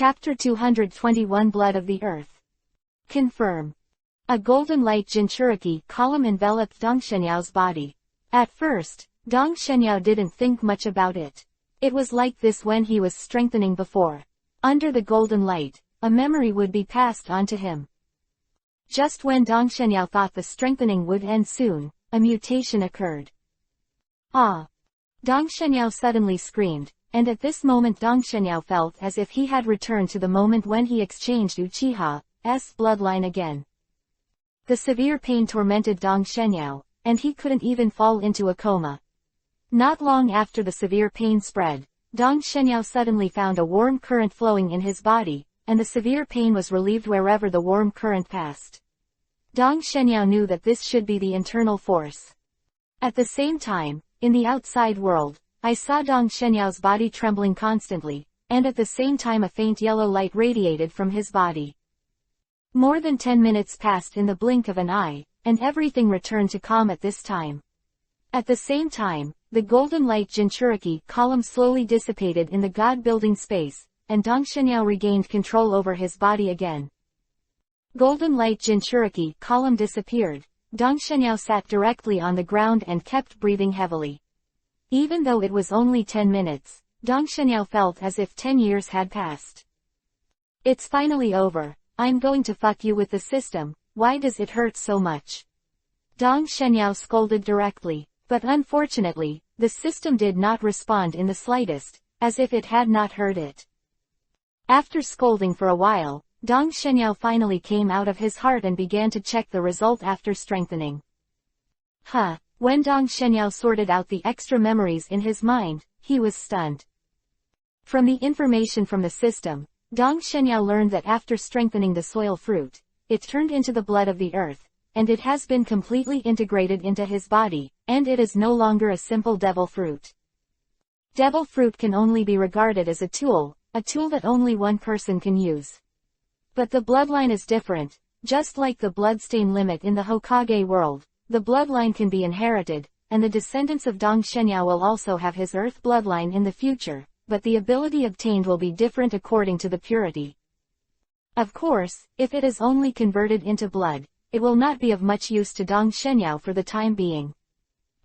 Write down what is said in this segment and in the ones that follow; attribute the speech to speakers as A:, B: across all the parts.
A: Chapter 221 Blood of the Earth. Confirm. A golden light Jinchuriki column enveloped Dong Shenyao's body. At first, Dong Shenyao didn't think much about it. It was like this when he was strengthening before. Under the golden light, a memory would be passed on to him. Just when Dong Shenyao thought the strengthening would end soon, a mutation occurred. Ah! Dong Shenyao suddenly screamed, and at this moment Dong Shenyao felt as if he had returned to the moment when he exchanged Uchiha's bloodline again. The severe pain tormented Dong Shenyao, and he couldn't even fall into a coma. Not long after the severe pain spread, Dong Shenyao suddenly found a warm current flowing in his body, and the severe pain was relieved wherever the warm current passed. Dong Shenyao knew that this should be the internal force. At the same time, in the outside world, I saw Dong Shenyao's body trembling constantly, and at the same time a faint yellow light radiated from his body. More than 10 minutes passed in the blink of an eye, and everything returned to calm at this time. At the same time, the golden light Jinchuriki column slowly dissipated in the god-building space, and Dong Shenyao regained control over his body again. Golden light Jinchuriki column disappeared. Dong Shenyao sat directly on the ground and kept breathing heavily. Even though it was only 10 minutes, Dong Shenyao felt as if 10 years had passed. It's finally over. I'm going to fuck you with the system, why does it hurt so much? Dong Shenyao scolded directly, but unfortunately, the system did not respond in the slightest, as if it had not heard it. After scolding for a while, Dong Shenyao finally came out of his heart and began to check the result after strengthening. When Dong Shenyao sorted out the extra memories in his mind, he was stunned. From the information from the system, Dong Shenyao learned that after strengthening the soil fruit, it turned into the blood of the earth, and it has been completely integrated into his body, and it is no longer a simple devil fruit. Devil fruit can only be regarded as a tool that only one person can use. But the bloodline is different. Just like the bloodstain limit in the Hokage world, the bloodline can be inherited, and the descendants of Dong Shenyao will also have his earth bloodline in the future, but the ability obtained will be different according to the purity. Of course, if it is only converted into blood, it will not be of much use to Dong Shenyao for the time being.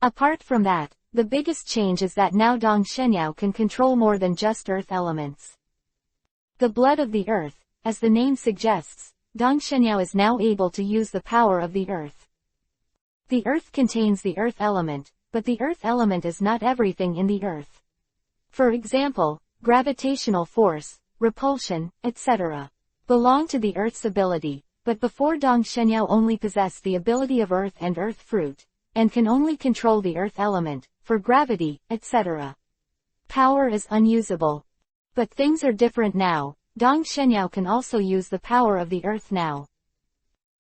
A: Apart from that, the biggest change is that now Dong Shenyao can control more than just earth elements. The blood of the earth, as the name suggests, Dong Shenyao is now able to use the power of the earth. The earth contains the earth element, but the earth element is not everything in the earth. For example, gravitational force, repulsion, etc. belong to the earth's ability, but before Dong Shenyao only possessed the ability of earth and earth fruit, and can only control the earth element, for gravity, etc. Power is unusable. But things are different now. Dong Shenyao can also use the power of the earth now.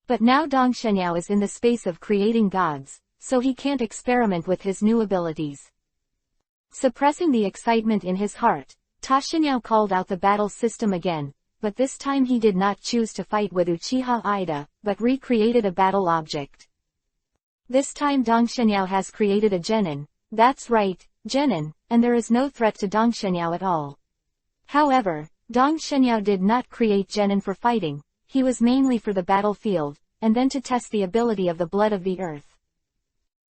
A: But now Dong Shenyao is in the space of creating gods, so he can't experiment with his new abilities. Suppressing the excitement in his heart, Ta Shenyao called out the battle system again, but this time he did not choose to fight with Uchiha Ida, but recreated a battle object. This time Dong Shenyao has created a genin. That's right, genin, and there is no threat to Dong Shenyao at all. However, Dong Shenyao did not create genin for fighting, he was mainly for the battlefield, and then to test the ability of the blood of the earth.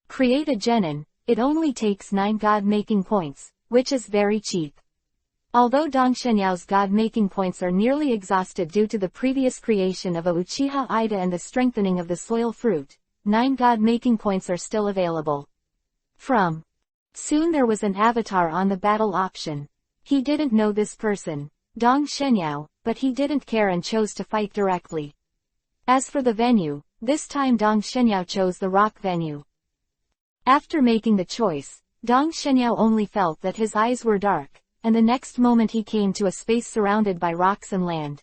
A: Create a genin, it only takes 9 god-making points, which is very cheap. Although Dong Shenyao's god-making points are nearly exhausted due to the previous creation of a Uchiha Ida and the strengthening of the soil fruit, 9 god-making points are still available. Soon there was an avatar on the battle option. He didn't know this person, Dong Shenyao, but he didn't care and chose to fight directly. As for the venue, this time Dong Shenyao chose the rock venue. After making the choice, Dong Shenyao only felt that his eyes were dark, and the next moment he came to a space surrounded by rocks and land.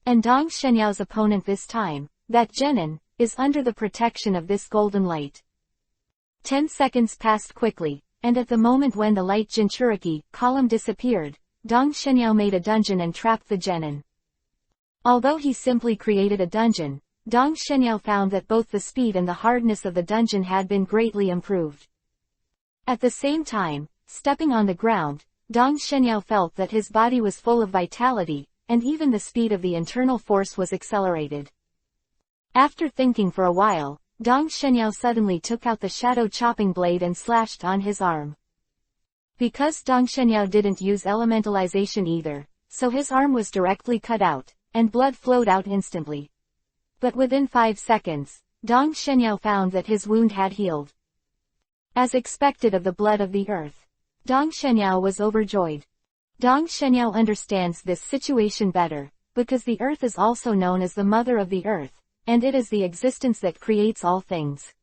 A: And Dong Shenyao's opponent this time, that genin, is under the protection of this golden light. 10 seconds passed quickly, and at the moment when the light Jinchuriki column disappeared, Dong Shenyao made a dungeon and trapped the genin. Although he simply created a dungeon, Dong Shenyao found that both the speed and the hardness of the dungeon had been greatly improved. At the same time, stepping on the ground, Dong Shenyao felt that his body was full of vitality, and even the speed of the internal force was accelerated. After thinking for a while, Dong Shenyao suddenly took out the shadow chopping blade and slashed on his arm. Because Dong Shenyao didn't use elementalization either, so his arm was directly cut out, and blood flowed out instantly. But within 5 seconds, Dong Shenyao found that his wound had healed. As expected of the blood of the earth, Dong Shenyao was overjoyed. Dong Shenyao understands this situation better, because the earth is also known as the mother of the earth, and it is the existence that creates all things.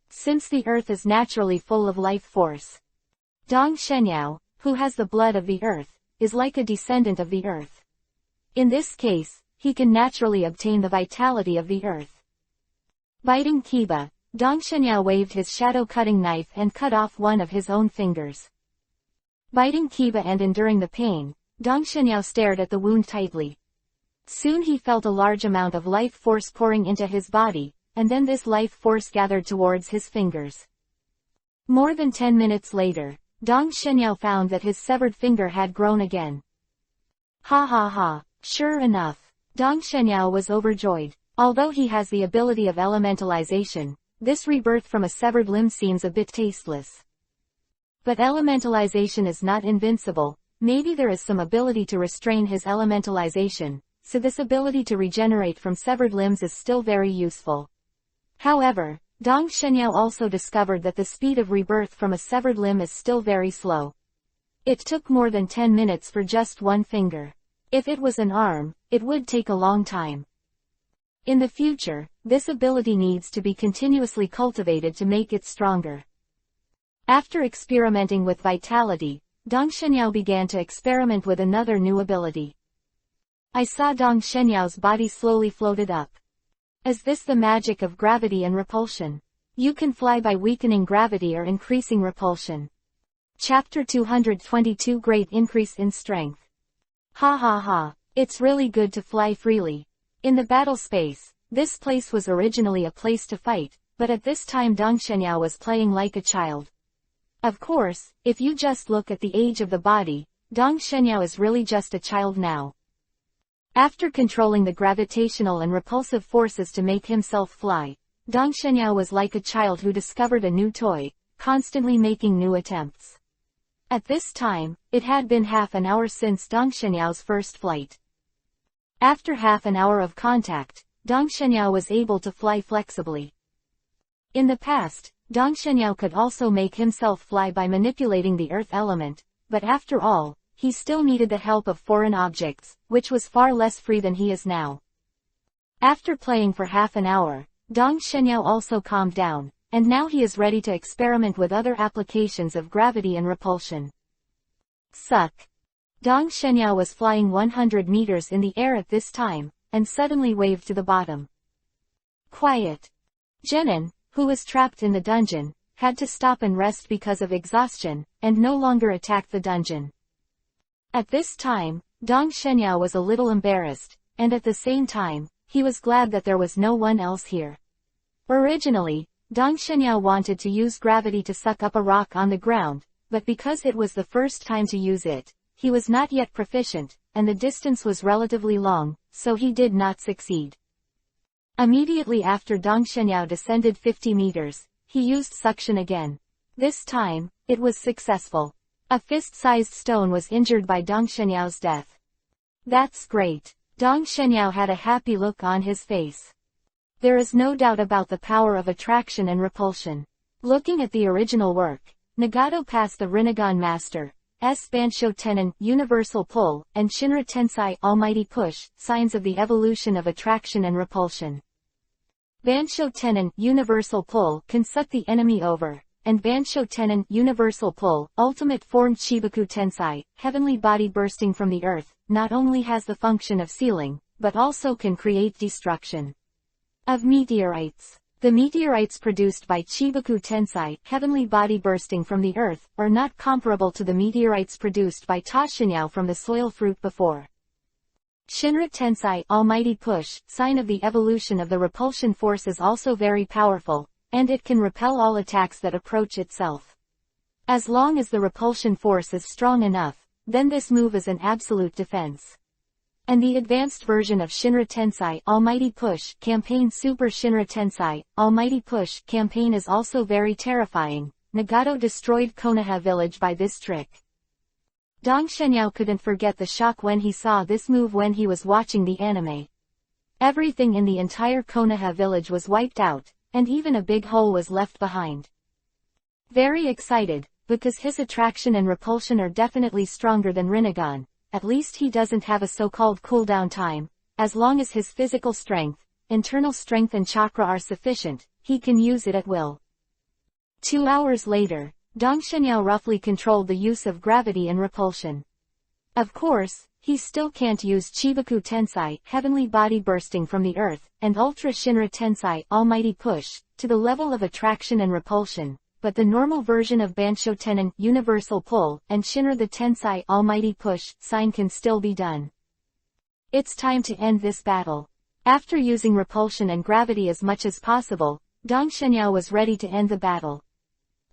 A: Since the earth is naturally full of life force, Dong Shenyao, who has the blood of the earth, is like a descendant of the earth. In this case, he can naturally obtain the vitality of the earth. Biting Kiba, Dong Shenyao waved his shadow-cutting knife and cut off one of his own fingers. Biting Kiba and enduring the pain, Dong Shenyao stared at the wound tightly. Soon he felt a large amount of life force pouring into his body, and then this life force gathered towards his fingers. More than 10 minutes later, Dong Shenyao found that his severed finger had grown again. Ha ha ha, sure enough, Dong Shenyao was overjoyed. Although he has the ability of elementalization, this rebirth from a severed limb seems a bit tasteless. But elementalization is not invincible, maybe there is some ability to restrain his elementalization, so this ability to regenerate from severed limbs is still very useful. However, Dong Shenyao also discovered that the speed of rebirth from a severed limb is still very slow. It took more than 10 minutes for just one finger. If it was an arm, it would take a long time. In the future, this ability needs to be continuously cultivated to make it stronger. After experimenting with vitality, Dong Shenyao began to experiment with another new ability. I saw Dong Shenyao's body slowly floated up. Is this the magic of gravity and repulsion? You can fly by weakening gravity or increasing repulsion. Chapter 222 Great Increase in Strength. Ha ha ha, it's really good to fly freely. In the battle space, this place was originally a place to fight, but at this time Dong Shenyao was playing like a child. Of course, if you just look at the age of the body, Dong Shenyao is really just a child now. After controlling the gravitational and repulsive forces to make himself fly, Dong Shenyao was like a child who discovered a new toy, constantly making new attempts. At this time, it had been half an hour since Dong Shenyao's first flight. After half an hour of contact, Dong Shenyao was able to fly flexibly. In the past, Dong Shenyao could also make himself fly by manipulating the earth element, but after all, he still needed the help of foreign objects, which was far less free than he is now. After playing for half an hour, Dong Shenyao also calmed down, and now he is ready to experiment with other applications of gravity and repulsion. Suck. Dong Shenyao was flying 100 meters in the air at this time, and suddenly waved to the bottom. Quiet. Jenin, who was trapped in the dungeon, had to stop and rest because of exhaustion, and no longer attack the dungeon. At this time, Dong Shenyao was a little embarrassed, and at the same time, he was glad that there was no one else here. Originally, Dong Shenyao wanted to use gravity to suck up a rock on the ground, but because it was the first time to use it, he was not yet proficient, and the distance was relatively long, so he did not succeed. Immediately after Dong Shenyao descended 50 meters, he used suction again. This time, it was successful. A fist-sized stone was injured by Dong Shenyao's death. That's great. Dong Shenyao had a happy look on his face. There is no doubt about the power of attraction and repulsion. Looking at the original work, Nagato passed the Rinnegan Master, Bansho Tenon, Universal Pull, and Shinra Tensai, Almighty Push, signs of the evolution of attraction and repulsion. Bansho Tenon, Universal Pull, can suck the enemy over, and Bansho Tenon, Universal Pull, Ultimate Form Chibaku Tensai, heavenly body bursting from the earth, not only has the function of sealing, but also can create destruction of meteorites. The meteorites produced by Chibaku Tensai, heavenly body bursting from the earth, are not comparable to the meteorites produced by Tashinyao from the soil fruit before. Shinra Tensai, Almighty Push, sign of the evolution of the repulsion force, is also very powerful, and it can repel all attacks that approach itself. As long as the repulsion force is strong enough, then this move is an absolute defense. And the advanced version of Shinra Tensei Almighty Push Campaign Super Shinra Tensei Almighty Push Campaign is also very terrifying. Nagato destroyed Konoha village by this trick. Dong Shenyao couldn't forget the shock when he saw this move when he was watching the anime. Everything in the entire Konoha village was wiped out, and even a big hole was left behind. Very excited, because his attraction and repulsion are definitely stronger than Rinnegan. At least he doesn't have a so-called cooldown time. As long as his physical strength, internal strength and chakra are sufficient, he can use it at will. 2 hours later, Dong Shenyao roughly controlled the use of gravity and repulsion. Of course, he still can't use Chibaku Tensei, heavenly body bursting from the earth, and Ultra Shinra Tensei, almighty push, to the level of attraction and repulsion. But the normal version of Bansho Tenon, universal pull, and Shinra the Tensei, almighty push, sign can still be done. It's time to end this battle. After using repulsion and gravity as much as possible, Dong Shenyao was ready to end the battle.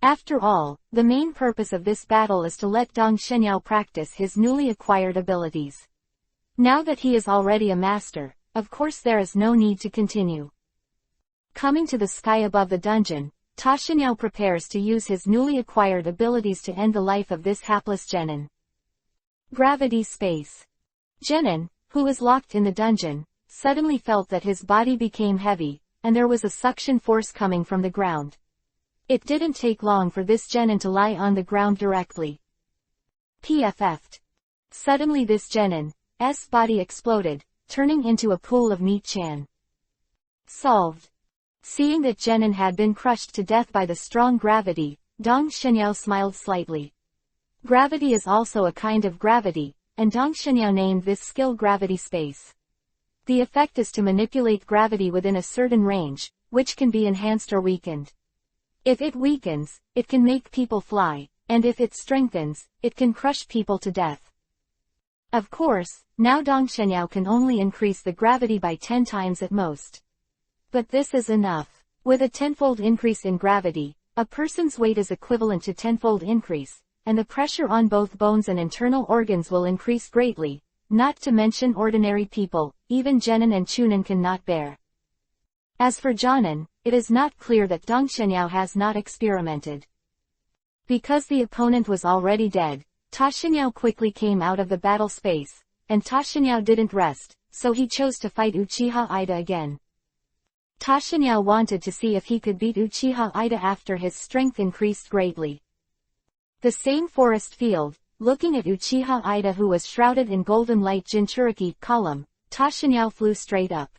A: After all, the main purpose of this battle is to let Dong Shenyao practice his newly acquired abilities. Now that he is already a master, of course there is no need to continue. Coming to the sky above the dungeon, Tashinyao prepares to use his newly acquired abilities to end the life of this hapless genin. Gravity space. Genin, who was locked in the dungeon, suddenly felt that his body became heavy, and there was a suction force coming from the ground. It didn't take long for this genin to lie on the ground directly. PFF'd. Suddenly this genin's body exploded, turning into a pool of meat-chan. Solved. Seeing that genin had been crushed to death by the strong gravity, Dong Shenyao smiled slightly. Gravity is also a kind of gravity, and Dong Shenyao named this skill gravity space. The effect is to manipulate gravity within a certain range, which can be enhanced or weakened. If it weakens, it can make people fly, and if it strengthens, it can crush people to death. Of course, now Dong Shenyao can only increase the gravity by 10 times at most. But this is enough. With a tenfold increase in gravity, a person's weight is equivalent to tenfold increase, and the pressure on both bones and internal organs will increase greatly, not to mention ordinary people, even genin and chunin cannot bear. As for jonin, it is not clear that Dong Shenyao has not experimented. Because the opponent was already dead, Tashinyao quickly came out of the battle space, and Tashinyao didn't rest, so he chose to fight Uchiha Ida again. Tashinyao wanted to see if he could beat Uchiha Ida after his strength increased greatly. The same forest field, looking at Uchiha Ida who was shrouded in golden light Jinchuriki column, Tashinyao flew straight up.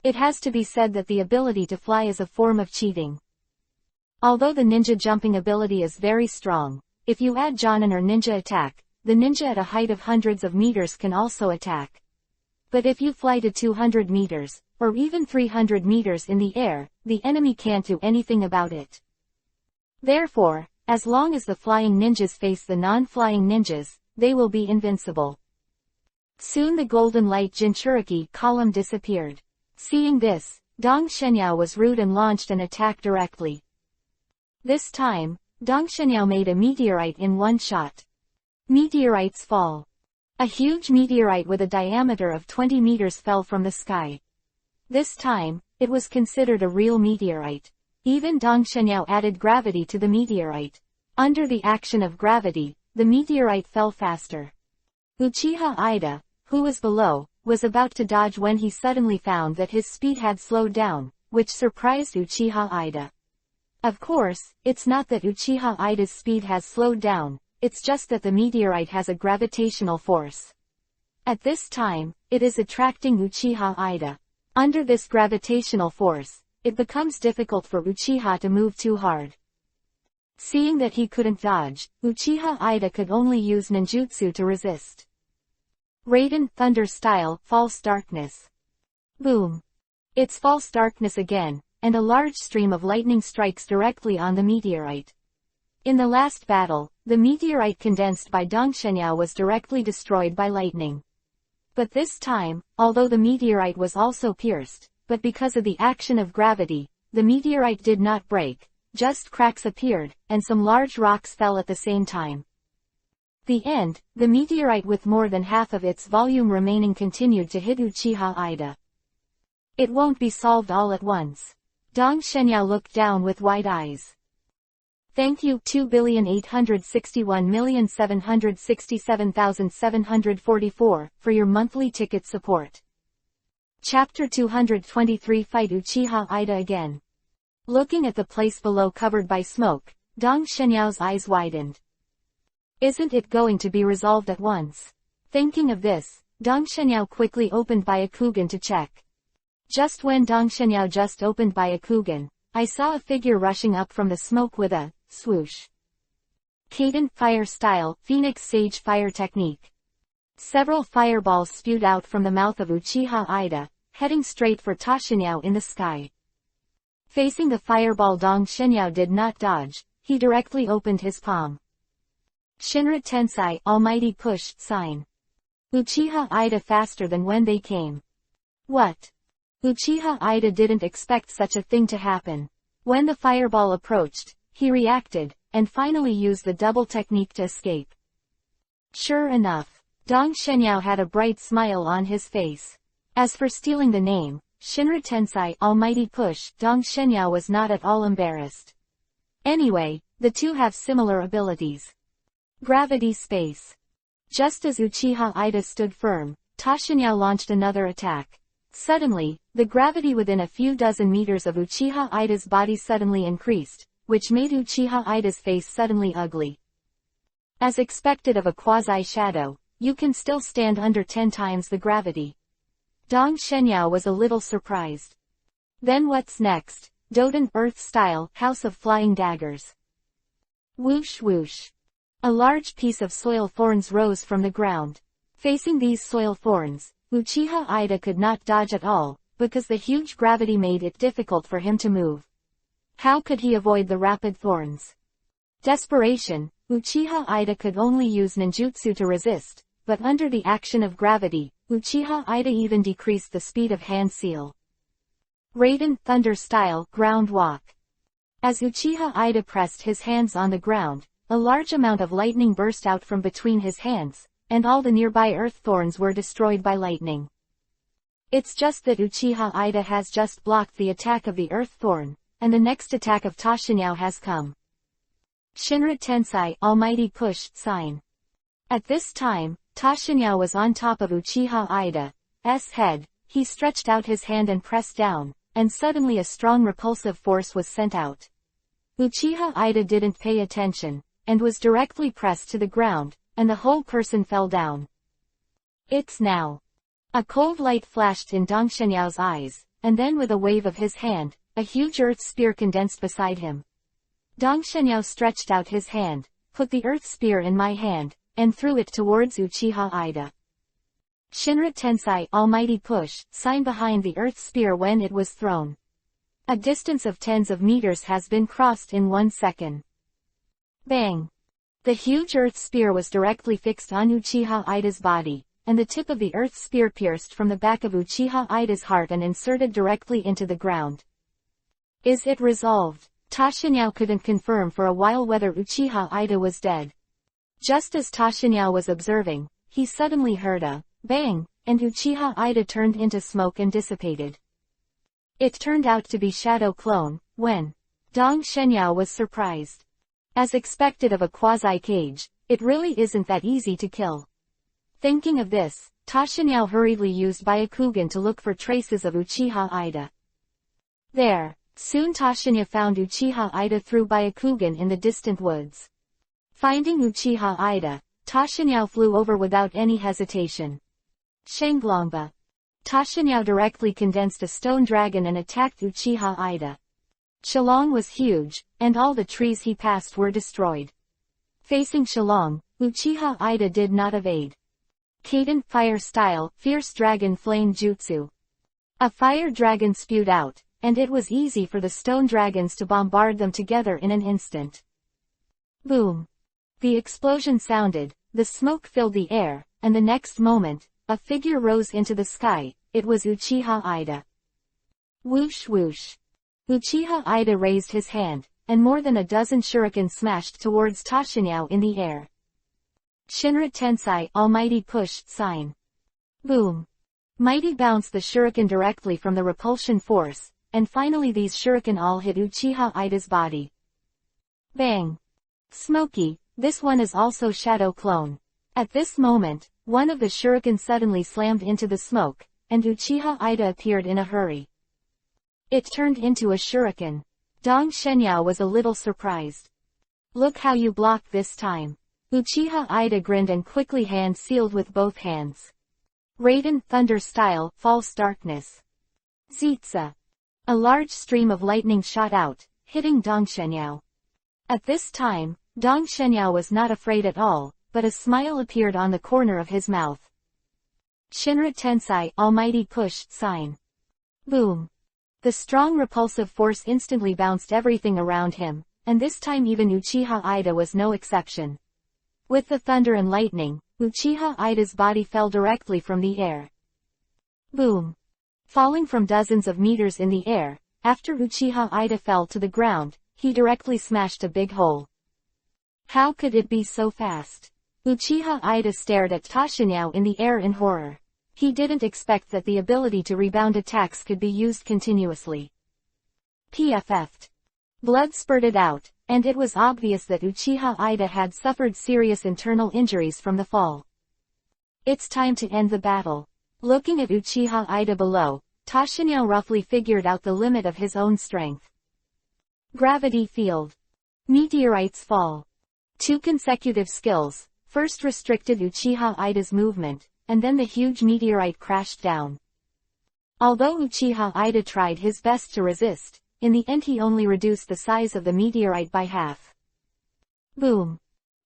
A: It has to be said that the ability to fly is a form of cheating. Although the ninja jumping ability is very strong, if you add jonin or ninja attack, the ninja at a height of hundreds of meters can also attack. But if you fly to 200 meters, or even 300 meters in the air, the enemy can't do anything about it. Therefore, as long as the flying ninjas face the non-flying ninjas, they will be invincible. Soon the golden light Jinchuriki column disappeared. Seeing this, Dong Shenyao was rude and launched an attack directly. This time, Dong Shenyao made a meteorite in one shot. Meteorites fall. A huge meteorite with a diameter of 20 meters fell from the sky. This time, it was considered a real meteorite. Even Dong Shenyao added gravity to the meteorite. Under the action of gravity, the meteorite fell faster. Uchiha Ida, who was below, was about to dodge when he suddenly found that his speed had slowed down, which surprised Uchiha Ida. Of course, it's not that Uchiha Ida's speed has slowed down, it's just that the meteorite has a gravitational force. At this time, it is attracting Uchiha Ida. Under this gravitational force, it becomes difficult for Uchiha to move too hard. Seeing that he couldn't dodge, Uchiha Ida could only use ninjutsu to resist. Raiden Thunder style, false darkness. Boom. It's false darkness again, and a large stream of lightning strikes directly on the meteorite. In the last battle, the meteorite condensed by Dong Shenyao was directly destroyed by lightning. But this time, although the meteorite was also pierced, but because of the action of gravity, the meteorite did not break, just cracks appeared, and some large rocks fell at the same time. The end, the meteorite with more than half of its volume remaining continued to hit Uchiha Ida. It won't be solved all at once. Dong Shenyao looked down with wide eyes. Thank you 2,861,767,744 for your monthly ticket support. Chapter 223 Fight Uchiha Ida again. Looking at the place below covered by smoke, Dong Shenyao's eyes widened. Isn't it going to be resolved at once? Thinking of this, Dong Shenyao quickly opened Byakugan to check. Just when Dong Shenyao just opened Byakugan, I saw a figure rushing up from the smoke with a swoosh. Kaden fire style, Phoenix Sage fire technique. Several fireballs spewed out from the mouth of Uchiha Ida, heading straight for Tashinyao in the sky. Facing the fireball, Dong Shenyao did not dodge, he directly opened his palm. Shinra Tensai, Almighty Push, sign. Uchiha Ida faster than when they came. What? Uchiha Ida didn't expect such a thing to happen. When the fireball approached, he reacted, and finally used the double technique to escape. Sure enough, Dong Shenyao had a bright smile on his face. As for stealing the name, Shinra Tensai, Almighty Push, Dong Shenyao was not at all embarrassed. Anyway, the two have similar abilities. Gravity space. Just as Uchiha Ida stood firm, Tashinyao launched another attack. Suddenly, the gravity within a few dozen meters of Uchiha Ida's body suddenly increased, which made Uchiha Ida's face suddenly ugly. As expected of a quasi-shadow, you can still stand under 10 times the gravity. Dong Shenyao was a little surprised. Then what's next? Doden Earth style, House of Flying Daggers. Whoosh whoosh. A large piece of soil thorns rose from the ground. Facing these soil thorns, Uchiha Ida could not dodge at all, because the huge gravity made it difficult for him to move. How could he avoid the rapid thorns? Desperation, Uchiha Ida could only use ninjutsu to resist, but under the action of gravity, Uchiha Ida even decreased the speed of hand seal. Raiden Thunder style, Ground Walk. As Uchiha Ida pressed his hands on the ground, a large amount of lightning burst out from between his hands, and all the nearby earth thorns were destroyed by lightning. It's just that Uchiha Ida has just blocked the attack of the earth thorn, and the next attack of Tashinyao has come. Shinra Tensai, Almighty Push, sign. At this time, Tashinyao was on top of Uchiha Ida's head. He stretched out his hand and pressed down, and suddenly a strong repulsive force was sent out. Uchiha Ida didn't pay attention, and was directly pressed to the ground, and the whole person fell down. It's now. A cold light flashed in Dong Shenyao's eyes, and then with a wave of his hand, a huge earth spear condensed beside him. Dong Shenyao stretched out his hand, put the earth spear in my hand, and threw it towards Uchiha Ida. Shinra Tensai, Almighty Push, sign behind the earth spear when it was thrown. A distance of tens of meters has been crossed in 1 second. Bang! The huge earth spear was directly fixed on Uchiha Ida's body, and the tip of the earth spear pierced from the back of Uchiha Ida's heart and inserted directly into the ground. Is it resolved? Tashinyao couldn't confirm for a while whether Uchiha Ida was dead. Just as Tashinyao was observing, he suddenly heard a bang, and Uchiha Ida turned into smoke and dissipated. It turned out to be Shadow Clone, when Dong Shenyao was surprised. As expected of a quasi-cage, it really isn't that easy to kill. Thinking of this, Tashinyao hurriedly used Byakugan to look for traces of Uchiha Ida. There. Soon Tashinya found Uchiha Ida through Byakugan in the distant woods. Finding Uchiha Ida, Tashinyao flew over without any hesitation. Shenglongba. Tashinyao directly condensed a stone dragon and attacked Uchiha Ida. Shillong was huge, and all the trees he passed were destroyed. Facing Shillong, Uchiha Ida did not evade. Kaden Fire Style, Fierce Dragon Flame Jutsu. A fire dragon spewed out, and it was easy for the stone dragons to bombard them together in an instant. Boom! The explosion sounded, the smoke filled the air, and the next moment, a figure rose into the sky. It was Uchiha Ida. Whoosh whoosh. Uchiha Ida raised his hand, and more than a dozen shurikens smashed towards Tashinyao in the air. Shinra Tensai Almighty Push Sign. Boom. Mighty bounce the shuriken directly from the repulsion force, and finally these shuriken all hit Uchiha Ida's body. Bang. Smoky, this one is also Shadow Clone. At this moment, one of the shuriken suddenly slammed into the smoke, and Uchiha Ida appeared in a hurry. It turned into a shuriken. Dong Shenyao was a little surprised. Look how you blocked this time. Uchiha Ida grinned and quickly hand sealed with both hands. Raiden Thunder style, false darkness. Zitsa. A large stream of lightning shot out, hitting Dong Shenyao. At this time, Dong Shenyao was not afraid at all, but a smile appeared on the corner of his mouth. Shinra Tensai Almighty Push Sign. Boom. The strong repulsive force instantly bounced everything around him, and this time even Uchiha Ida was no exception. With the thunder and lightning, Uchiha Ida's body fell directly from the air. Boom. Falling from dozens of meters in the air, after Uchiha Ida fell to the ground, he directly smashed a big hole. How could it be so fast? Uchiha Ida stared at Tashinyao in the air in horror. He didn't expect that the ability to rebound attacks could be used continuously. PFF'd. Blood spurted out, and it was obvious that Uchiha Ida had suffered serious internal injuries from the fall. It's time to end the battle. Looking at Uchiha Ida below, Tashinyao roughly figured out the limit of his own strength. Gravity field. Meteorites fall. 2 consecutive skills, first restricted Uchiha Ida's movement, and then the huge meteorite crashed down. Although Uchiha Ida tried his best to resist, in the end he only reduced the size of the meteorite by half. Boom.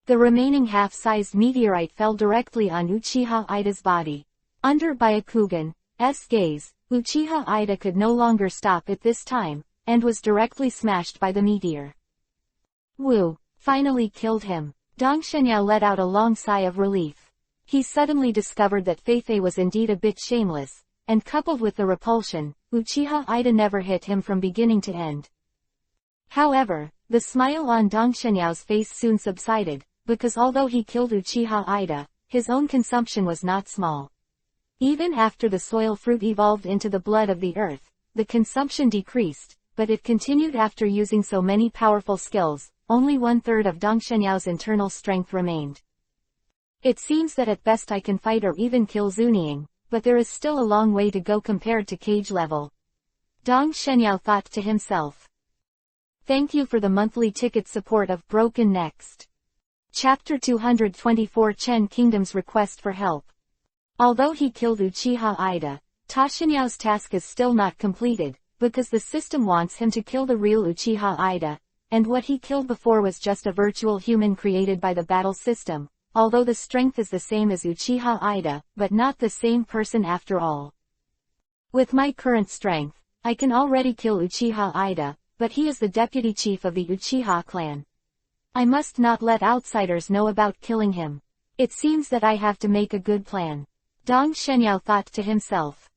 A: The remaining half-sized meteorite fell directly on Uchiha Ida's body. Under Byakugan's gaze, Uchiha Ida could no longer stop at this time, and was directly smashed by the meteor. Woo! Finally killed him. Dong Shenyao let out a long sigh of relief. He suddenly discovered that Feifei was indeed a bit shameless, and coupled with the repulsion, Uchiha Ida never hit him from beginning to end. However, the smile on Dong Shenyao's face soon subsided, because although he killed Uchiha Ida, his own consumption was not small. Even after the soil fruit evolved into the blood of the earth, the consumption decreased, but it continued after using so many powerful skills. Only 1/3 of Dong Shenyao's internal strength remained. It seems that at best I can fight or even kill Zunying, but there is still a long way to go compared to cage level. Dong Shenyao thought to himself. Thank you for the monthly ticket support of Broken Next. Chapter 224 Chen Kingdom's request for help. Although he killed Uchiha Ida, Tashinyao's task is still not completed, because the system wants him to kill the real Uchiha Ida. And what he killed before was just a virtual human created by the battle system, although the strength is the same as Uchiha Ida, but not the same person after all. With my current strength, I can already kill Uchiha Ida, but he is the deputy chief of the Uchiha clan. I must not let outsiders know about killing him. It seems that I have to make a good plan. Dong Shenyao thought to himself.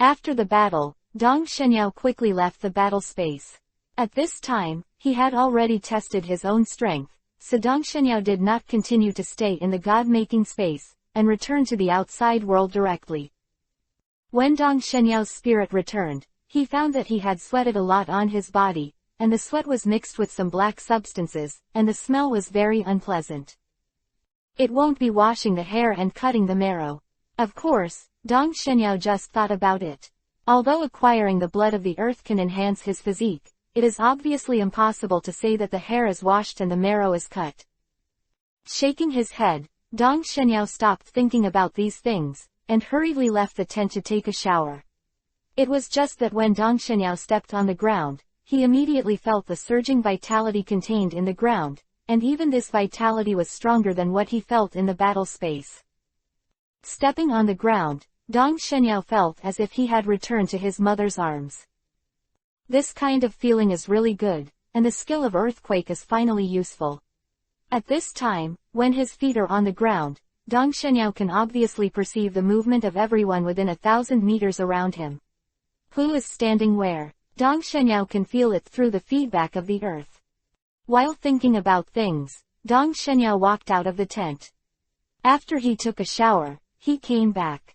A: After the battle, Dong Shenyao quickly left the battle space. At this time, he had already tested his own strength, so Dong Shenyao did not continue to stay in the god-making space, and returned to the outside world directly. When Dong Shenyao's spirit returned, he found that he had sweated a lot on his body, and the sweat was mixed with some black substances, and the smell was very unpleasant. It won't be washing the hair and cutting the marrow. Of course, Dong Shenyao just thought about it. Although acquiring the blood of the earth can enhance his physique, it is obviously impossible to say that the hair is washed and the marrow is cut. Shaking his head, Dong Shenyao stopped thinking about these things, and hurriedly left the tent to take a shower. It was just that when Dong Shenyao stepped on the ground, he immediately felt the surging vitality contained in the ground, and even this vitality was stronger than what he felt in the battle space. Stepping on the ground, Dong Shenyao felt as if he had returned to his mother's arms. This kind of feeling is really good, and the skill of earthquake is finally useful. At this time, when his feet are on the ground, Dong Shenyao can obviously perceive the movement of everyone within 1,000 meters around him. Who is standing where? Dong Shenyao can feel it through the feedback of the earth. While thinking about things, Dong Shenyao walked out of the tent. After he took a shower, he came back.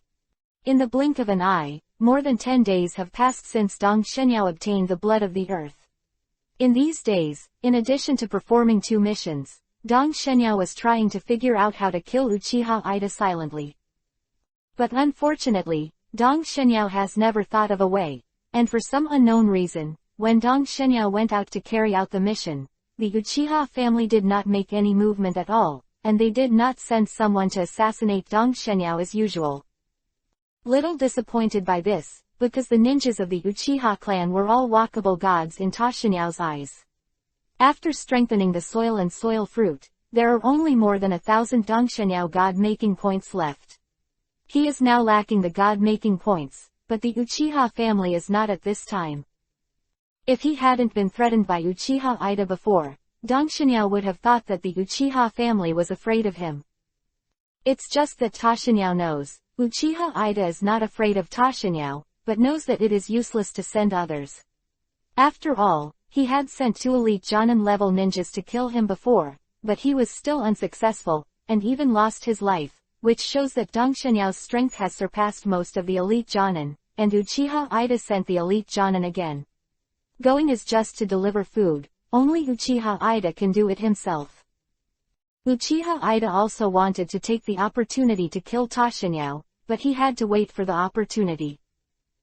A: In the blink of an eye, more than 10 days have passed since Dong Shenyao obtained the blood of the earth. In these days, in addition to performing 2 missions, Dong Shenyao was trying to figure out how to kill Uchiha Ida silently. But unfortunately, Dong Shenyao has never thought of a way, and for some unknown reason, when Dong Shenyao went out to carry out the mission, the Uchiha family did not make any movement at all, and they did not send someone to assassinate Dong Shenyao as usual. Little disappointed by this, because the ninjas of the Uchiha clan were all walkable gods in Ta Shenyao's eyes. After strengthening the soil and soil fruit, there are only more than 1,000 Dong Shenyao god-making points left. He is now lacking the god-making points, but the Uchiha family is not at this time. If he hadn't been threatened by Uchiha Ida before, Dong Shenyao would have thought that the Uchiha family was afraid of him. It's just that Ta Shenyao knows, Uchiha Ida is not afraid of Ta Shenyao, but knows that it is useless to send others. After all, he had sent 2 elite Jonin level ninjas to kill him before, but he was still unsuccessful, and even lost his life, which shows that Dong Shenyao's strength has surpassed most of the elite Jonin, and Uchiha Ida sent the elite Jonin again. Going is just to deliver food, only Uchiha Ida can do it himself. Uchiha Ida also wanted to take the opportunity to kill Ta Shenyao, but he had to wait for the opportunity.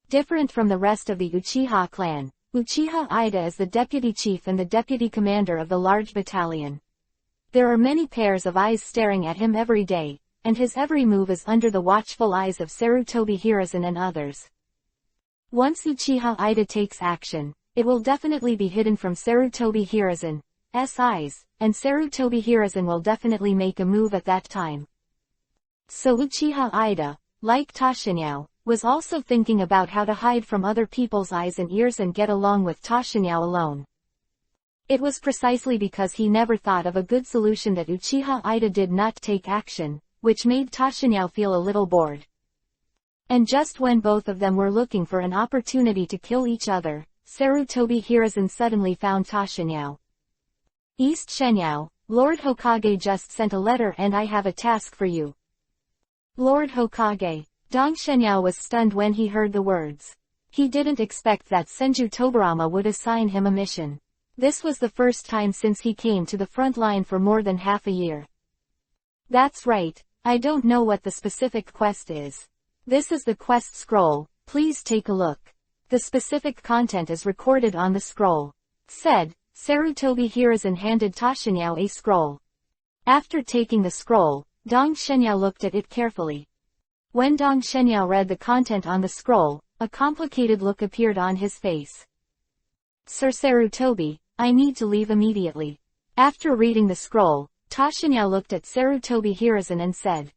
A: Different from the rest of the Uchiha clan, Uchiha Ida is the deputy chief and the deputy commander of the large battalion. There are many pairs of eyes staring at him every day, and his every move is under the watchful eyes of Sarutobi Hiruzen and others. Once Uchiha Ida takes action, it will definitely be hidden from Sarutobi Hiruzen's eyes, and Sarutobi Hiruzen will definitely make a move at that time. So Uchiha Ida, like Ta Shenyao, was also thinking about how to hide from other people's eyes and ears and get along with Ta Shenyao alone. It was precisely because he never thought of a good solution that Uchiha Ida did not take action, which made Ta Shenyao feel a little bored. And just when both of them were looking for an opportunity to kill each other, Sarutobi Hiruzen suddenly found Ta Shenyao. East Shenyao, Lord Hokage just sent a letter and I have a task for you. Lord Hokage. Dong Shenyao was stunned when he heard the words. He didn't expect that Senju Tobarama would assign him a mission. This was the first time since he came to the front line for more than half a year. That's right, I don't know what the specific quest is. This is the quest scroll, please take a look. The specific content is recorded on the scroll. Said, Sarutobi Hiruzen handed Ta Shenyao a scroll. After taking the scroll, Dong Shenyao looked at it carefully. When Dong Shenyao read the content on the scroll, a complicated look appeared on his face. Sir Sarutobi, I need to leave immediately. After reading the scroll, Ta Shenyao looked at Sarutobi Hiruzen and said.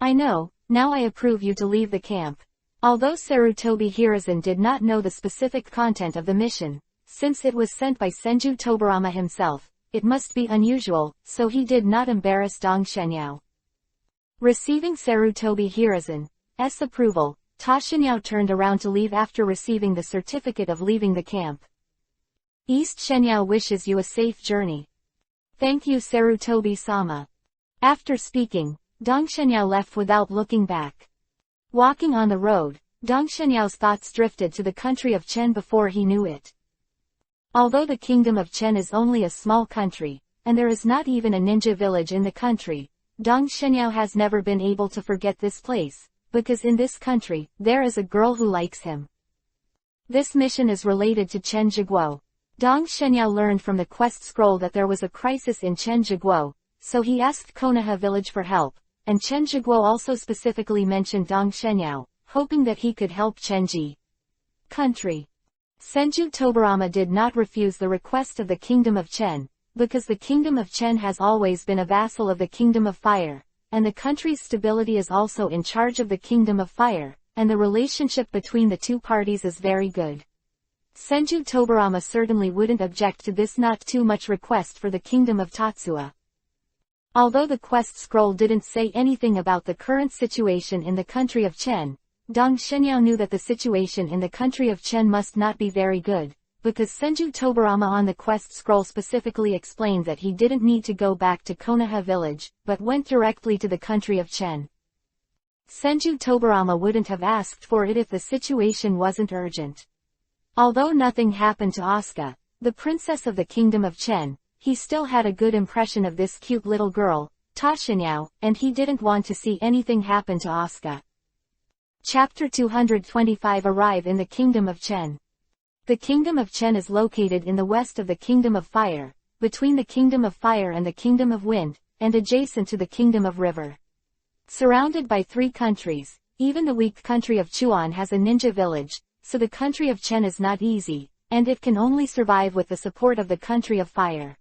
A: I know, now I approve you to leave the camp. Although Sarutobi Hiruzen did not know the specific content of the mission, since it was sent by Senju Tobarama himself, it must be unusual, so he did not embarrass Dong Shenyao. Receiving Sarutobi Hiruzen's approval, Ta Shenyao turned around to leave after receiving the certificate of leaving the camp. East Shenyao wishes you a safe journey. Thank you Sarutobi-sama. After speaking, Dong Shenyao left without looking back. Walking on the road, Dong Shenyao's thoughts drifted to the country of Chen before he knew it. Although the kingdom of Chen is only a small country, and there is not even a ninja village in the country, Dong Shenyao has never been able to forget this place, because in this country, there is a girl who likes him. This mission is related to Chen Jiguo. Dong Shenyao learned from the quest scroll that there was a crisis in Chen Jiguo, so he asked Konoha village for help, and Chen Jiguo also specifically mentioned Dong Shenyao, hoping that he could help Chenji. Country. Senju Tobarama did not refuse the request of the Kingdom of Chen, because the Kingdom of Chen has always been a vassal of the Kingdom of Fire, and the country's stability is also in charge of the Kingdom of Fire, and the relationship between the two parties is very good. Senju Tobarama certainly wouldn't object to this not too much request for the Kingdom of Tatsuya. Although the quest scroll didn't say anything about the current situation in the country of Chen, Dong Shenyao knew that the situation in the country of Chen must not be very good, because Senju Tobarama on the quest scroll specifically explained that he didn't need to go back to Konoha village, but went directly to the country of Chen. Senju Tobarama wouldn't have asked for it if the situation wasn't urgent. Although nothing happened to Asuka, the princess of the kingdom of Chen, he still had a good impression of this cute little girl, Tashinyao, and he didn't want to see anything happen to Asuka. Chapter 225 Arrive in the Kingdom of Chen. The Kingdom of Chen is located in the west of the Kingdom of Fire, between the Kingdom of Fire and the Kingdom of Wind, and adjacent to the Kingdom of River. Surrounded by 3 countries, even the weak country of Chuan has a ninja village, so the country of Chen is not easy, and it can only survive with the support of the country of Fire.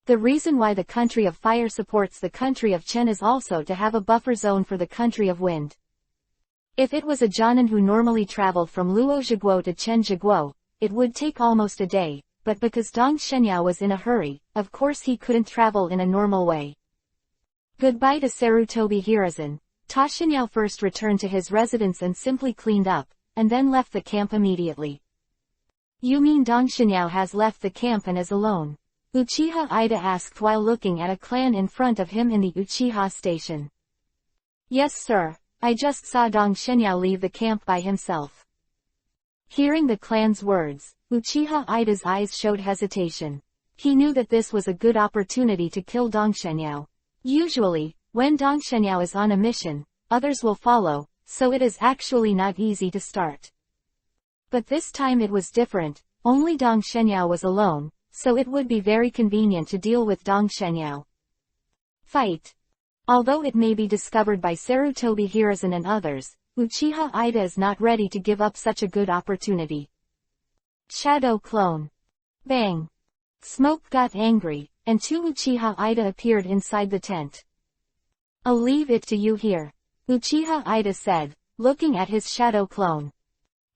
A: The reason why the country of Fire supports the country of Chen is also to have a buffer zone for the country of Wind. If it was a Jonin who normally traveled from Luozhiguo to Chenjiguo, it would take almost a day, but because Dong Shenyao was in a hurry, of course he couldn't travel in a normal way. Goodbye to Sarutobi Hiruzen. Tashinyao first returned to his residence and simply cleaned up, and then left the camp immediately. You mean Dong Shenyao has left the camp and is alone? Uchiha Ida asked while looking at a clan in front of him in the Uchiha station. Yes sir, I just saw Dong Shenyao leave the camp by himself. Hearing the clan's words, Uchiha Ida's eyes showed hesitation. He knew that this was a good opportunity to kill Dong Shenyao. Usually, when Dong Shenyao is on a mission, others will follow, so it is actually not easy to start. But this time it was different, only Dong Shenyao was alone, so it would be very convenient to deal with Dong Shenyao. Fight. Although it may be discovered by Sarutobi Hiruzen and others, Uchiha Ida is not ready to give up such a good opportunity. Shadow Clone. Bang. Smoke got angry, and 2 Uchiha Ida appeared inside the tent. I'll leave it to you here, Uchiha Ida said, looking at his shadow clone.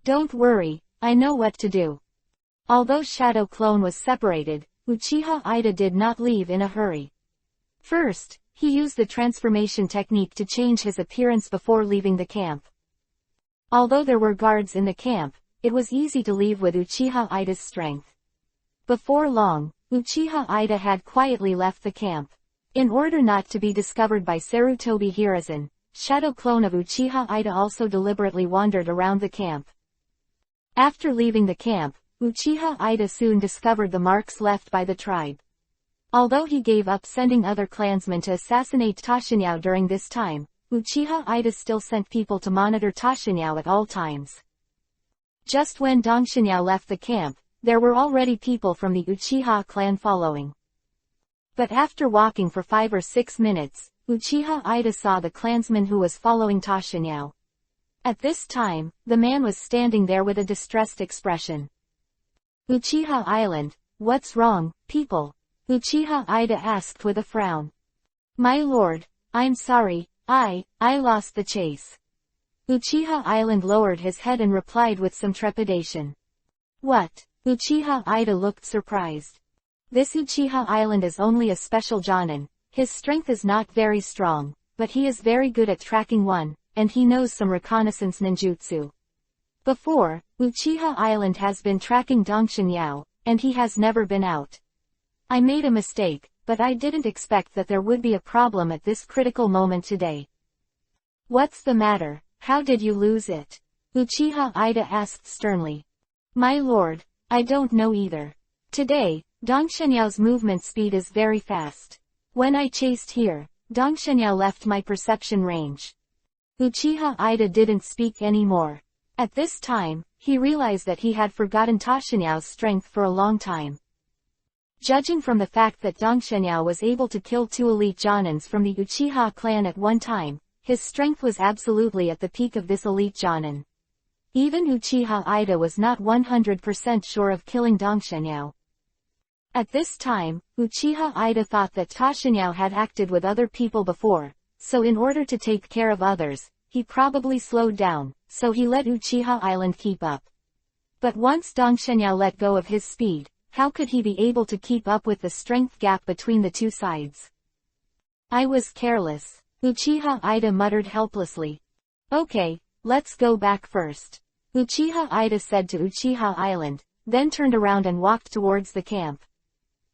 A: Don't worry, I know what to do. Although Shadow Clone was separated, Uchiha Ida did not leave in a hurry. First, he used the transformation technique to change his appearance before leaving the camp. Although there were guards in the camp, it was easy to leave with Uchiha Ida's strength. Before long, Uchiha Ida had quietly left the camp. In order not to be discovered by Sarutobi Hiruzen, Shadow Clone of Uchiha Ida also deliberately wandered around the camp. After leaving the camp, Uchiha Ida soon discovered the marks left by the tribe. Although he gave up sending other clansmen to assassinate Tashinyao during this time, Uchiha Ida still sent people to monitor Tashinyao at all times. Just when Dong Shenyao left the camp, there were already people from the Uchiha clan following. But after walking for 5 or 6 minutes, Uchiha Ida saw the clansman who was following Tashinyao. At this time, the man was standing there with a distressed expression. Uchiha Island, what's wrong, people? Uchiha Ida asked with a frown. My lord, I'm sorry, I lost the chase. Uchiha Island lowered his head and replied with some trepidation. What? Uchiha Ida looked surprised. This Uchiha Island is only a special Jonin. His strength is not very strong, but he is very good at tracking one, and he knows some reconnaissance ninjutsu. Before, Uchiha Island has been tracking Dong Shenyao, and he has never been out. I made a mistake, but I didn't expect that there would be a problem at this critical moment today. What's the matter? How did you lose it? Uchiha Ida asked sternly. My lord, I don't know either. Today, Dong Shenyao's movement speed is very fast. When I chased here, Dong Shenyao left my perception range. Uchiha Ida didn't speak anymore. At this time, he realized that he had forgotten Tashinyao's strength for a long time. Judging from the fact that Dong Shenyao was able to kill 2 elite Jonins from the Uchiha clan at one time, his strength was absolutely at the peak of this elite Jonin. Even Uchiha Ida was not 100% sure of killing Dong Shenyao. At this time, Uchiha Ida thought that Tashinyao had acted with other people before, so in order to take care of others, he probably slowed down, so he let Uchiha Island keep up. But once Dong Shenyao let go of his speed, how could he be able to keep up with the strength gap between the 2 sides? I was careless, Uchiha Ida muttered helplessly. Okay, let's go back first. Uchiha Ida said to Uchiha Island, then turned around and walked towards the camp.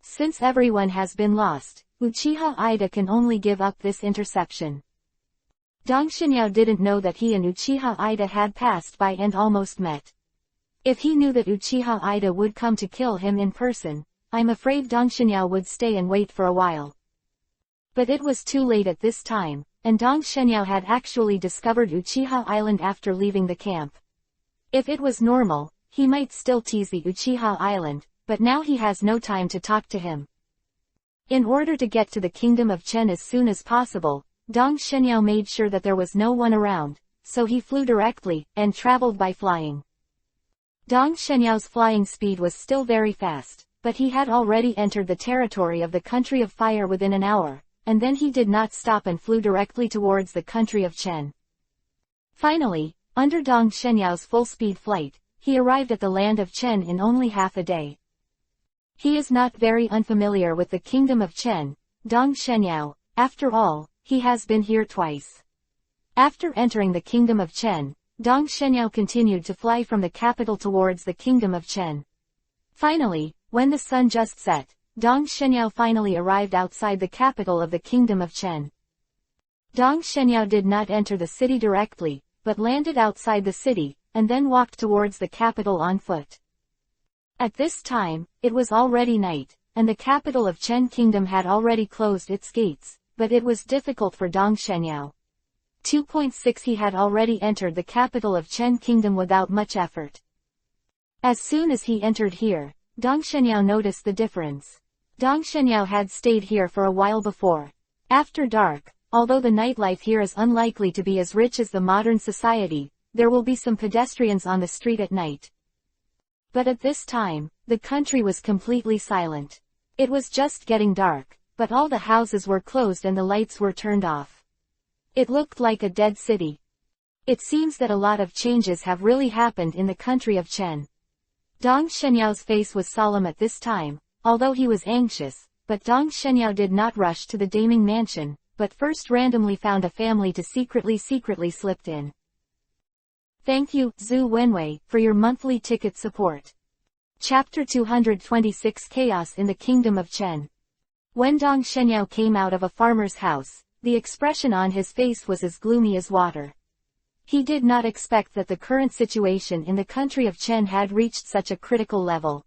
A: Since everyone has been lost, Uchiha Ida can only give up this interception. Dong Xianyao didn't know that he and Uchiha Ida had passed by and almost met. If he knew that Uchiha Ida would come to kill him in person, I'm afraid Dong Xianyao would stay and wait for a while. But it was too late at this time, and Dong Xianyao had actually discovered Uchiha Island after leaving the camp. If it was normal, he might still tease the Uchiha Island, but now he has no time to talk to him. In order to get to the kingdom of Chen as soon as possible, Dong Xianyao made sure that there was no one around, so he flew directly, and traveled by flying. Dong Xianyao's flying speed was still very fast, but he had already entered the territory of the country of fire within an hour, and then he did not stop and flew directly towards the country of Chen. Finally, under Dong Xianyao's full-speed flight, he arrived at the land of Chen in only half a day. He is not very unfamiliar with the kingdom of Chen, Dong Xianyao. After all, he has been here twice. After entering the kingdom of Chen, Dong Xianyao continued to fly from the capital towards the kingdom of Chen. Finally, when the sun just set, Dong Xianyao finally arrived outside the capital of the kingdom of Chen. Dong Xianyao did not enter the city directly, but landed outside the city, and then walked towards the capital on foot. At this time, it was already night, and the capital of Chen Kingdom had already closed its gates, but it was difficult for Dong Xianyao. 2.6 He had already entered the capital of Chen Kingdom without much effort. As soon as he entered here, Dong Xianyao noticed the difference. Dong Xianyao had stayed here for a while before. After dark, although the nightlife here is unlikely to be as rich as the modern society, there will be some pedestrians on the street at night. But at this time, the country was completely silent. It was just getting dark, but all the houses were closed and the lights were turned off. It looked like a dead city. It seems that a lot of changes have really happened in the country of Chen. Dong Xianyao's face was solemn at this time, although he was anxious, but Dong Xianyao did not rush to the Daming Mansion, but first randomly found a family to secretly slipped in. Thank you, Zhu Wenwei, for your monthly ticket support. Chapter 226 Chaos in the Kingdom of Chen. When Dong Xianyao came out of a farmer's house, the expression on his face was as gloomy as water. He did not expect that the current situation in the country of Chen had reached such a critical level.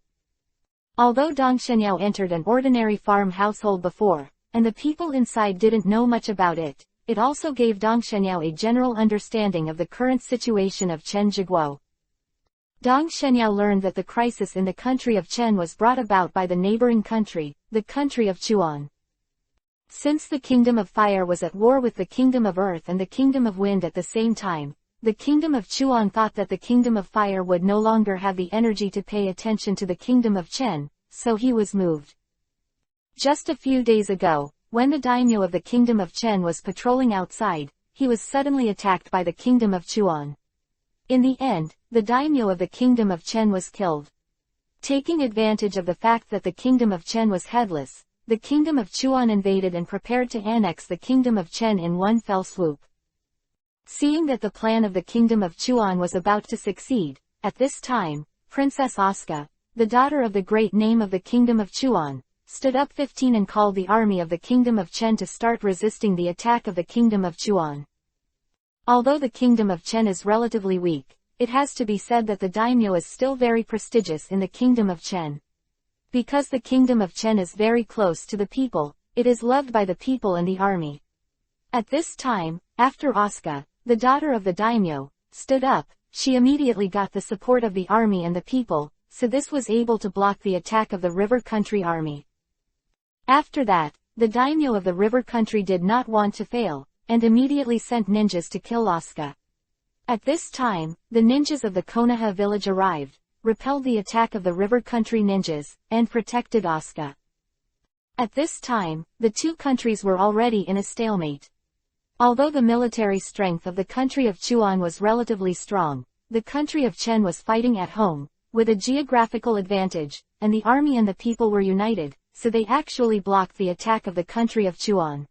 A: Although Dong Xianyao entered an ordinary farm household before, and the people inside didn't know much about it, it also gave Dong Xianyao a general understanding of the current situation of Chen Zhiguo. Dong Xianyao learned that the crisis in the country of Chen was brought about by the neighboring country, the country of Chuan. Since the Kingdom of Fire was at war with the Kingdom of Earth and the Kingdom of Wind at the same time, the Kingdom of Chuan thought that the Kingdom of Fire would no longer have the energy to pay attention to the Kingdom of Chen, so he was moved. Just a few days ago, when the daimyo of the Kingdom of Chen was patrolling outside, he was suddenly attacked by the Kingdom of Chuan. In the end, the daimyo of the Kingdom of Chen was killed. Taking advantage of the fact that the Kingdom of Chen was headless, the Kingdom of Chuan invaded and prepared to annex the Kingdom of Chen in one fell swoop. Seeing that the plan of the Kingdom of Chuan was about to succeed, at this time, Princess Asuka, the daughter of the great name of the Kingdom of Chuan, stood up 15 and called the army of the Kingdom of Chen to start resisting the attack of the Kingdom of Chuan. Although the Kingdom of Chen is relatively weak, it has to be said that the daimyo is still very prestigious in the Kingdom of Chen. Because the Kingdom of Chen is very close to the people, it is loved by the people and the army. At this time, after Asuka, the daughter of the daimyo, stood up, she immediately got the support of the army and the people, so this was able to block the attack of the river country army. After that, the daimyo of the river country did not want to fail, and immediately sent ninjas to kill Asuka. At this time, the ninjas of the Konoha village arrived, repelled the attack of the river country ninjas, and protected Asuka. At this time, the two countries were already in a stalemate. Although the military strength of the country of Chuan was relatively strong, the country of Chen was fighting at home, with a geographical advantage, and the army and the people were united, so they actually blocked the attack of the country of Chuan.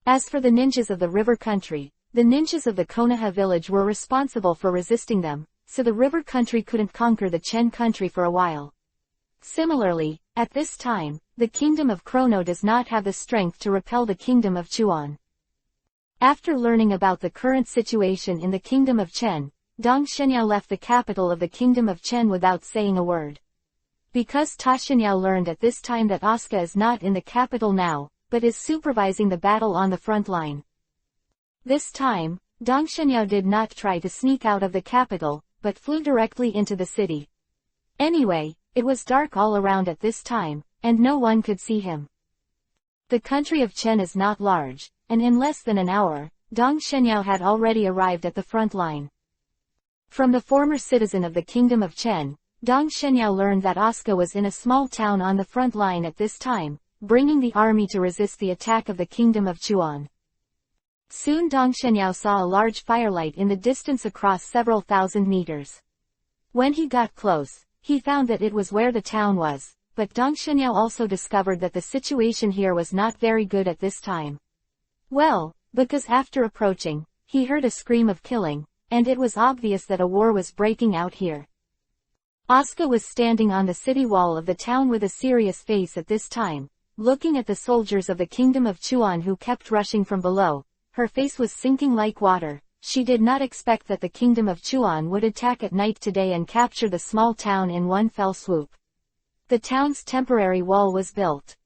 A: As for the ninjas of the river country, the ninjas of the Konoha village were responsible for resisting them, so the river country couldn't conquer the Chen country for a while. Similarly, at this time, the kingdom of Chrono does not have the strength to repel the kingdom of Chuan. After learning about the current situation in the kingdom of Chen, Dong Shenyao left the capital of the kingdom of Chen without saying a word. Because Ta Shenyao learned at this time that Asuka is not in the capital now, but is supervising the battle on the front line. This time, Dong Shenyao did not try to sneak out of the capital, but flew directly into the city. Anyway, it was dark all around at this time, and no one could see him. The country of Chen is not large, and in less than an hour, Dong Shenyao had already arrived at the front line. From the former citizen of the kingdom of Chen, Dong Shenyao learned that Asuka was in a small town on the front line at this time, bringing the army to resist the attack of the kingdom of Chuan. Soon Dong Shenyao saw a large firelight in the distance across several thousand meters. When he got close, he found that it was where the town was, but Dong Shenyao also discovered that the situation here was not very good at this time. Well, because after approaching, he heard a scream of killing, and it was obvious that a war was breaking out here. Asuka was standing on the city wall of the town with a serious face at this time, looking at the soldiers of the kingdom of Chuan who kept rushing from below. Her face was sinking like water. She did not expect that the kingdom of Chuan would attack at night today and capture the small town in one fell swoop. The town's temporary wall was built.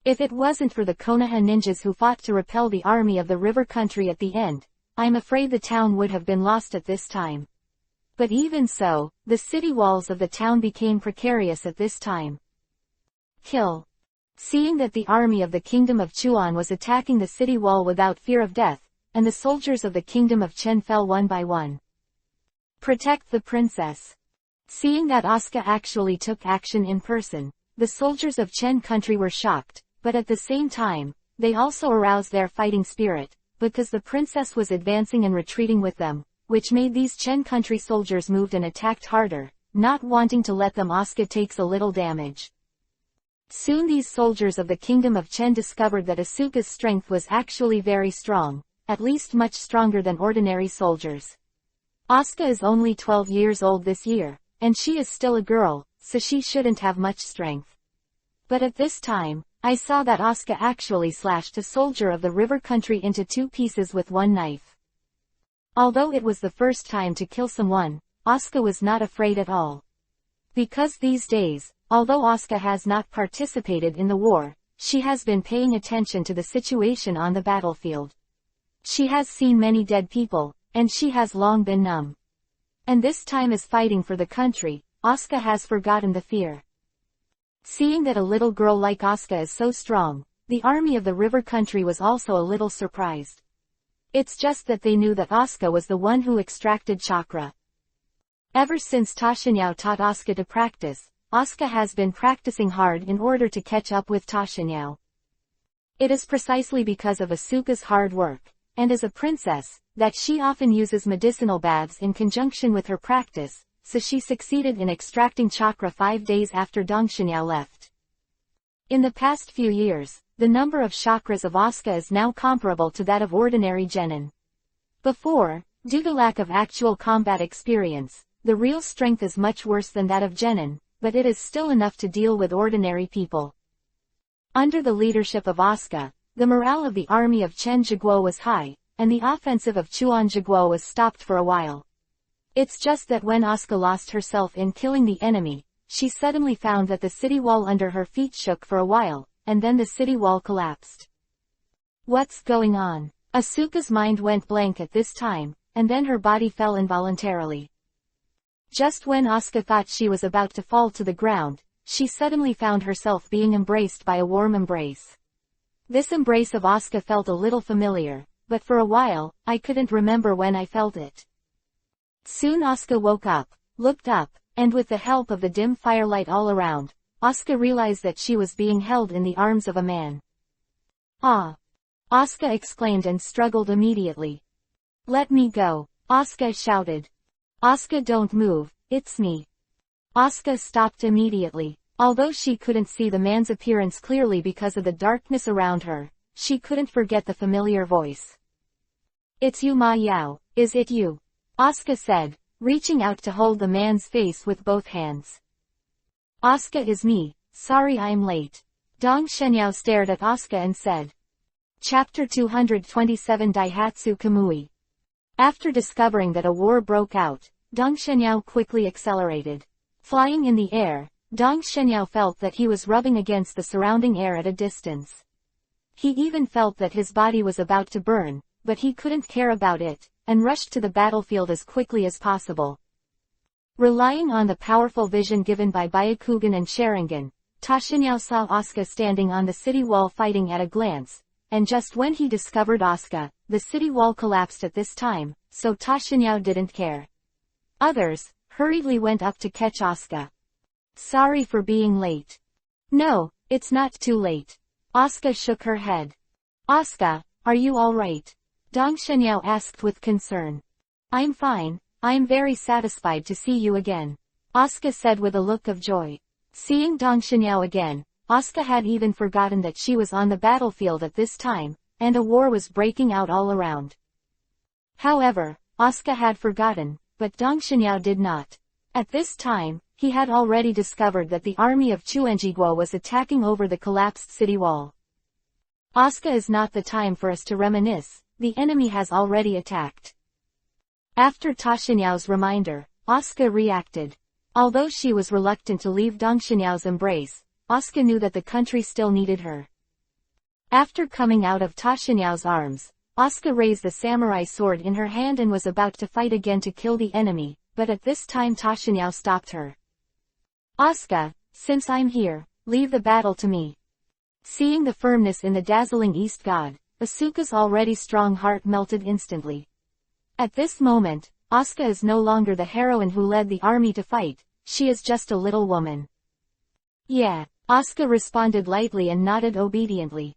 A: If it wasn't for the Konoha ninjas who fought to repel the army of the river country at the end, I'm afraid the town would have been lost at this time. But even so, the city walls of the town became precarious at this time. Kill. Seeing that the army of the kingdom of Chuan was attacking the city wall without fear of death, and the soldiers of the kingdom of Chen fell one by one. Protect the princess. Seeing that Asuka actually took action in person, the soldiers of Chen country were shocked, but at the same time, they also aroused their fighting spirit, because the princess was advancing and retreating with them, which made these Chen country soldiers moved and attacked harder, not wanting to let them Asuka takes a little damage. Soon these soldiers of the kingdom of Chen discovered that Asuka's strength was actually very strong, at least much stronger than ordinary soldiers. Asuka is only 12 years old this year, and she is still a girl, so she shouldn't have much strength. But at this time, I saw that Asuka actually slashed a soldier of the river country into 2 pieces with one knife. Although it was the first time to kill someone, Asuka was not afraid at all. Because these days, although Asuka has not participated in the war, she has been paying attention to the situation on the battlefield. She has seen many dead people, and she has long been numb. And this time as fighting for the country, Asuka has forgotten the fear. Seeing that a little girl like Asuka is so strong, the army of the river country was also a little surprised. It's just that they knew that Asuka was the one who extracted chakra. Ever since Ta Shenyao taught Asuka to practice, Asuka has been practicing hard in order to catch up with Ta Shenyao. It is precisely because of Asuka's hard work, and as a princess, that she often uses medicinal baths in conjunction with her practice, so she succeeded in extracting chakra 5 days after Dong Shenyao left. In the past few years, the number of chakras of Asuka is now comparable to that of ordinary genin. Before, due to lack of actual combat experience, the real strength is much worse than that of genin, but it is still enough to deal with ordinary people. Under the leadership of Asuka, the morale of the army of Chen Zhiguo was high, and the offensive of Chuan Zhiguo was stopped for a while. It's just that when Asuka lost herself in killing the enemy, she suddenly found that the city wall under her feet shook for a while, and then the city wall collapsed. What's going on? Asuka's mind went blank at this time, and then her body fell involuntarily. Just when Asuka thought she was about to fall to the ground, she suddenly found herself being embraced by a warm embrace. This embrace of Asuka felt a little familiar, but for a while, I couldn't remember when I felt it. Soon Asuka woke up, looked up, and with the help of the dim firelight all around, Asuka realized that she was being held in the arms of a man. Ah! Asuka exclaimed and struggled immediately. Let me go! Asuka shouted. Asuka, don't move, it's me. Asuka stopped immediately. Although she couldn't see the man's appearance clearly because of the darkness around her, she couldn't forget the familiar voice. It's you, Ma Yao, is it you? Asuka said, reaching out to hold the man's face with both hands. Asuka, is me, sorry I'm late. Dong Shenyao stared at Asuka and said. Chapter 227 Daihatsu Kamui. After discovering that a war broke out, Dong Shenyao quickly accelerated. Flying in the air, Dong Shenyao felt that he was rubbing against the surrounding air at a distance. He even felt that his body was about to burn, but he couldn't care about it, and rushed to the battlefield as quickly as possible. Relying on the powerful vision given by Byakugan and Sharingan, Tashinyao saw Asuka standing on the city wall fighting at a glance, and just when he discovered Asuka, the city wall collapsed at this time, so Tashinyao didn't care. Others hurriedly went up to catch Asuka. Sorry for being late. No, it's not too late. Asuka shook her head. Asuka, are you alright? Dong Shenyao asked with concern. I'm fine, I'm very satisfied to see you again. Asuka said with a look of joy. Seeing Dong Shenyao again, Asuka had even forgotten that she was on the battlefield at this time, and a war was breaking out all around. However, Asuka had forgotten, but Dong Shenyao did not. At this time, he had already discovered that the army of Chuenjiguo was attacking over the collapsed city wall. Asuka, is not the time for us to reminisce, the enemy has already attacked. After Tashinyao's reminder, Asuka reacted. Although she was reluctant to leave Dong Shenyao's embrace, Asuka knew that the country still needed her. After coming out of Tashinyao's arms, Asuka raised the samurai sword in her hand and was about to fight again to kill the enemy, but at this time Tashinyao stopped her. Asuka, since I'm here, leave the battle to me. Seeing the firmness in the dazzling East God, Asuka's already strong heart melted instantly. At this moment, Asuka is no longer the heroine who led the army to fight, she is just a little woman. Yeah, Asuka responded lightly and nodded obediently.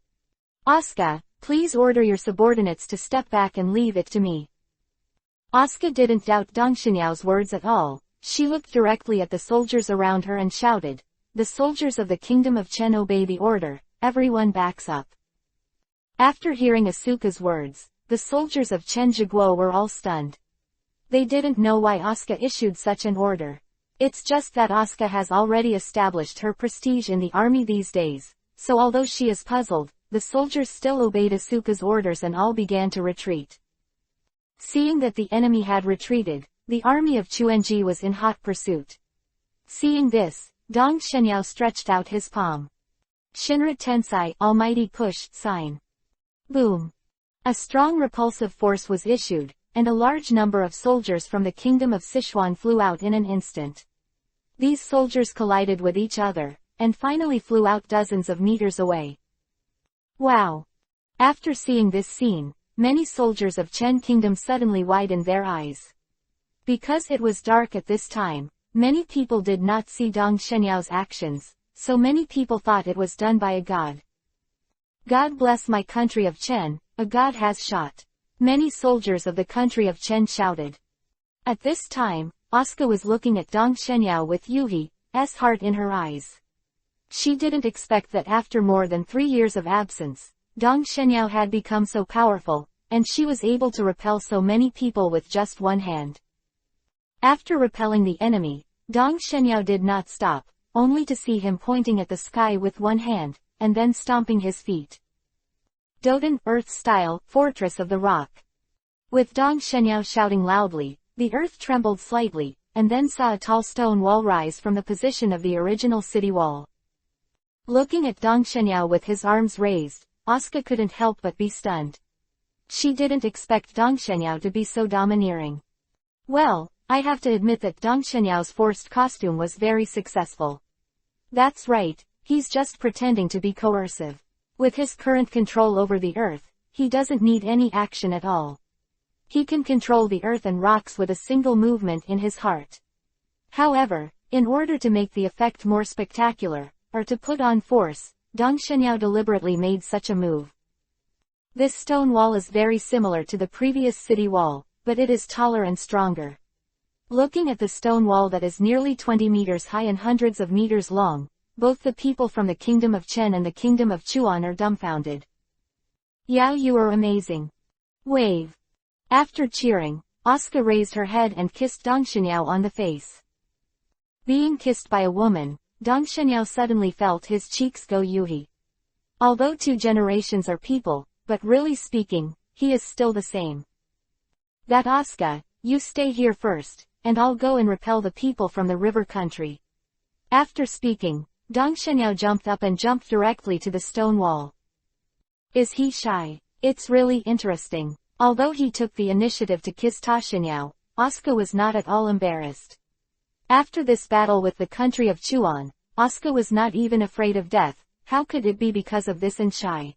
A: Asuka, please order your subordinates to step back and leave it to me. Asuka didn't doubt Dong Shenyao's words at all, she looked directly at the soldiers around her and shouted, the soldiers of the kingdom of Chen obey the order, everyone backs up. After hearing Asuka's words, the soldiers of Chen Jiguo were all stunned. They didn't know why Asuka issued such an order. It's just that Asuka has already established her prestige in the army these days, so although she is puzzled, the soldiers still obeyed Asuka's orders and all began to retreat. Seeing that the enemy had retreated, the army of Chuenji was in hot pursuit. Seeing this, Dong Shenyao stretched out his palm. Shinra Tensai, Almighty Push, sign. Boom. A strong repulsive force was issued, and a large number of soldiers from the kingdom of Sichuan flew out in an instant. These soldiers collided with each other, and finally flew out dozens of meters away. Wow! After seeing this scene, many soldiers of Chen Kingdom suddenly widened their eyes. Because it was dark at this time, many people did not see Dong Shenyao's actions, so many people thought it was done by a god. God bless my country of Chen, a god has shot. Many soldiers of the country of Chen shouted. At this time, Asuka was looking at Dong Shenyao with Yuhi's heart in her eyes. She didn't expect that after more than 3 years of absence, Dong Shenyao had become so powerful, and she was able to repel so many people with just one hand. After repelling the enemy, Dong Shenyao did not stop, only to see him pointing at the sky with one hand, and then stomping his feet. Doden, Earth-style, Fortress of the Rock. With Dong Shenyao shouting loudly, the earth trembled slightly, and then saw a tall stone wall rise from the position of the original city wall. Looking at Dong Shenyao with his arms raised, Asuka couldn't help but be stunned. She didn't expect Dong Shenyao to be so domineering. Well, I have to admit that Dong Shenyao's forced costume was very successful. That's right, he's just pretending to be coercive. With his current control over the earth, he doesn't need any action at all. He can control the earth and rocks with a single movement in his heart. However, in order to make the effect more spectacular, or to put on force, Dong Shenyao deliberately made such a move. This stone wall is very similar to the previous city wall, but it is taller and stronger. Looking at the stone wall that is nearly 20 meters high and hundreds of meters long, both the people from the kingdom of Chen and the kingdom of Chuan are dumbfounded. Yao, you are amazing. Wave. After cheering, Asuka raised her head and kissed Dong Xianyao on the face. Being kissed by a woman, Dong Xianyao suddenly felt his cheeks go yuhi. Although 2 generations are people, but really speaking, he is still the same. That Asuka, you stay here first, and I'll go and repel the people from the river country. After speaking, Dong Xianyao jumped up and jumped directly to the stone wall. Is he shy? It's really interesting. Although he took the initiative to kiss Ta Xianyao, Asuka was not at all embarrassed. After this battle with the country of Chuan, Asuka was not even afraid of death. How could it be because of this and shy?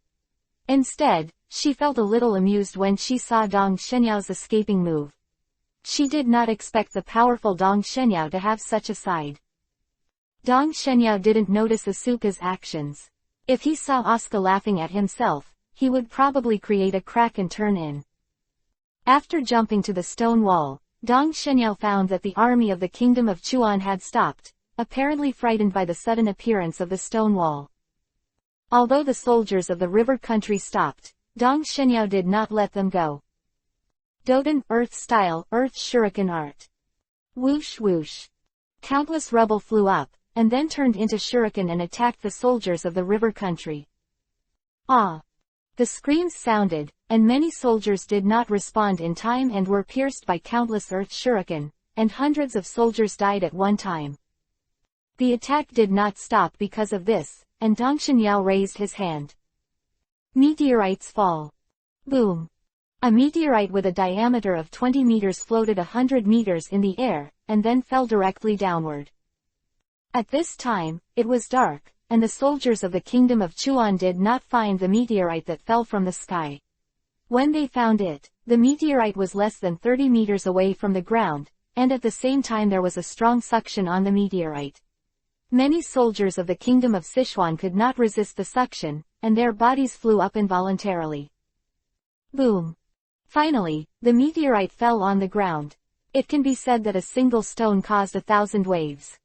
A: Instead, she felt a little amused when she saw Dong Xianyao's escaping move. She did not expect the powerful Dong Xianyao to have such a side. Dong Xianyao didn't notice Asuka's actions. If he saw Asuka laughing at himself, he would probably create a crack and turn in. After jumping to the stone wall, Dong Xianyao found that the army of the kingdom of Chuan had stopped, apparently frightened by the sudden appearance of the stone wall. Although the soldiers of the river country stopped, Dong Xianyao did not let them go. Doden, Earth Style, Earth Shuriken Art. Whoosh whoosh. Countless rubble flew up, and then turned into shuriken and attacked the soldiers of the river country. Ah! The screams sounded, and many soldiers did not respond in time and were pierced by countless earth shuriken, and hundreds of soldiers died at one time. The attack did not stop because of this, and Dong Xianyao raised his hand. Meteorites fall. Boom! A meteorite with a diameter of 20 meters floated 100 meters in the air, and then fell directly downward. At this time, it was dark, and the soldiers of the kingdom of Chuan did not find the meteorite that fell from the sky. When they found it, the meteorite was less than 30 meters away from the ground, and at the same time there was a strong suction on the meteorite. Many soldiers of the kingdom of Sichuan could not resist the suction, and their bodies flew up involuntarily. Boom! Finally, the meteorite fell on the ground. It can be said that a single stone caused 1,000 waves.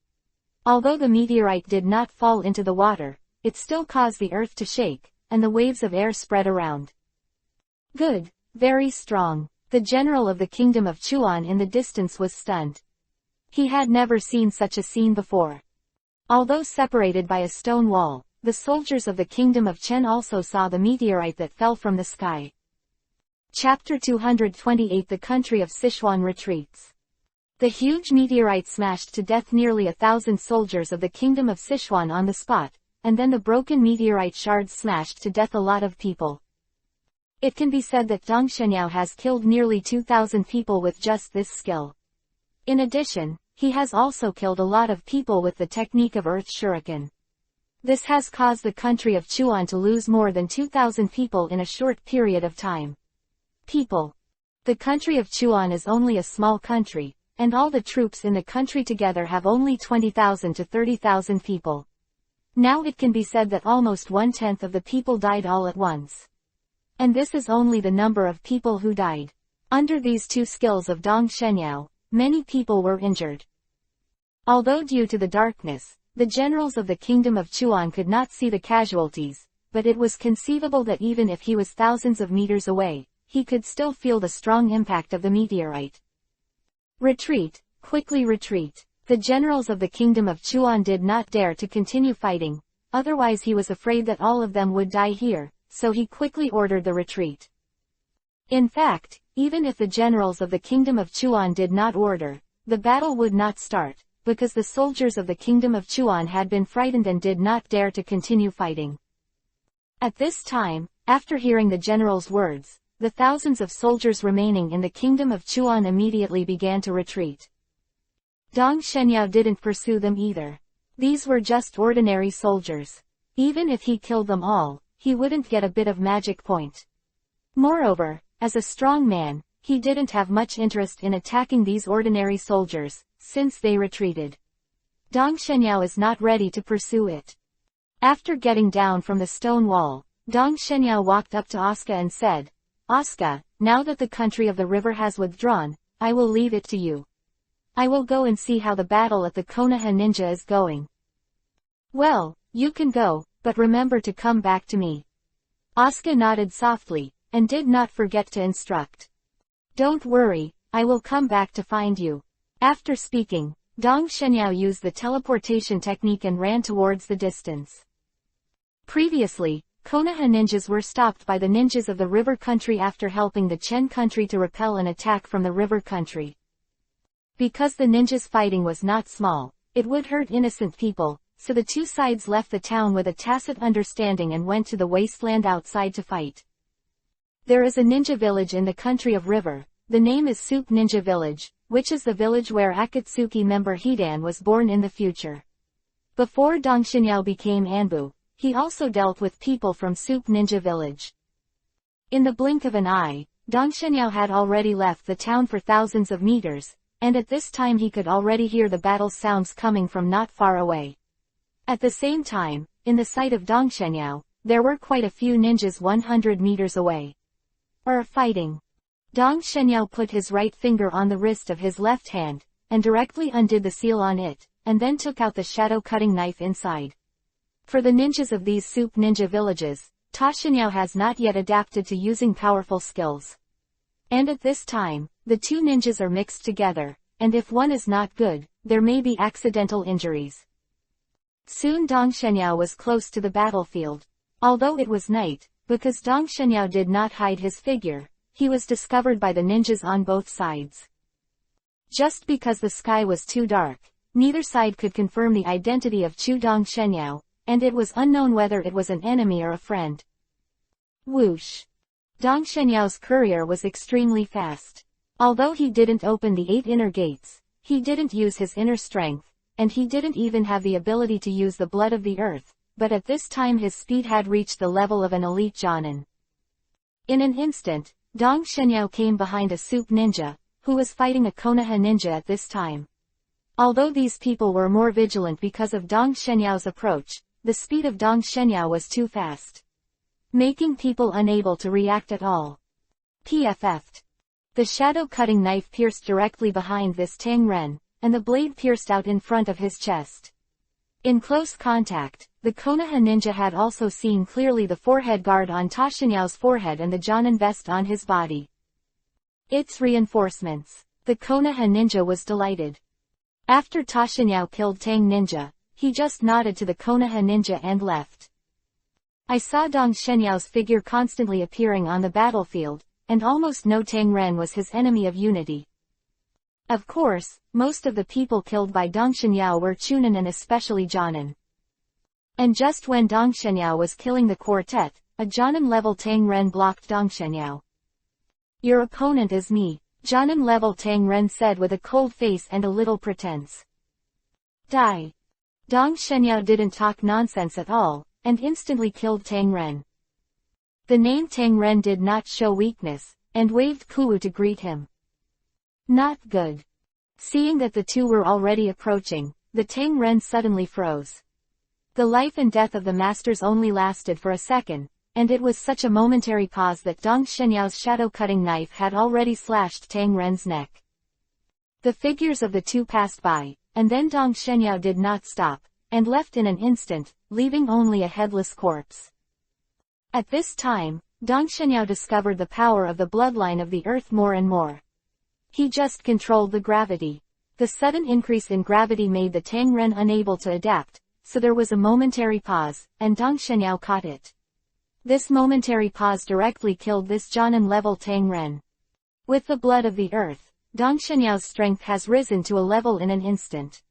A: Although the meteorite did not fall into the water, it still caused the earth to shake, and the waves of air spread around. Good, very strong. The general of the kingdom of Chuan in the distance was stunned. He had never seen such a scene before. Although separated by a stone wall, the soldiers of the kingdom of Chen also saw the meteorite that fell from the sky. Chapter 228 The country of Sichuan retreats. The huge meteorite smashed to death nearly 1,000 soldiers of the kingdom of Sichuan on the spot, and then the broken meteorite shards smashed to death a lot of people. It can be said that Dong Xianyao has killed nearly 2,000 people with just this skill. In addition, he has also killed a lot of people with the technique of Earth Shuriken. This has caused the country of Chuan to lose more than 2,000 people in a short period of time. People. The country of Chuan is only a small country, and all the troops in the country together have only 20,000 to 30,000 people. Now it can be said that almost 1/10 of the people died all at once. And this is only the number of people who died. Under these two skills of Dong Xianyao, many people were injured. Although due to the darkness, the generals of the kingdom of Chuan could not see the casualties, but it was conceivable that even if he was thousands of meters away, he could still feel the strong impact of the meteorite. Retreat, quickly retreat. The generals of the kingdom of Chuan did not dare to continue fighting, otherwise he was afraid that all of them would die here, so he quickly ordered the retreat. In fact, even if the generals of the kingdom of Chuan did not order, the battle would not start, because the soldiers of the kingdom of Chuan had been frightened and did not dare to continue fighting. At this time, after hearing the general's words, the thousands of soldiers remaining in the kingdom of Chuan immediately began to retreat. Dong Xianyao didn't pursue them either. These were just ordinary soldiers. Even if he killed them all, he wouldn't get a bit of magic point. Moreover, as a strong man, he didn't have much interest in attacking these ordinary soldiers, since they retreated. Dong Xianyao is not ready to pursue it. After getting down from the stone wall, Dong Xianyao walked up to Asuka and said, "Asuka, now that the country of the river has withdrawn, I will leave it to you. I will go and see how the battle at the Konoha Ninja is going." "Well, you can go, but remember to come back to me." Asuka nodded softly, and did not forget to instruct. "Don't worry, I will come back to find you. After speaking, Dong Shenyao used the teleportation technique and ran towards the distance. Previously, Konoha ninjas were stopped by the ninjas of the river country after helping the Chen country to repel an attack from the river country. Because the ninjas fighting was not small, it would hurt innocent people, so the two sides left the town with a tacit understanding and went to the wasteland outside to fight. There is a ninja village in the country of River. The name is Soup Ninja Village, which is the village where Akatsuki member Hidan was born in the future. Before Dong Shenyao became Anbu, he also dealt with people from Soup Ninja Village. In the blink of an eye, Dong Shenyao had already left the town for thousands of meters, and at this time he could already hear the battle sounds coming from not far away. At the same time, in the sight of Dong Shenyao, there were quite a few ninjas 100 meters away. Fighting. Dong Shenyao put his right finger on the wrist of his left hand, and directly undid the seal on it, and then took out the shadow-cutting knife inside. For the ninjas of these Soup Ninja villages, Ta Shenyao has not yet adapted to using powerful skills. And at this time, the two ninjas are mixed together, and if one is not good, there may be accidental injuries. Soon Dong Shenyao was close to the battlefield. Although it was night, because Dong Shenyao did not hide his figure, he was discovered by the ninjas on both sides. Just because the sky was too dark, neither side could confirm the identity of Dong Shenyao, and it was unknown whether it was an enemy or a friend. Whoosh! Dong Shenyao's courier was extremely fast. Although he didn't open the 8 inner gates, he didn't use his inner strength, and he didn't even have the ability to use the blood of the earth, but at this time his speed had reached the level of an elite Jonin. In an instant, Dong Shenyao came behind a Soup Ninja, who was fighting a Konoha ninja at this time. Although these people were more vigilant because of Dong Shenyao's approach, the speed of Dong Shenyao was too fast, making people unable to react at all. PFF'd. The shadow-cutting knife pierced directly behind this Tang Ren, and the blade pierced out in front of his chest. In close contact, the Konoha ninja had also seen clearly the forehead guard on Ta Shenyao's forehead and the Jonin vest on his body. Its reinforcements. The Konoha ninja was delighted. After Ta Shenyao killed Tang Ninja, he just nodded to the Konoha ninja and left. I saw Dong Shenyao's figure constantly appearing on the battlefield, and almost no Tang Ren was his enemy of unity. Of course, most of the people killed by Dong Shenyao were Chunin and especially Jonin. And just when Dong Shenyao was killing the quartet, a Jonin-level Tang Ren blocked Dong Shenyao. Your opponent is me, Jonin-level Tang Ren said with a cold face and a little pretense. Die. Dong Shenyao didn't talk nonsense at all, and instantly killed Tang Ren. The name Tang Ren did not show weakness, and waved Kuwu to greet him. Not good. Seeing that the two were already approaching, the Tang Ren suddenly froze. The life and death of the masters only lasted for a second, and it was such a momentary pause that Dong Shenyao's shadow-cutting knife had already slashed Tang Ren's neck. The figures of the two passed by, and then Dong Shenyao did not stop, and left in an instant, leaving only a headless corpse. At this time, Dong Shenyao discovered the power of the bloodline of the earth more and more. He just controlled the gravity. The sudden increase in gravity made the Tang Ren unable to adapt, so there was a momentary pause, and Dong Shenyao caught it. This momentary pause directly killed this Jonin-level Tang Ren. With the blood of the earth, Dong Shenyao's strength has risen to a level in an instant.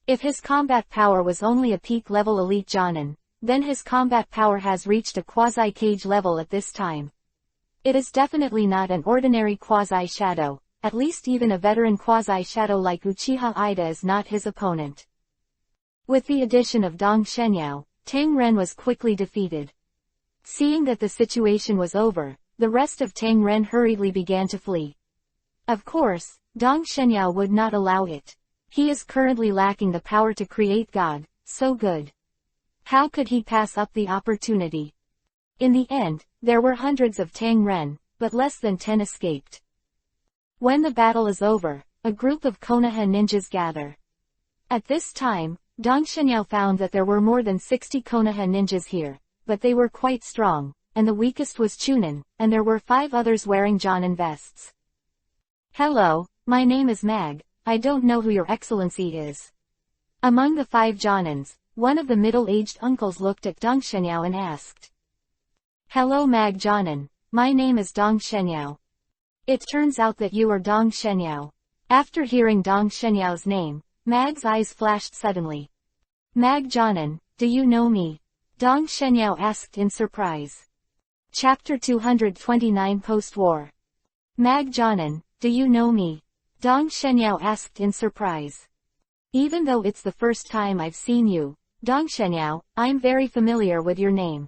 A: If his combat power was only a peak-level elite Jonin, then his combat power has reached a quasi-cage level at this time. It is definitely not an ordinary quasi-shadow, at least even a veteran quasi-shadow like Uchiha Ida is not his opponent. With the addition of Dong Shenyao, Tang Ren was quickly defeated. Seeing that the situation was over, the rest of Tang Ren hurriedly began to flee. Of course, Dong Shenyao would not allow it. He is currently lacking the power to create God, so good. How could he pass up the opportunity? In the end, there were hundreds of Tang Ren, but less than 10 escaped. When the battle is over, a group of Konoha ninjas gather. At this time, Dong Shenyao found that there were more than 60 Konoha ninjas here, but they were quite strong, and the weakest was Chunin, and there were 5 others wearing Jonin vests. Hello, my name is Mag, I don't know who your excellency is. Among the 5 Jonans, one of the middle-aged uncles looked at Dong Shenyao and asked. Hello Mag Jonan, my name is Dong Shenyao. It turns out that you are Dong Shenyao. After hearing Dong Shenyao's name, Mag's eyes flashed suddenly. Mag Jonan, do you know me? Dong Shenyao asked in surprise. Chapter 229 Post-War. Mag Jonan, do you know me? Dong Shenyao asked in surprise. Even though it's the first time I've seen you, Dong Shenyao, I'm very familiar with your name.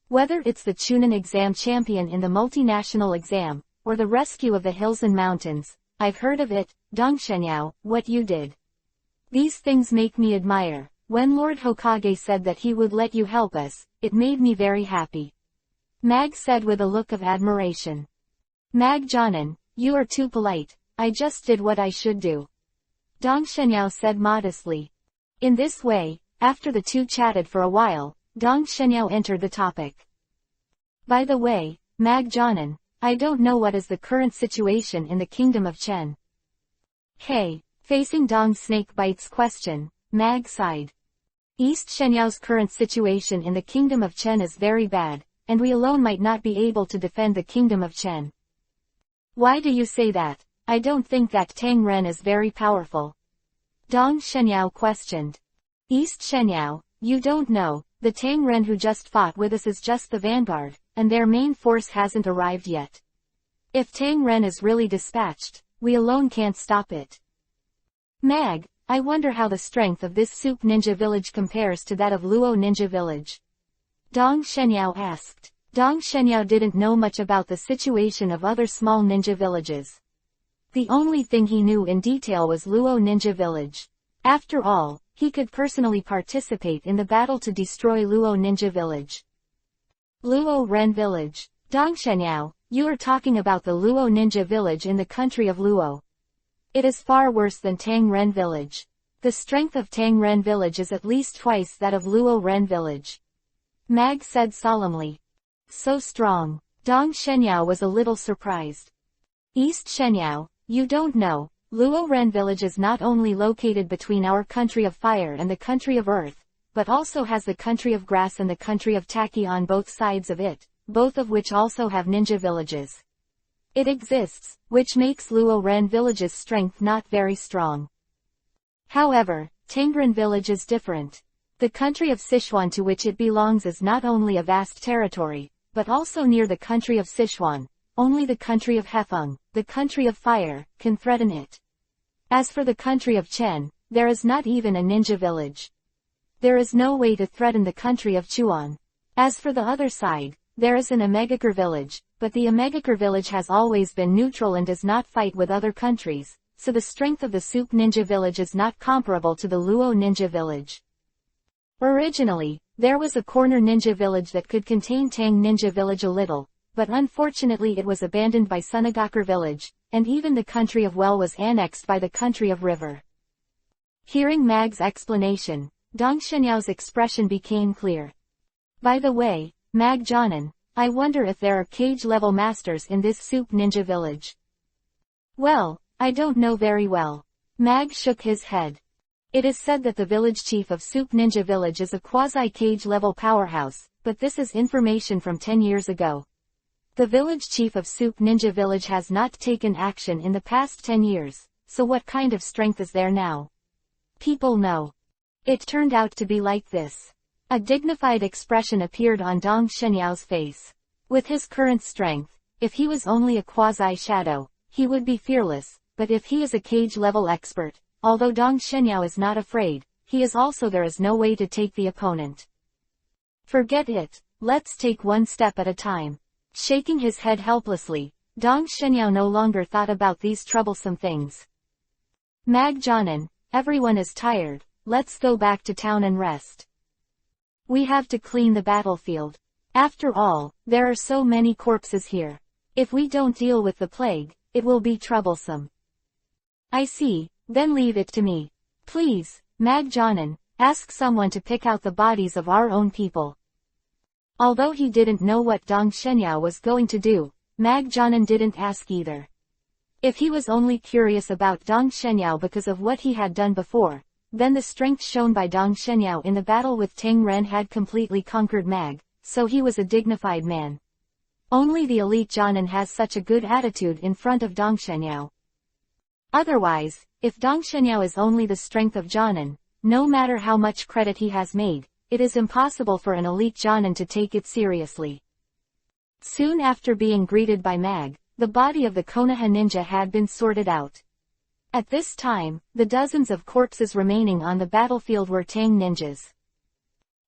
A: Whether it's the Chunan exam champion in the multinational exam, or the rescue of the hills and mountains, I've heard of it, Dong Shenyao, what you did. These things make me admire. When Lord Hokage said that he would let you help us, it made me very happy. Mag said with a look of admiration. Mag Jonan, you are too polite, I just did what I should do. Dong Shenyao said modestly. In this way, after the two chatted for a while, Dong Shenyao entered the topic. By the way, Mag Jonan, I don't know what is the current situation in the kingdom of Chen. Hey, facing Dong Snakebite's question, Mag sighed. East Shenyao's current situation in the kingdom of Chen is very bad, and we alone might not be able to defend the kingdom of Chen. Why do you say that? I don't think that Tang Ren is very powerful. Dong Shenyao questioned. East Shenyao, you don't know, the Tang Ren who just fought with us is just the vanguard, and their main force hasn't arrived yet. If Tang Ren is really dispatched, we alone can't stop it. Mag, I wonder how the strength of this Soup Ninja Village compares to that of Luo Ninja Village. Dong Shenyao asked. Dong Shenyao didn't know much about the situation of other small ninja villages. The only thing he knew in detail was Luo Ninja Village. After all, he could personally participate in the battle to destroy Luo Ninja Village. Luo Ren Village. Dong Shenyao, you are talking about the Luo Ninja Village in the country of Luo. It is far worse than Tang Ren Village. The strength of Tang Ren Village is at least twice that of Luo Ren Village. Mag said solemnly. So strong. Dong Shenyao was a little surprised. East Shenyao, you don't know, Luo Ren Village is not only located between our country of fire and the country of earth, but also has the country of grass and the country of Taki on both sides of it, both of which also have ninja villages. It exists, which makes Luo Ren Village's strength not very strong. However, Tangren Village is different. The country of Sichuan to which it belongs is not only a vast territory, but also near the country of Sichuan. Only the country of Hefeng, the country of fire, can threaten it. As for the country of Chen, there is not even a ninja village. There is no way to threaten the country of Chuan. As for the other side, there is an Omegakure village, but the Omegakure village has always been neutral and does not fight with other countries, so the strength of the Soup Ninja Village is not comparable to the Luo Ninja Village. Originally, there was a corner ninja village that could contain Tang Ninja Village a little, but unfortunately it was abandoned by Sunagakure Village, and even the country of Well was annexed by the country of River. Hearing Mag's explanation, Dong Shenyao's expression became clear. By the way, Mag Jonan, I wonder if there are cage-level masters in this Soup Ninja Village. Well, I don't know very well. Mag shook his head. It is said that the village chief of Soup Ninja Village is a quasi-cage-level powerhouse, but this is information from 10 years ago. The village chief of Soup Ninja Village has not taken action in the past 10 years, so what kind of strength is there now? People know. It turned out to be like this. A dignified expression appeared on Dong Shenyao's face. With his current strength, if he was only a quasi-shadow, he would be fearless, but if he is a cage-level expert, although Dong Shenyao is not afraid, he is also there is no way to take the opponent. Forget it, let's take one step at a time. Shaking his head helplessly, Dong Shenyao no longer thought about these troublesome things. Mag Jonan, everyone is tired, let's go back to town and rest. We have to clean the battlefield. After all, there are so many corpses here. If we don't deal with the plague, it will be troublesome. I see, then leave it to me. Please, Mag Jonan, ask someone to pick out the bodies of our own people. Although he didn't know what Dong Shenyao was going to do, Mag Jonan didn't ask either. If he was only curious about Dong Shenyao because of what he had done before, then the strength shown by Dong Shenyao in the battle with Tang Ren had completely conquered Mag, so he was a dignified man. Only the elite Jonin has such a good attitude in front of Dong Shenyao. Otherwise, if Dong Shenyao is only the strength of Jonin, no matter how much credit he has made, it is impossible for an elite Jonin to take it seriously. Soon after being greeted by Mag, the body of the Konoha ninja had been sorted out. At this time, the dozens of corpses remaining on the battlefield were Tang ninjas.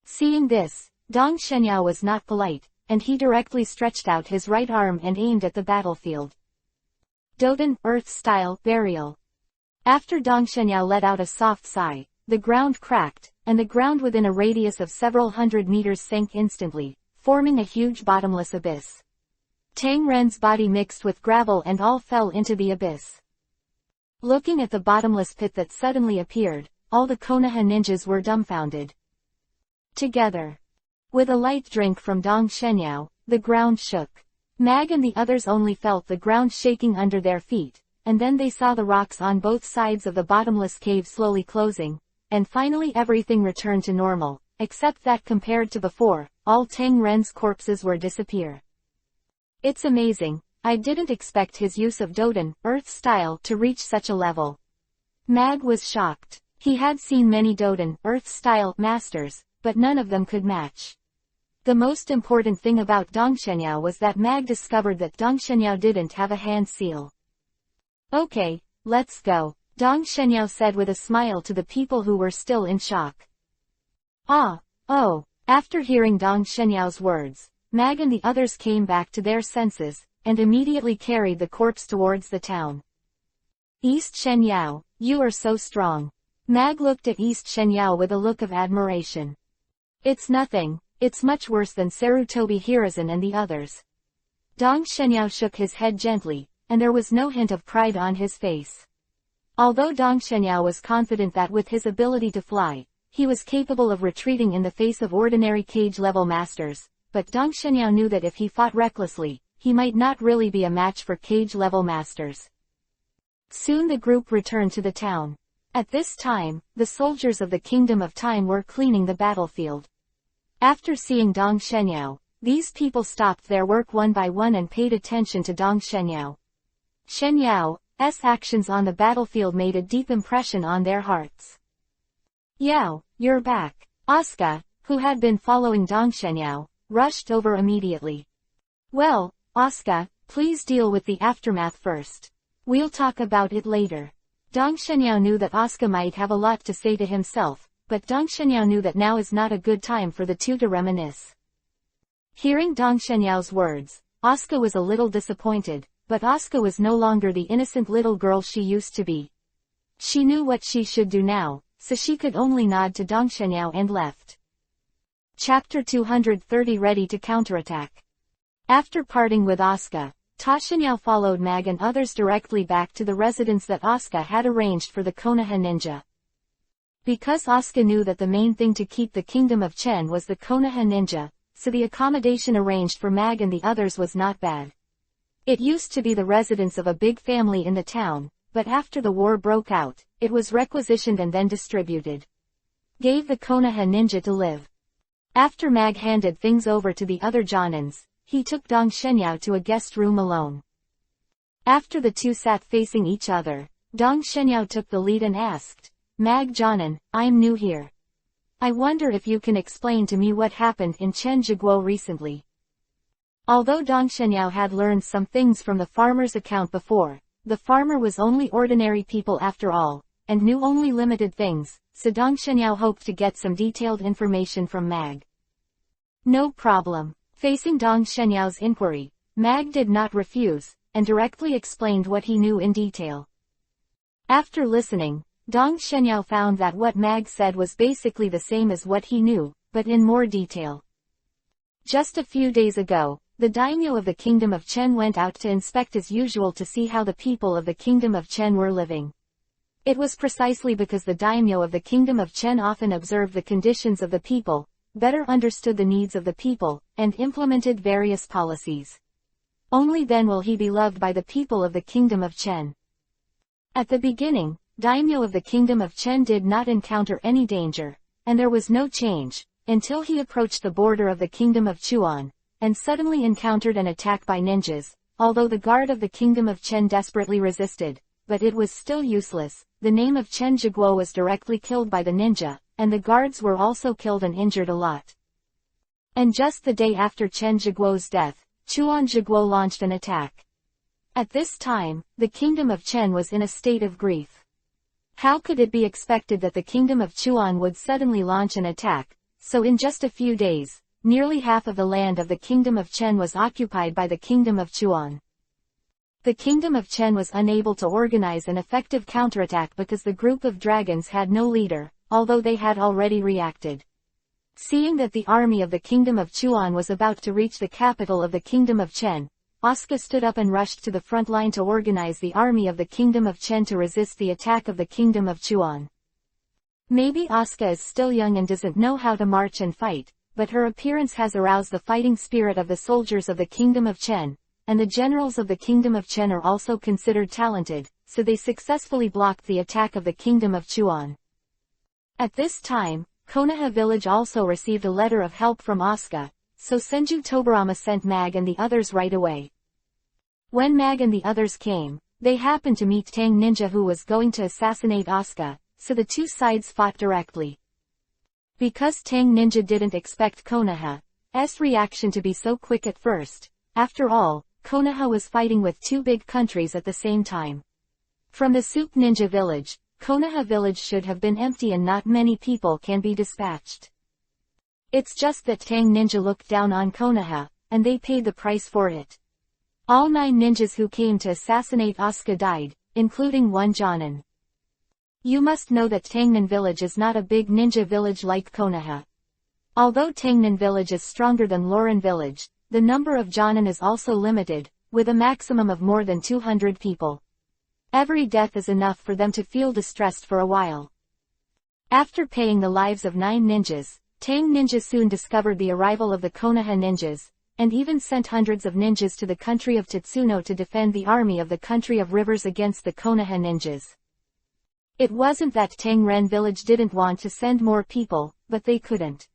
A: Seeing this, Dong Shenyao was not polite, and he directly stretched out his right arm and aimed at the battlefield. Doden, Earth-style, burial. After Dong Shenyao let out a soft sigh, the ground cracked, and the ground within a radius of several hundred meters sank instantly, forming a huge bottomless abyss. Tang Ren's body mixed with gravel and all fell into the abyss. Looking at the bottomless pit that suddenly appeared, all the Konoha ninjas were dumbfounded. Together. With a light drink from Dong Shenyao, the ground shook. Mag and the others only felt the ground shaking under their feet, and then they saw the rocks on both sides of the bottomless cave slowly closing, and finally everything returned to normal, except that compared to before, all Tang Ren's corpses were disappear. It's amazing, I didn't expect his use of Doden, Earth style, to reach such a level. Mag was shocked. He had seen many Doden, Earth style, masters, but none of them could match. The most important thing about Dong Shenyao was that Mag discovered that Dong Shenyao didn't have a hand seal. Okay, let's go, Dong Shenyao said with a smile to the people who were still in shock. After hearing Dong Shenyao's words, Mag and the others came back to their senses, and immediately carried the corpse towards the town. East Shenyao, you are so strong. Mag looked at East Shenyao with a look of admiration. It's nothing, it's much worse than Sarutobi Hiruzen and the others. Dong Shenyao shook his head gently, and there was no hint of pride on his face. Although Dong Shenyao was confident that with his ability to fly, he was capable of retreating in the face of ordinary cage-level masters, but Dong Shenyao knew that if he fought recklessly, he might not really be a match for cage-level masters. Soon the group returned to the town. At this time, the soldiers of the Kingdom of Time were cleaning the battlefield. After seeing Dong Shenyao, these people stopped their work one by one and paid attention to Dong Shenyao. Shenyao's actions on the battlefield made a deep impression on their hearts. Yao, you're back. Asuka, who had been following Dong Shenyao, rushed over immediately. Well, Asuka, please deal with the aftermath first. We'll talk about it later. Dong Shenyao knew that Asuka might have a lot to say to himself, but Dong Shenyao knew that now is not a good time for the two to reminisce. Hearing Dong Shenyao's words, Asuka was a little disappointed, but Asuka was no longer the innocent little girl she used to be. She knew what she should do now, so she could only nod to Dong Shenyao and left. Chapter 230 Ready to counterattack. After parting with Asuka, Shenyao followed Mag and others directly back to the residence that Asuka had arranged for the Konoha ninja. Because Asuka knew that the main thing to keep the Kingdom of Chen was the Konoha ninja, so the accommodation arranged for Mag and the others was not bad. It used to be the residence of a big family in the town, but after the war broke out, it was requisitioned and then distributed. Gave the Konoha ninja to live. After Mag handed things over to the other Jonins, he took Dong Shenyao to a guest room alone. After the two sat facing each other, Dong Shenyao took the lead and asked, Mag Jonin, I'm new here. I wonder if you can explain to me what happened in Chenjiguo recently. Although Dong Shenyao had learned some things from the farmer's account before, the farmer was only ordinary people after all, and knew only limited things, so Dong Shenyao hoped to get some detailed information from Mag. No problem. Facing Dong Shenyao's inquiry, Mag did not refuse, and directly explained what he knew in detail. After listening, Dong Shenyao found that what Mag said was basically the same as what he knew, but in more detail. Just a few days ago, the daimyo of the Kingdom of Chen went out to inspect as usual to see how the people of the Kingdom of Chen were living. It was precisely because the daimyo of the Kingdom of Chen often observed the conditions of the people, better understood the needs of the people, and implemented various policies. Only then will he be loved by the people of the kingdom of Chen. At the beginning, Daimyo of the kingdom of Chen did not encounter any danger, and there was no change, until he approached the border of the kingdom of Chuan, and suddenly encountered an attack by ninjas, although the guard of the kingdom of Chen desperately resisted, but it was still useless. The name of Chen Zhiguo was directly killed by the ninja, and the guards were also killed and injured a lot. And just the day after Chen Zhiguo's death, Chuan Zhiguo launched an attack. At this time, the kingdom of Chen was in a state of grief. How could it be expected that the kingdom of Chuan would suddenly launch an attack? So in just a few days, nearly half of the land of the kingdom of Chen was occupied by the kingdom of Chuan. The kingdom of Chen was unable to organize an effective counterattack because the group of dragons had no leader, although they had already reacted. Seeing that the army of the kingdom of Chuan was about to reach the capital of the kingdom of Chen, Asuka stood up and rushed to the front line to organize the army of the kingdom of Chen to resist the attack of the kingdom of Chuan. Maybe Asuka is still young and doesn't know how to march and fight, but her appearance has aroused the fighting spirit of the soldiers of the kingdom of Chen, and the generals of the kingdom of Chen are also considered talented, so they successfully blocked the attack of the kingdom of Chuan. At this time, Konoha village also received a letter of help from Asuka, so Senju Tobarama sent Mag and the others right away. When Mag and the others came, they happened to meet Tang Ninja who was going to assassinate Asuka, so the two sides fought directly. Because Tang Ninja didn't expect Konoha's reaction to be so quick at first, after all, Konoha was fighting with two big countries at the same time. From the Soup Ninja village, Konoha village should have been empty and not many people can be dispatched. It's just that Tang Ninja looked down on Konoha, and they paid the price for it. All 9 ninjas who came to assassinate Asuka died, including one Jonin. You must know that Tangnan village is not a big ninja village like Konoha. Although Tangnan village is stronger than Loren village, the number of Jonin is also limited, with a maximum of more than 200 people. Every death is enough for them to feel distressed for a while. After paying the lives of 9 ninjas, Tang Ninja soon discovered the arrival of the Konoha ninjas, and even sent hundreds of ninjas to the country of Tatsuno to defend the army of the country of rivers against the Konoha ninjas. It wasn't that Tangren village didn't want to send more people, but they couldn't.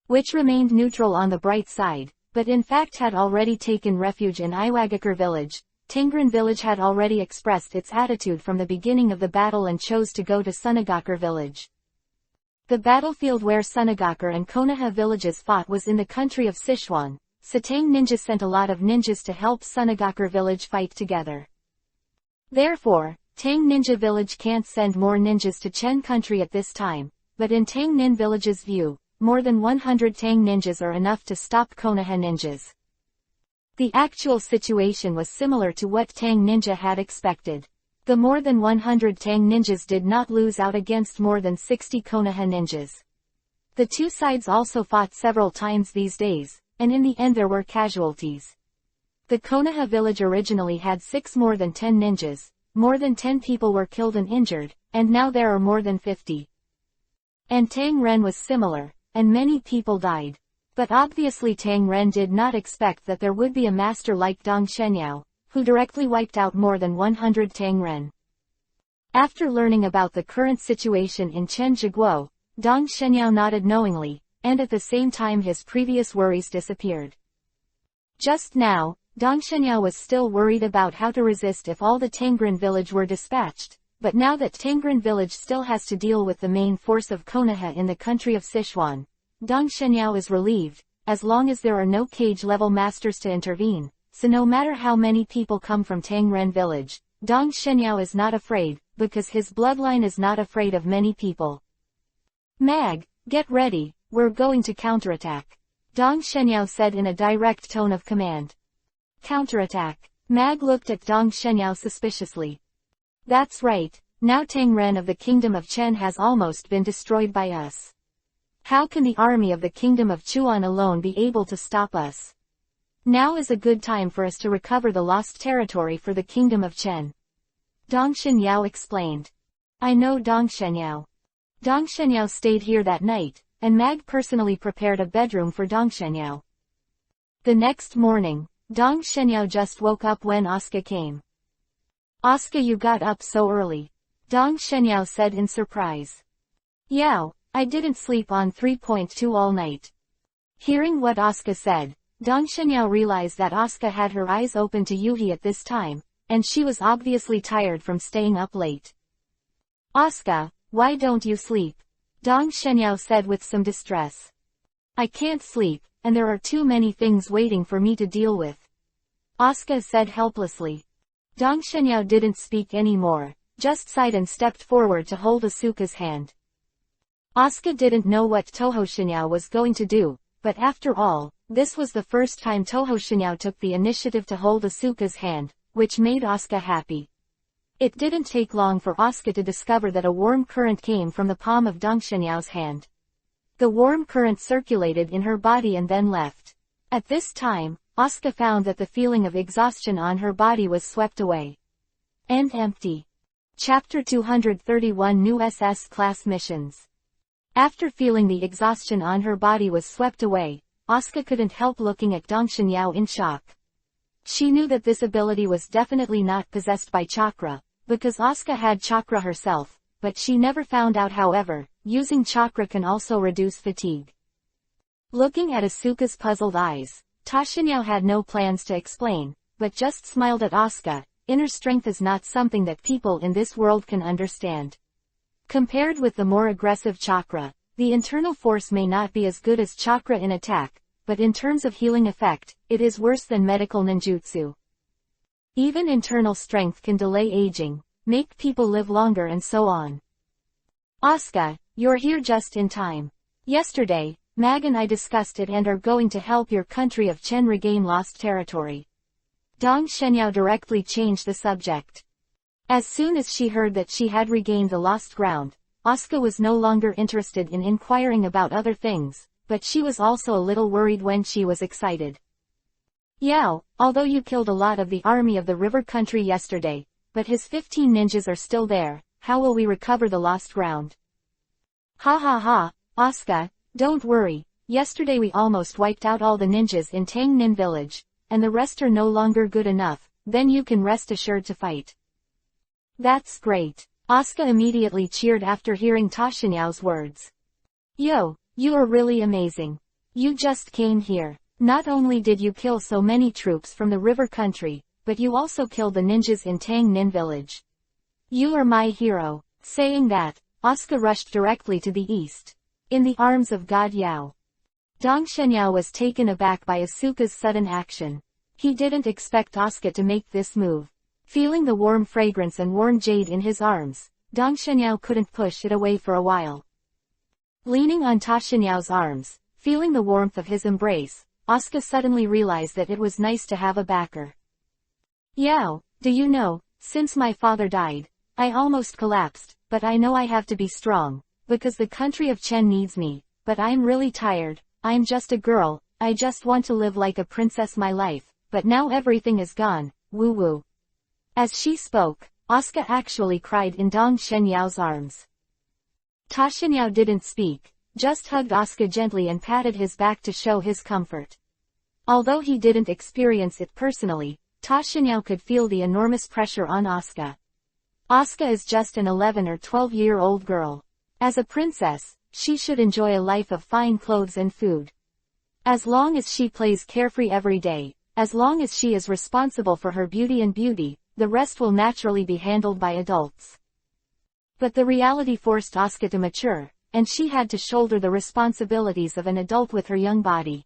A: Which remained neutral on the bright side, but in fact had already taken refuge in Iwagakure village. Tangren village had already expressed its attitude from the beginning of the battle and chose to go to Sunagakure village. The battlefield where Sunagakure and Konoha villages fought was in the country of Sichuan, so Tang Ninja sent a lot of ninjas to help Sunagakure village fight together. Therefore, Tang Ninja village can't send more ninjas to Chen country at this time, but in Tang Nin village's view, more than 100 Tang ninjas are enough to stop Konoha ninjas. The actual situation was similar to what Tang Ninja had expected. The more than 100 Tang ninjas did not lose out against more than 60 Konoha ninjas. The two sides also fought several times these days, and in the end there were casualties. The Konoha village originally had 6 more than 10 ninjas, more than 10 people were killed and injured, and now there are more than 50. And Tang Ren was similar, and many people died. But obviously Tang Ren did not expect that there would be a master like Dong Shenyao, who directly wiped out more than 100 Tang Ren. After learning about the current situation in Chen Zhiguo, Dong Shenyao nodded knowingly, and at the same time his previous worries disappeared. Just now, Dong Shenyao was still worried about how to resist if all the Tangren village were dispatched, but now that Tangren village still has to deal with the main force of Konoha in the country of Sichuan, Dong Shenyao is relieved, as long as there are no cage-level masters to intervene, so no matter how many people come from Tangren village, Dong Shenyao is not afraid, because his bloodline is not afraid of many people. Mag, get ready, we're going to counterattack. Dong Shenyao said in a direct tone of command. Counterattack. Mag looked at Dong Shenyao suspiciously. That's right, now Tangren of the kingdom of Chen has almost been destroyed by us. How can the army of the kingdom of Chuan alone be able to stop us? Now is a good time for us to recover the lost territory for the kingdom of Chen. Dong Shenyao explained. I know Dong Shenyao. Dong Shenyao stayed here that night, and Mag personally prepared a bedroom for Dong Shenyao. The next morning, Dong Shenyao just woke up when Asuka came. Asuka, you got up so early. Dong Shenyao said in surprise. Yao, I didn't sleep on 3.2 all night. Hearing what Asuka said, Dong Shenyao realized that Asuka had her eyes open to Yuhi at this time, and she was obviously tired from staying up late. Asuka, why don't you sleep? Dong Shenyao said with some distress. I can't sleep, and there are too many things waiting for me to deal with. Asuka said helplessly. Dong Shenyao didn't speak anymore, just sighed and stepped forward to hold Asuka's hand. Asuka didn't know what Toho Shenyao was going to do, but after all, this was the first time Toho Shenyao took the initiative to hold Asuka's hand, which made Asuka happy. It didn't take long for Asuka to discover that a warm current came from the palm of Dong Shenyao's hand. The warm current circulated in her body and then left. At this time, Asuka found that the feeling of exhaustion on her body was swept away. And empty. Chapter 231 New SS Class Missions. After feeling the exhaustion on her body was swept away, Asuka couldn't help looking at Dong Shenyao in shock. She knew that this ability was definitely not possessed by chakra, because Asuka had chakra herself, but she never found out however, using chakra can also reduce fatigue. Looking at Asuka's puzzled eyes, Tashinyao had no plans to explain, but just smiled at Asuka. Inner strength is not something that people in this world can understand. Compared with the more aggressive chakra, the internal force may not be as good as chakra in attack, but in terms of healing effect, it is worse than medical ninjutsu. Even internal strength can delay aging, make people live longer and so on. Asuka, you're here just in time. Yesterday, Mag and I discussed it and are going to help your country of Chen regain lost territory. Dong Shenyao directly changed the subject. As soon as she heard that she had regained the lost ground, Asuka was no longer interested in inquiring about other things, but she was also a little worried when she was excited. Yao, although you killed a lot of the army of the river country yesterday, but his 15 ninjas are still there, how will we recover the lost ground? Ha ha ha, Asuka, don't worry, yesterday we almost wiped out all the ninjas in Tangnin village, and the rest are no longer good enough, then you can rest assured to fight. That's great. Asuka immediately cheered after hearing Tashinyao's words. Yo, you are really amazing. You just came here. Not only did you kill so many troops from the river country, but you also killed the ninjas in Tangnin village. You are my hero. Saying that, Asuka rushed directly to the east. In the arms of God Yao. Dong Shenyao was taken aback by Asuka's sudden action. He didn't expect Asuka to make this move. Feeling the warm fragrance and warm jade in his arms, Dong Shenyao couldn't push it away for a while. Leaning on Tashinyao's arms, feeling the warmth of his embrace, Asuka suddenly realized that it was nice to have a backer. Yao, do you know, since my father died, I almost collapsed, but I know I have to be strong, because the country of Chen needs me, but I'm really tired, I'm just a girl, I just want to live like a princess my life, but now everything is gone, woo woo. As she spoke, Asuka actually cried in Dong Shenyao's arms. Tashinyao didn't speak, just hugged Asuka gently and patted his back to show his comfort. Although he didn't experience it personally, Tashinyao could feel the enormous pressure on Asuka. Asuka is just an 11 or 12-year-old girl. As a princess, she should enjoy a life of fine clothes and food. As long as she plays carefree every day, as long as she is responsible for her beauty, the rest will naturally be handled by adults. But the reality forced Asuka to mature, and she had to shoulder the responsibilities of an adult with her young body.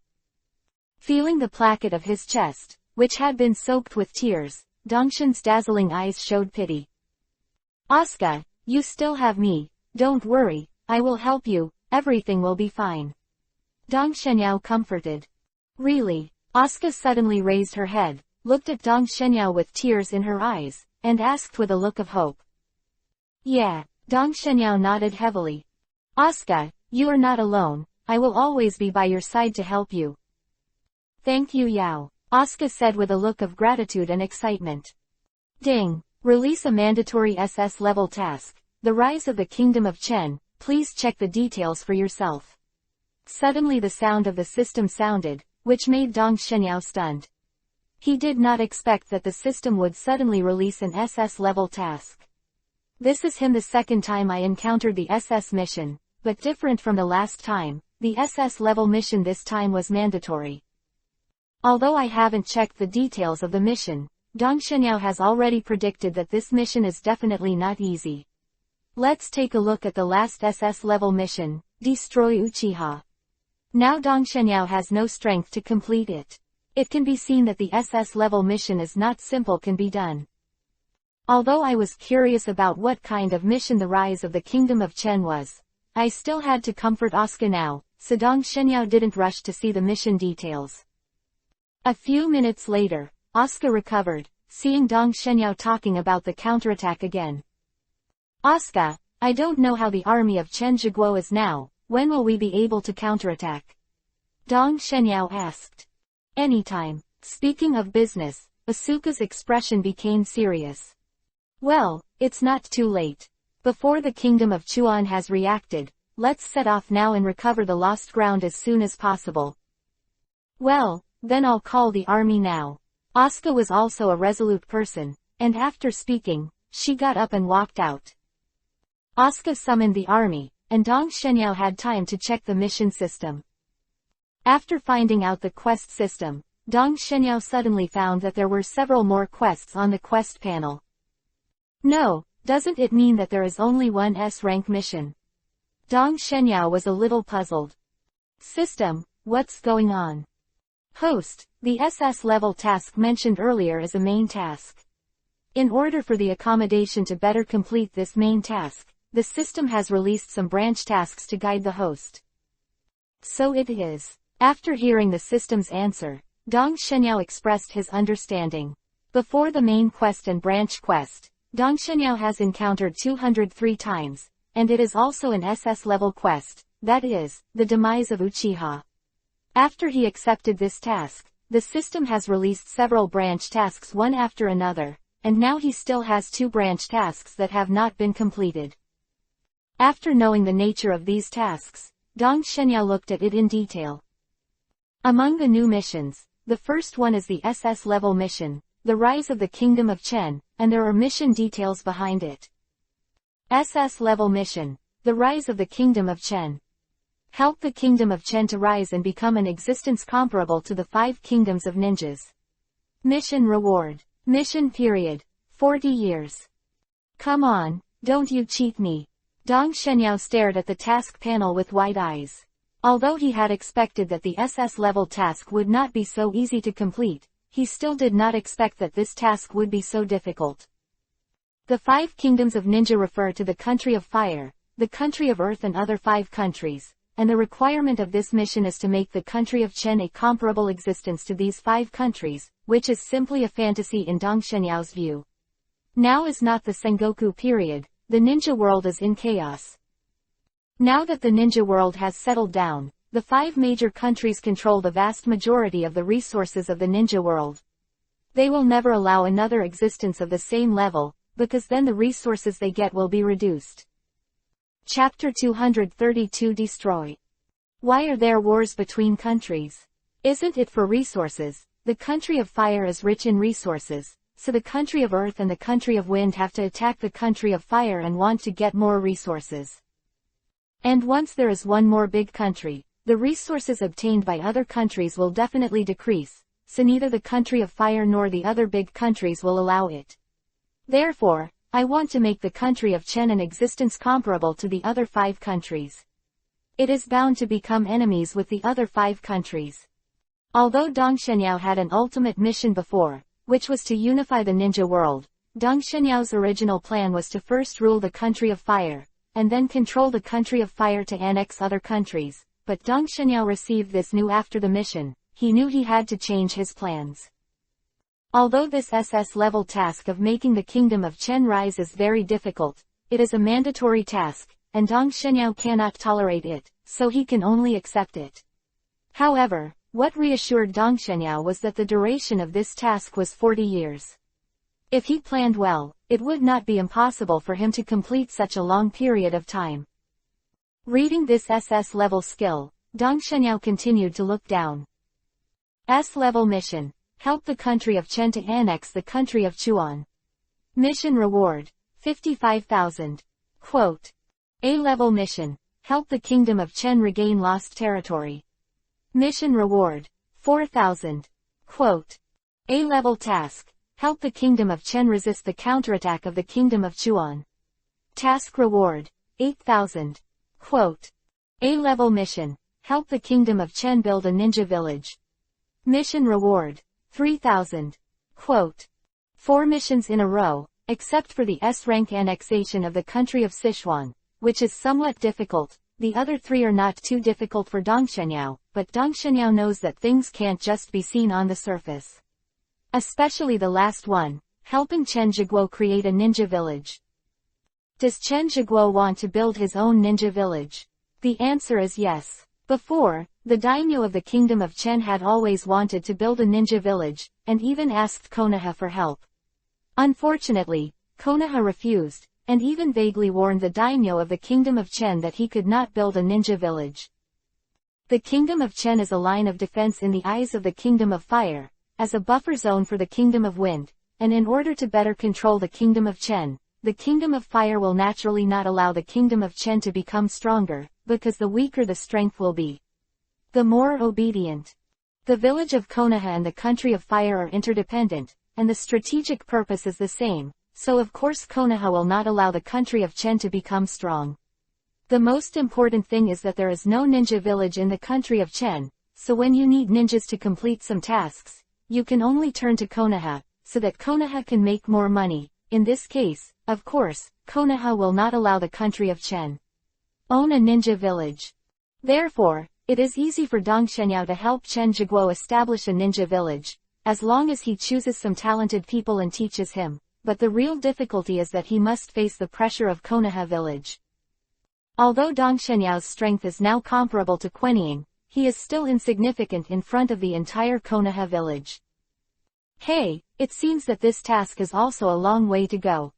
A: Feeling the placket of his chest, which had been soaked with tears, Dongshin's dazzling eyes showed pity. Asuka, you still have me, don't worry, I will help you, everything will be fine. Dong Shenyao comforted. Really? Asuka suddenly raised her head, looked at Dong Shenyao with tears in her eyes, and asked with a look of hope. Yeah, Dong Shenyao nodded heavily. Asuka, you are not alone, I will always be by your side to help you. Thank you Yao, Asuka said with a look of gratitude and excitement. Ding! Release a mandatory SS level task, The Rise of the Kingdom of Chen, please check the details for yourself. Suddenly the sound of the system sounded, which made Dong Shenyao stunned. He did not expect that the system would suddenly release an SS-level task. This is the second time I encountered the SS mission, but different from the last time, the SS-level mission this time was mandatory. Although I haven't checked the details of the mission, Dong Shenyao has already predicted that this mission is definitely not easy. Let's take a look at the last SS-level mission, Destroy Uchiha. Now Dong Shenyao has no strength to complete it. It can be seen that the SS-level mission is not simple can be done. Although I was curious about what kind of mission the Rise of the Kingdom of Chen was, I still had to comfort Asuka now, so Dong Shenyao didn't rush to see the mission details. A few minutes later, Asuka recovered, seeing Dong Shenyao talking about the counterattack again. Asuka, I don't know how the army of Chen Zhiguo is now, when will we be able to counterattack? Dong Shenyao asked. Anytime. Speaking of business, Asuka's expression became serious. Well, it's not too late. Before the kingdom of Chuan has reacted, let's set off now and recover the lost ground as soon as possible. Well, then I'll call the army now. Asuka was also a resolute person, and after speaking, she got up and walked out. Asuka summoned the army, and Dong Shenyao had time to check the mission system. After finding out the quest system, Dong Shenyao suddenly found that there were several more quests on the quest panel. No, doesn't it mean that there is only one S-rank mission? Dong Shenyao was a little puzzled. System, what's going on? Host, the SS-level task mentioned earlier is a main task. In order for the accommodation to better complete this main task, the system has released some branch tasks to guide the host. So it is. After hearing the system's answer, Dong Shenyao expressed his understanding. Before the main quest and branch quest, Dong Shenyao has encountered 203 times, and it is also an SS-level quest, that is, the demise of Uchiha. After he accepted this task, the system has released several branch tasks one after another, and now he still has 2 branch tasks that have not been completed. After knowing the nature of these tasks, Dong Shenyao looked at it in detail. Among the new missions, the first one is the SS-level mission, the Rise of the Kingdom of Chen, and there are mission details behind it. SS-level mission, the Rise of the Kingdom of Chen. Help the Kingdom of Chen to rise and become an existence comparable to the 5 kingdoms of ninjas. Mission reward. Mission period. 40 years. Come on, don't you cheat me. Dong Shenyao stared at the task panel with wide eyes. Although he had expected that the SS-level task would not be so easy to complete, he still did not expect that this task would be so difficult. The 5 kingdoms of ninja refer to the country of fire, the country of earth and other 5 countries, and the requirement of this mission is to make the country of Chen a comparable existence to these 5 countries, which is simply a fantasy in Dong Shenyao's view. Now is not the Sengoku period, the ninja world is in chaos. Now that the ninja world has settled down, the 5 major countries control the vast majority of the resources of the ninja world. They will never allow another existence of the same level, because then the resources they get will be reduced. Chapter 232 Destroy. Why are there wars between countries? Isn't it for resources? The country of fire is rich in resources, so the country of earth and the country of wind have to attack the country of fire and want to get more resources. And once there is one more big country, the resources obtained by other countries will definitely decrease, so neither the country of fire nor the other big countries will allow it. Therefore, I want to make the country of Chen an existence comparable to the other 5 countries. It is bound to become enemies with the other 5 countries. Although Dong Shenyao had an ultimate mission before, which was to unify the ninja world, Dong Shenyao's original plan was to first rule the country of fire, and then control the country of fire to annex other countries. But Dong Shenyao received this news after the mission. He knew he had to change his plans. Although this SS-level task of making the kingdom of Chen rise is very difficult, it is a mandatory task, and Dong Shenyao cannot tolerate it, so he can only accept it. However, what reassured Dong Shenyao was that the duration of this task was 40 years. If he planned well, it would not be impossible for him to complete such a long period of time. Reading this SS-level skill, Dong Shenyao continued to look down. S-level mission. help the country of Chen to annex the country of Chuan. Mission reward, 55,000. Quote. A-level mission, help the kingdom of Chen regain lost territory. Mission reward, 4,000. Quote. A-level task, help the kingdom of Chen resist the counterattack of the kingdom of Chuan. Task reward, 8,000. Quote. A-level mission, help the kingdom of Chen build a ninja village. Mission reward, 3,000. Quote. 4 missions in a row, except for the S-rank annexation of the country of Sichuan, which is somewhat difficult. The other 3 are not too difficult for Dong Shenyao, but Dong Shenyao knows that things can't just be seen on the surface. Especially the last one, helping Chen Zhiguo create a ninja village. Does Chen Zhiguo want to build his own ninja village? The answer is yes. Before, the daimyo of the kingdom of Chen had always wanted to build a ninja village, and even asked Konoha for help. Unfortunately, Konoha refused, and even vaguely warned the daimyo of the kingdom of Chen that he could not build a ninja village. The kingdom of Chen is a line of defense in the eyes of the kingdom of fire, as a buffer zone for the kingdom of wind, and in order to better control the kingdom of Chen, the kingdom of fire will naturally not allow the kingdom of Chen to become stronger, because the weaker the strength will be, the more obedient. The village of Konoha and the country of fire are interdependent, and the strategic purpose is the same, so of course Konoha will not allow the country of Chen to become strong. The most important thing is that there is no ninja village in the country of Chen, so when you need ninjas to complete some tasks, you can only turn to Konoha, so that Konoha can make more money. In this case, of course, Konoha will not allow the country of Chen own a ninja village. Therefore, it is easy for Dong Shenyao to help Chen Zhiguo establish a ninja village, as long as he chooses some talented people and teaches him, but the real difficulty is that he must face the pressure of Konoha village. Although Dong Shenyao's strength is now comparable to Quenying, he is still insignificant in front of the entire Konoha village. Hey, it seems that this task is also a long way to go.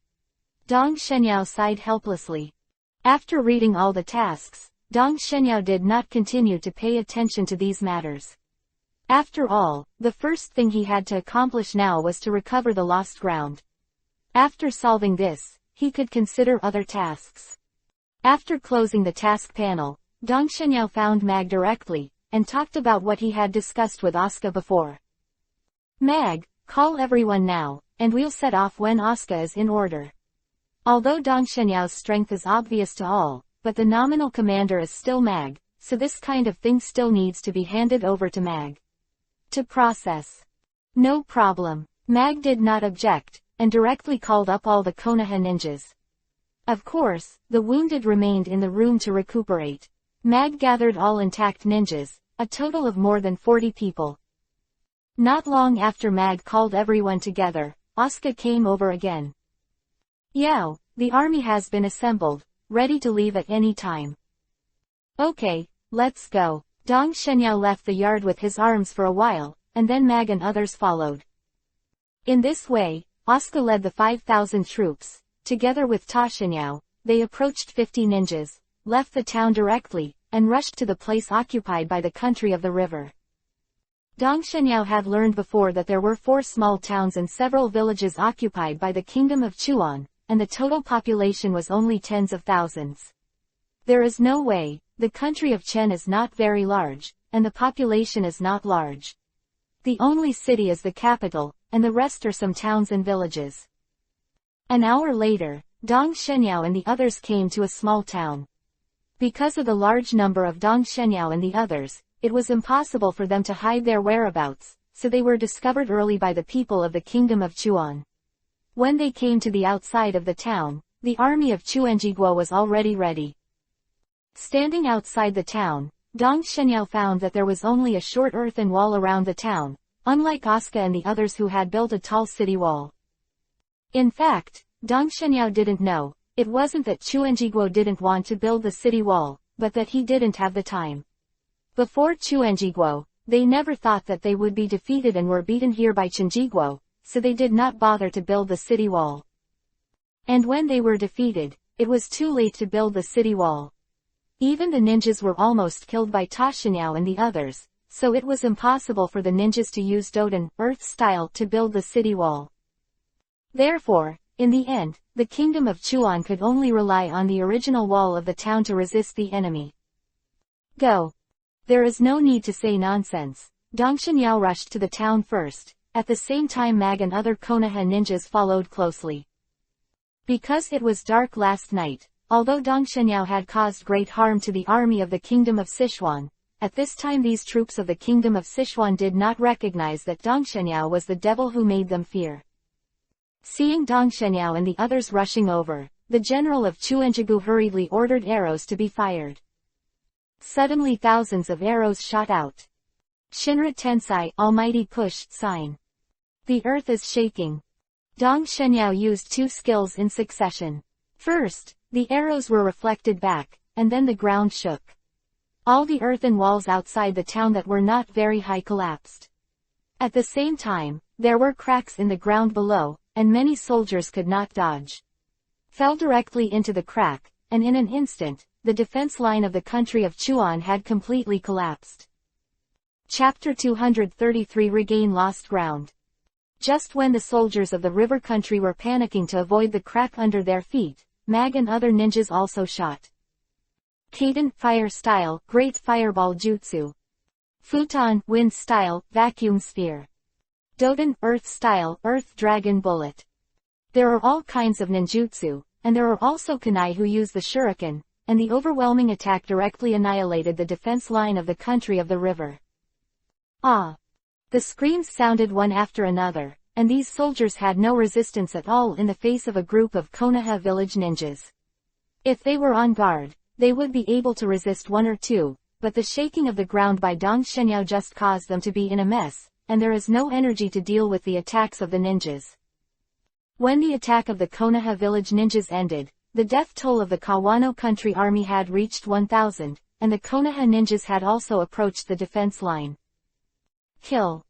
A: Dong Shenyao sighed helplessly. After reading all the tasks, Dong Shenyao did not continue to pay attention to these matters. After all, the first thing he had to accomplish now was to recover the lost ground. After solving this, he could consider other tasks. After closing the task panel, Dong Shenyao found Mag directly, and talked about what he had discussed with Asuka before. Mag, call everyone now, and we'll set off when Asuka is in order. Although Dong Shenyao's strength is obvious to all, but the nominal commander is still Mag, so this kind of thing still needs to be handed over to Mag to process. No problem. Mag did not object, and directly called up all the Konoha ninjas. Of course, the wounded remained in the room to recuperate. Mag gathered all intact ninjas, a total of more than 40 people. Not long after Mag called everyone together, Asuka came over again. Yao, the army has been assembled, ready to leave at any time. Okay, let's go. Dong Shenyao left the yard with his arms for a while, and then Mag and others followed. In this way, Asuka led the 5,000 troops. Together with Ta Shenyao, they approached 50 ninjas, left the town directly, and rushed to the place occupied by the country of the river. Dong Shenyao had learned before that there were 4 small towns and several villages occupied by the kingdom of Chuan, and the total population was only tens of thousands. There is no way, the country of Chen is not very large, and the population is not large. The only city is the capital, and the rest are some towns and villages. An hour later, Dong Shenyao and the others came to a small town. Because of the large number of Dong Shenyao and the others, it was impossible for them to hide their whereabouts, so they were discovered early by the people of the kingdom of Chuan. When they came to the outside of the town, the army of Chuanjiguo was already ready. Standing outside the town, Dong Shenyao found that there was only a short earthen wall around the town, unlike Asuka and the others who had built a tall city wall. In fact, Dong Shenyao didn't know, it wasn't that Chuanjiguo didn't want to build the city wall, but that he didn't have the time. Before Chuanjiguo, they never thought that they would be defeated and were beaten here by Chenjiguo, so they did not bother to build the city wall. And when they were defeated, it was too late to build the city wall. Even the ninjas were almost killed by Ta Shenyao and the others, so it was impossible for the ninjas to use Doden, Earth style to build the city wall. Therefore, in the end, the kingdom of Chuan could only rely on the original wall of the town to resist the enemy. Go. There is no need to say nonsense. Dong Xianyao rushed to the town first. At the same time Mag and other Konoha ninjas followed closely. Because it was dark last night, although Dong Xianyao had caused great harm to the army of the kingdom of Sichuan, at this time these troops of the kingdom of Sichuan did not recognize that Dong Xianyao was the devil who made them fear. Seeing Dong Xianyao and the others rushing over, the general of Chuenjigu hurriedly ordered arrows to be fired. Suddenly thousands of arrows shot out. Shinra Tensai, Almighty Push, sign. The earth is shaking. Dong Xianyao used two skills in succession. First, the arrows were reflected back, and then the ground shook. All the earthen walls outside the town that were not very high collapsed. At the same time, there were cracks in the ground below, and many soldiers could not dodge. Fell directly into the crack, and in an instant, the defense line of the country of Chuan had completely collapsed. Chapter 233 Regain Lost Ground. Just when the soldiers of the river country were panicking to avoid the crack under their feet, Mag and other ninjas also shot. Kaden, Fire Style, Great Fireball Jutsu. Futon, Wind Style, Vacuum Sphere. Doden, Earth Style, Earth Dragon Bullet. There are all kinds of ninjutsu, and there are also kunai who use the shuriken, and the overwhelming attack directly annihilated the defense line of the country of the river. Ah! The screams sounded one after another, and these soldiers had no resistance at all in the face of a group of Konoha village ninjas. If they were on guard, they would be able to resist one or two, but the shaking of the ground by Dong Xianyao just caused them to be in a mess, and there is no energy to deal with the attacks of the ninjas. When the attack of the Konoha village ninjas ended, the death toll of the Kawano country army had reached 1,000, and the Konoha ninjas had also approached the defense line. Kill!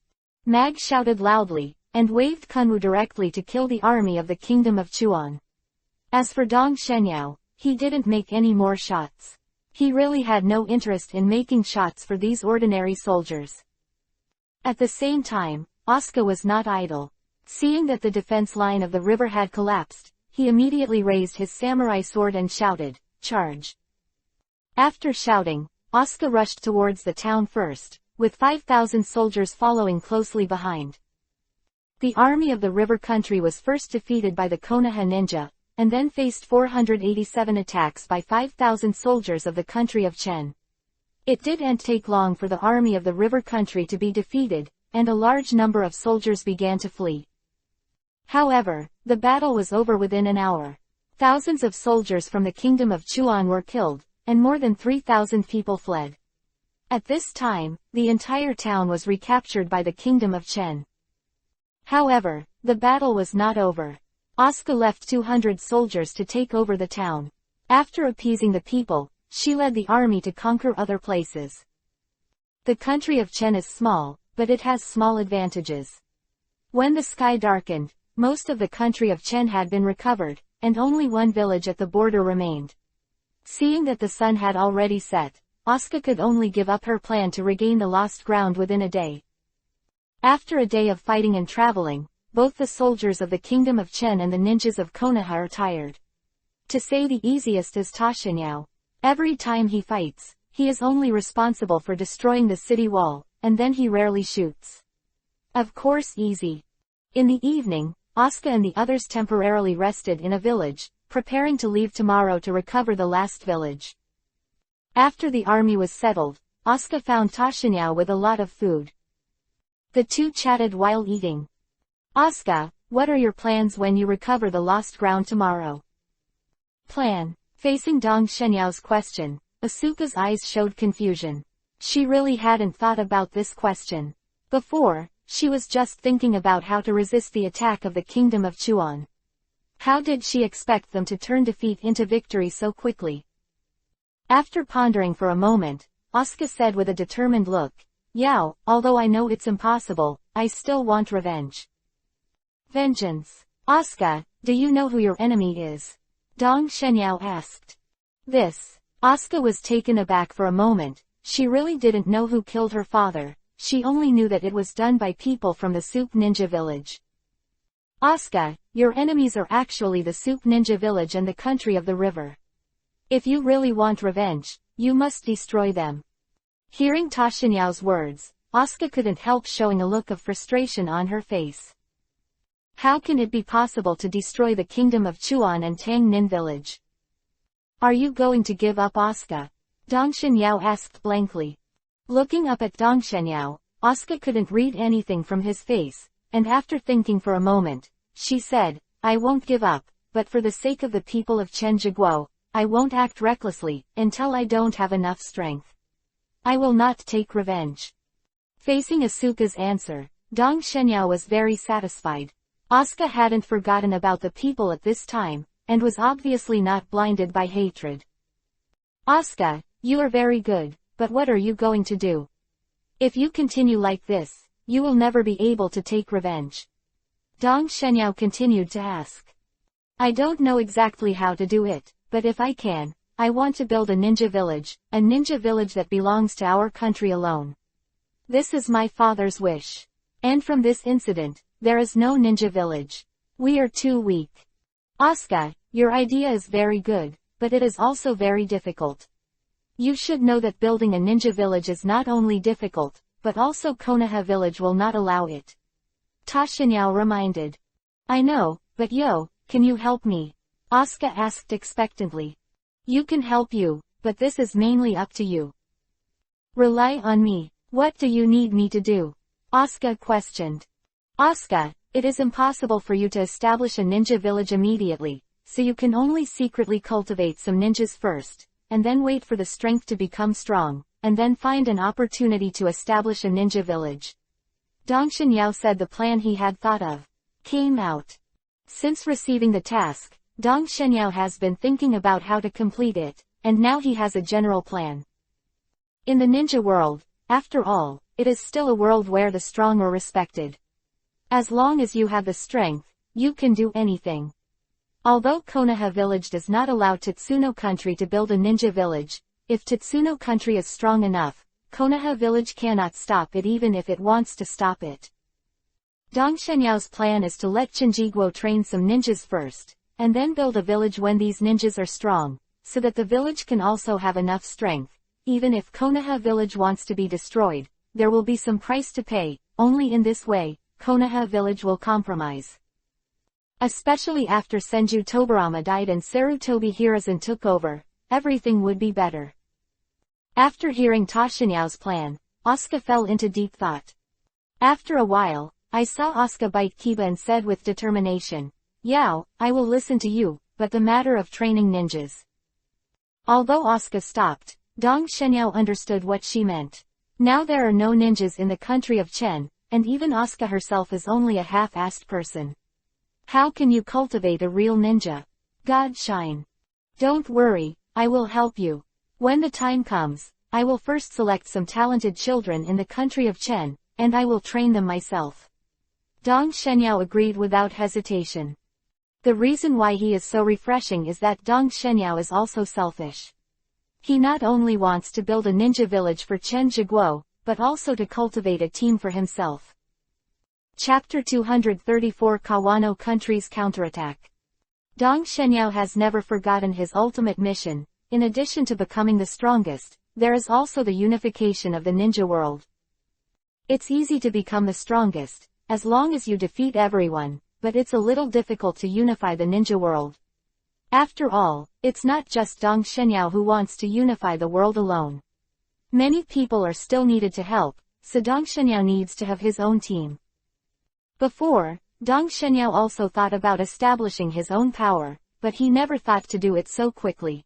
A: Mag shouted loudly, and waved Kunwu directly to kill the army of the kingdom of Chuan. As for Dong Xianyao, he didn't make any more shots. He really had no interest in making shots for these ordinary soldiers. At the same time, Asuka was not idle. Seeing that the defense line of the river had collapsed, he immediately raised his samurai sword and shouted, "Charge!" After shouting, Asuka rushed towards the town first, with 5,000 soldiers following closely behind. The army of the river country was first defeated by the Konoha ninja, and then faced 487 attacks by 5,000 soldiers of the country of Chen. It didn't take long for the army of the river country to be defeated, and a large number of soldiers began to flee. However, the battle was over within an hour. Thousands of soldiers from the kingdom of Chuan were killed, and more than 3,000 people fled. At this time, the entire town was recaptured by the kingdom of Chen. However, the battle was not over. Asuka left 200 soldiers to take over the town. After appeasing the people, she led the army to conquer other places. The country of Chen is small, but it has small advantages. When the sky darkened, most of the country of Chen had been recovered, and only one village at the border remained. Seeing that the sun had already set, Asuka could only give up her plan to regain the lost ground within a day. After a day of fighting and traveling, both the soldiers of the kingdom of Chen and the ninjas of Konoha are tired. To say the easiest is Ta Xianyao. Every time he fights, he is only responsible for destroying the city wall, and then he rarely shoots. Of course easy. In the evening, Asuka and the others temporarily rested in a village, preparing to leave tomorrow to recover the last village. After the army was settled, Asuka found Ta Xianyao with a lot of food. The two chatted while eating. Asuka, what are your plans when you recover the lost ground tomorrow? Plan. Facing Dong Xianyao's question, Asuka's eyes showed confusion. She really hadn't thought about this question. Before, she was just thinking about how to resist the attack of the kingdom of Chuan. How did she expect them to turn defeat into victory so quickly? After pondering for a moment, Asuka said with a determined look, "Yao, although I know it's impossible, I still want revenge." Vengeance. Asuka, do you know who your enemy is? Dong Xianyao asked. Asuka was taken aback for a moment, She really didn't know who killed her father, she only knew that it was done by people from the Soup Ninja village. Asuka, your enemies are actually the Soup Ninja village and the country of the river. If you really want revenge, you must destroy them. Hearing Ta Xinyao's words, Asuka couldn't help showing a look of frustration on her face. How can it be possible to destroy the kingdom of Chuan and Tang Nin village? Are you going to give up, Asuka? Dong Xinyao asked blankly. Looking up at Dong Xinyao, Asuka couldn't read anything from his face, and after thinking for a moment, she said, I won't give up, but for the sake of the people of Chenjiguo, I won't act recklessly, until I don't have enough strength. I will not take revenge. Facing Asuka's answer, Dong Xinyao was very satisfied. Asuka hadn't forgotten about the people at this time, and was obviously not blinded by hatred. Asuka, you are very good, but what are you going to do? If you continue like this, you will never be able to take revenge. Dong Xinyao continued to ask. I don't know exactly how to do it, but if I can, I want to build a ninja village that belongs to our country alone. This is my father's wish. And from this incident, there is no ninja village. We are too weak. Asuka, your idea is very good, but it is also very difficult. You should know that building a ninja village is not only difficult, but also Konoha village will not allow it. Ta Xinyao reminded. I know, but can you help me? Asuka asked expectantly. You can help you, but this is mainly up to you. Rely on me. What do you need me to do? Asuka questioned. Asuka, it is impossible for you to establish a ninja village immediately, so you can only secretly cultivate some ninjas first, and then wait for the strength to become strong, and then find an opportunity to establish a ninja village. Dong Xinyao said the plan he had thought of came out. Since receiving the task, Dong Xinyao has been thinking about how to complete it, and now he has a general plan. In the ninja world, after all, it is still a world where the strong are respected. As long as you have the strength, you can do anything. Although Konoha village does not allow Tatsuno country to build a ninja village, if Tatsuno country is strong enough, Konoha village cannot stop it even if it wants to stop it. Dong Shenyao's plan is to let Chenjiguo train some ninjas first, and then build a village when these ninjas are strong, so that the village can also have enough strength. Even if Konoha village wants to be destroyed, there will be some price to pay. Only in this way, Konoha village will compromise. Especially after Senju Tobarama died and Sarutobi Hiruzen took over, everything would be better. After hearing Ta Xinyao's plan, Asuka fell into deep thought. After a while, I saw Asuka bite Kiba and said with determination, Yao, I will listen to you, but the matter of training ninjas. Although Asuka stopped, Dong Shenyao understood what she meant. Now there are no ninjas in the country of Chen, and even Asuka herself is only a half-assed person. How can you cultivate a real ninja? God shine. Don't worry, I will help you. When the time comes, I will first select some talented children in the country of Chen, and I will train them myself. Dong Shenyao agreed without hesitation. The reason why he is so refreshing is that Dong Shenyao is also selfish. He not only wants to build a ninja village for Chen Jiguo, but also to cultivate a team for himself. Chapter 234 Kawano Country's Counterattack. Dong Shenyao has never forgotten his ultimate mission. In addition to becoming the strongest, there is also the unification of the ninja world. It's easy to become the strongest, as long as you defeat everyone, but it's a little difficult to unify the ninja world. After all, it's not just Dong Shenyao who wants to unify the world alone. Many people are still needed to help, so Dong Shenyao needs to have his own team. Before, Dong Shenyao also thought about establishing his own power, but he never thought to do it so quickly.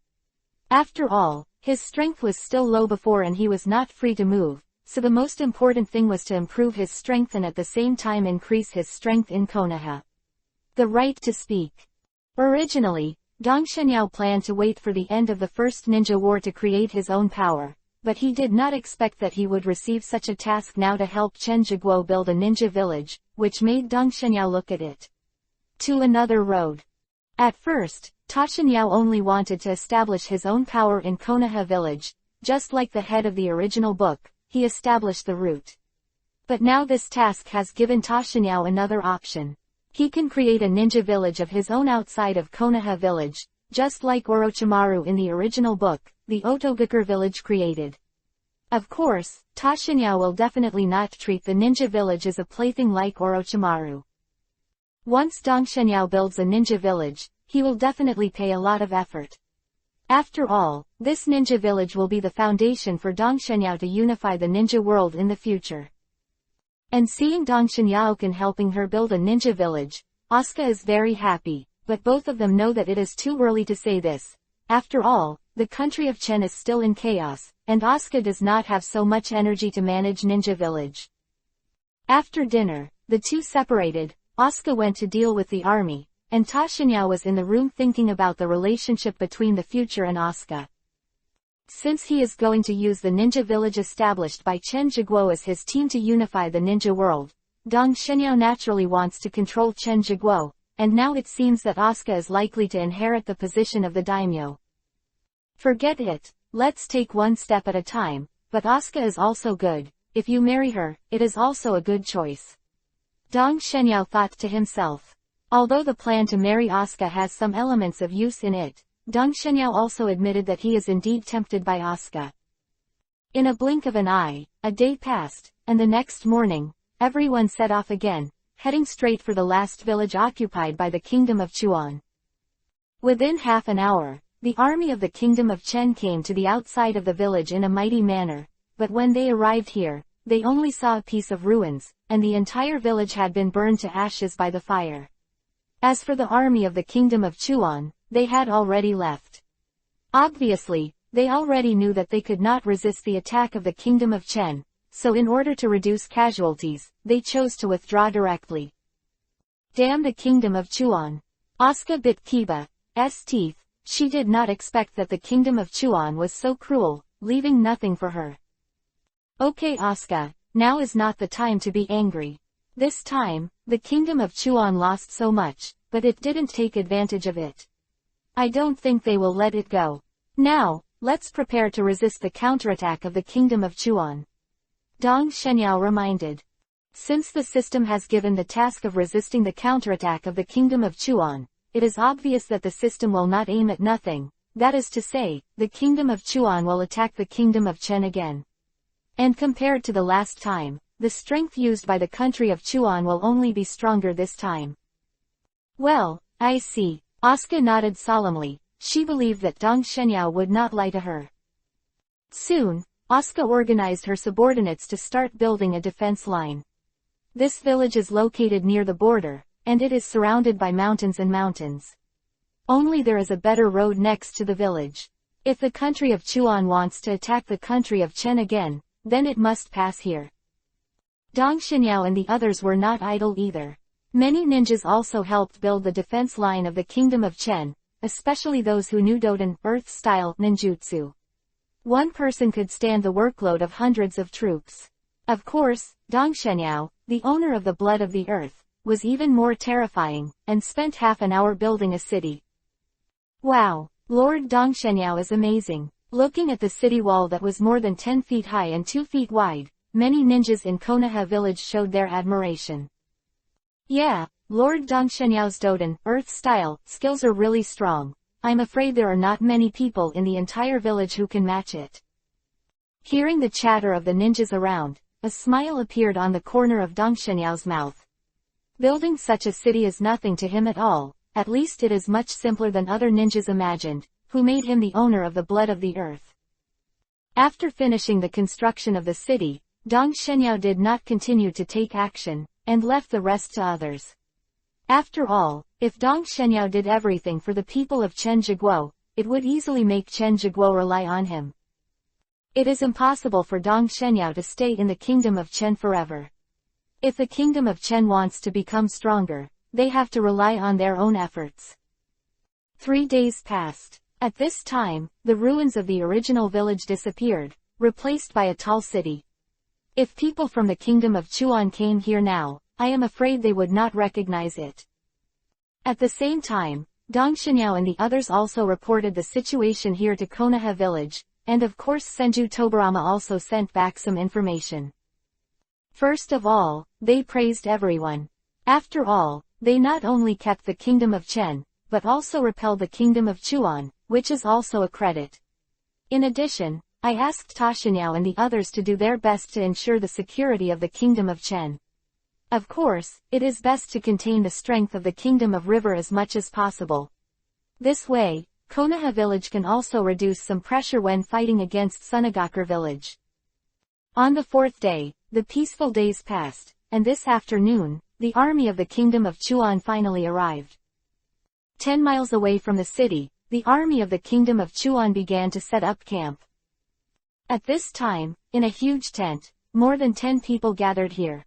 A: After all, his strength was still low before and he was not free to move, so the most important thing was to improve his strength and at the same time increase his strength in Konoha. The right to speak. Originally, Dong Shenyao planned to wait for the end of the First Ninja War to create his own power, but he did not expect that he would receive such a task now to help Chen Jiguo build a ninja village, which made Dong Shenyao look at it to another road. At first, Ta Shenyao only wanted to establish his own power in Konoha village. just like the head of the original book, he established the route. But now this task has given Tashinyao another option. He can create a ninja village of his own outside of Konoha village, just like Orochimaru in the original book, the Otogakur village created. Of course, Tashinyao will definitely not treat the ninja village as a plaything like Orochimaru. Once Dongshenyao builds a ninja village, he will definitely pay a lot of effort. After all, this ninja village will be the foundation for Dongshenyao to unify the ninja world in the future. And seeing Dongshenyao helping her build a ninja village, Asuka is very happy, but both of them know that it is too early to say this. After all, the country of Chen is still in chaos, and Asuka does not have so much energy to manage ninja village. After dinner, the two separated. Asuka went to deal with the army, and Tashinyao was in the room thinking about the relationship between the future and Asuka. Since he is going to use the ninja village established by Chen Jiguo as his team to unify the ninja world, Dongshenyao naturally wants to control Chen Jiguo, and now it seems that Asuka is likely to inherit the position of the daimyo. Forget it, let's take one step at a time, but Asuka is also good. If you marry her, it is also a good choice. Dongshenyao thought to himself. Although the plan to marry Asuka has some elements of use in it, Dongshenyao also admitted that he is indeed tempted by Asuka. In a blink of an eye, a day passed, and the next morning, everyone set off again, heading straight for the last village occupied by the Kingdom of Chuan. Within half an hour, the army of the Kingdom of Chen came to the outside of the village in a mighty manner, but when they arrived here, they only saw a piece of ruins, and the entire village had been burned to ashes by the fire. As for the army of the Kingdom of Chuan, they had already left. Obviously, they already knew that they could not resist the attack of the Kingdom of Chen, so in order to reduce casualties, they chose to withdraw directly. Damn the Kingdom of Chuan. Asuka bit Kiba's teeth. She did not expect that the Kingdom of Chuan was so cruel, leaving nothing for her. Okay Asuka, now is not the time to be angry. This time, the Kingdom of Chuan lost so much, but it didn't take advantage of it. I don't think they will let it go. Now, let's prepare to resist the counterattack of the Kingdom of Chuan. Dongshenyao reminded. Since the system has given the task of resisting the counterattack of the Kingdom of Chuan, it is obvious that the system will not aim at nothing, that is to say, the Kingdom of Chuan will attack the Kingdom of Chen again. And compared to the last time, the strength used by the country of Chuan will only be stronger this time. Well, I see. Asuka nodded solemnly. She believed that Dongshenyao would not lie to her. Soon, Asuka organized her subordinates to start building a defense line. This village is located near the border, and it is surrounded by mountains and mountains. Only there is a better road next to the village. If the country of Chuan wants to attack the country of Chen again, then it must pass here. Dongshenyao and the others were not idle either. Many ninjas also helped build the defense line of the Kingdom of Chen, especially those who knew Doden, Earth-style ninjutsu. One person could stand the workload of hundreds of troops. Of course, Dongshenyao, the owner of the blood of the earth, was even more terrifying, and spent half an hour building a city. Wow, Lord Dongshenyao is amazing. Looking at the city wall that was more than 10 feet high and 2 feet wide, many ninjas in Konoha village showed their admiration. Yeah, Lord Dongshenyao's Doden, Earth-style, skills are really strong. I'm afraid there are not many people in the entire village who can match it. Hearing the chatter of the ninjas around, a smile appeared on the corner of Dongshenyao's mouth. Building such a city is nothing to him at all, at least it is much simpler than other ninjas imagined, who made him the owner of the blood of the earth. After finishing the construction of the city, Dongshenyao did not continue to take action, and left the rest to others. After all, if Dongshenyao did everything for the people of Chen Jiguo, it would easily make Chen Jiguo rely on him. It is impossible for Dongshenyao to stay in the Kingdom of Chen forever. If the Kingdom of Chen wants to become stronger, they have to rely on their own efforts. 3 days passed. At this time, the ruins of the original village disappeared, replaced by a tall city. If people from the Kingdom of Chuan came here now, I am afraid they would not recognize it. At the same time, Dongshenyao and the others also reported the situation here to Konoha village, and of course Senju Tobarama also sent back some information. First of all, they praised everyone. After all, they not only kept the kingdom of Chen, but also repelled the kingdom of Chuan, which is also a credit. In addition, I asked Tashinyao and the others to do their best to ensure the security of the kingdom of Chen. Of course, it is best to contain the strength of the kingdom of River as much as possible. This way, Konoha village can also reduce some pressure when fighting against Sunagakur village. On the fourth day, the peaceful days passed, and this afternoon, the army of the kingdom of Chuan finally arrived. 10 miles away from the city, the army of the kingdom of Chuan began to set up camp. At this time, in a huge tent, more than 10 people gathered here.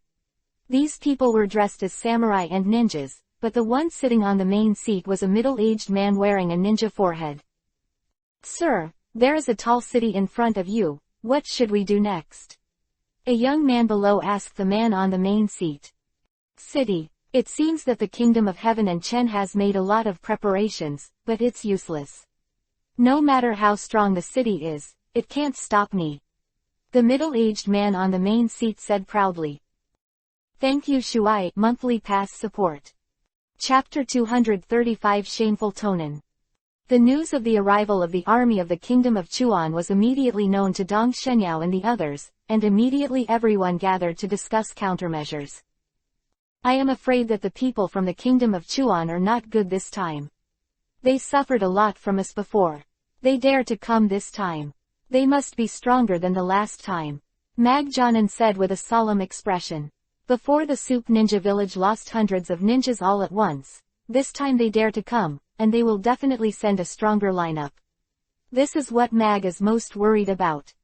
A: These people were dressed as samurai and ninjas, but the one sitting on the main seat was a middle-aged man wearing a ninja forehead. "Sir, there is a tall city in front of you, what should we do next?" A young man below asked the man on the main seat. "City. It seems that the kingdom of heaven and Chen has made a lot of preparations, but it's useless. No matter how strong the city is, it can't stop me," the middle-aged man on the main seat said proudly. Thank you Shuai, monthly pass support. Chapter 235 Shameful Tonin. The news of the arrival of the army of the kingdom of Chuan was immediately known to Dong Shenyao and the others, and immediately everyone gathered to discuss countermeasures. I am afraid that the people from the kingdom of Chuan are not good this time. They suffered a lot from us before. They dare to come this time. They must be stronger than the last time, Mag Jonan said with a solemn expression. Before the Soup Ninja village lost hundreds of ninjas all at once, this time they dare to come, and they will definitely send a stronger lineup. This is what Mag is most worried about.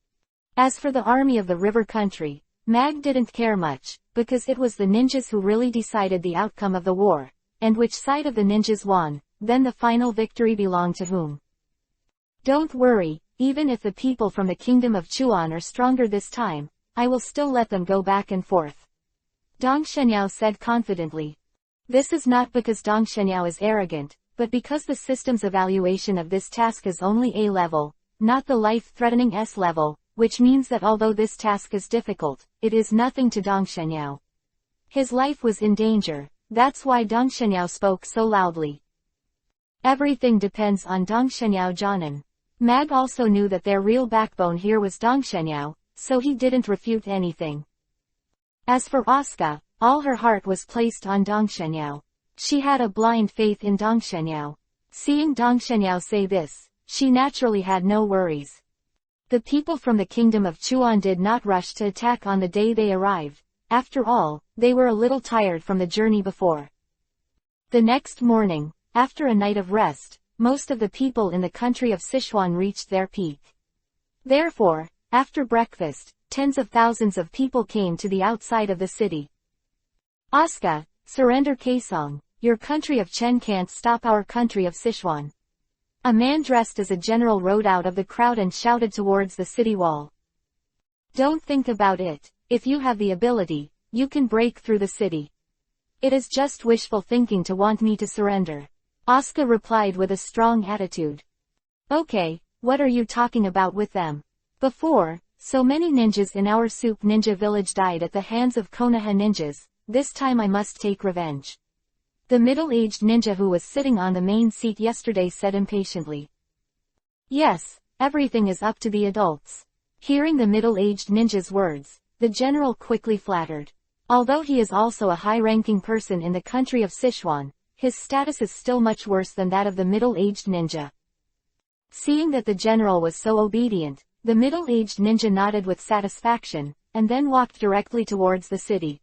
A: As for the army of the river country, Mag didn't care much, because it was the ninjas who really decided the outcome of the war, and which side of the ninjas won, then the final victory belonged to whom. Don't worry, even if the people from the kingdom of Chuan are stronger this time, I will still let them go back and forth, Dong Shenyao said confidently. This is not because Dong Shenyao is arrogant, but because the system's evaluation of this task is only A level, not the life-threatening S level, which means that although this task is difficult, it is nothing to Dong Shenyao. His life was in danger, that's why Dong Shenyao spoke so loudly. Everything depends on Dong Shenyao Jonan. Mag also knew that their real backbone here was Dong Shenyao, so he didn't refute anything. As for Asuka, all her heart was placed on Dong Shenyao. She had a blind faith in Dong Shenyao. Seeing Dong Shenyao say this, she naturally had no worries. The people from the kingdom of Chuan did not rush to attack on the day they arrived. After all, they were a little tired from the journey before. The next morning, after a night of rest, most of the people in the country of Sichuan reached their peak. Therefore, after breakfast, tens of thousands of people came to the outside of the city. Asuka, surrender Kaesong, your country of Chen can't stop our country of Sichuan. A man dressed as a general rode out of the crowd and shouted towards the city wall. Don't think about it, if you have the ability, you can break through the city. It is just wishful thinking to want me to surrender, Asuka replied with a strong attitude. Okay, what are you talking about with them? Before, so many ninjas in our Soup Ninja village died at the hands of Konoha ninjas, this time I must take revenge. The middle-aged ninja who was sitting on the main seat yesterday said impatiently. Yes, everything is up to the adults. Hearing the middle-aged ninja's words, the general quickly flattered. Although he is also a high-ranking person in the country of Sichuan, his status is still much worse than that of the middle-aged ninja. Seeing that the general was so obedient, the middle-aged ninja nodded with satisfaction, and then walked directly towards the city.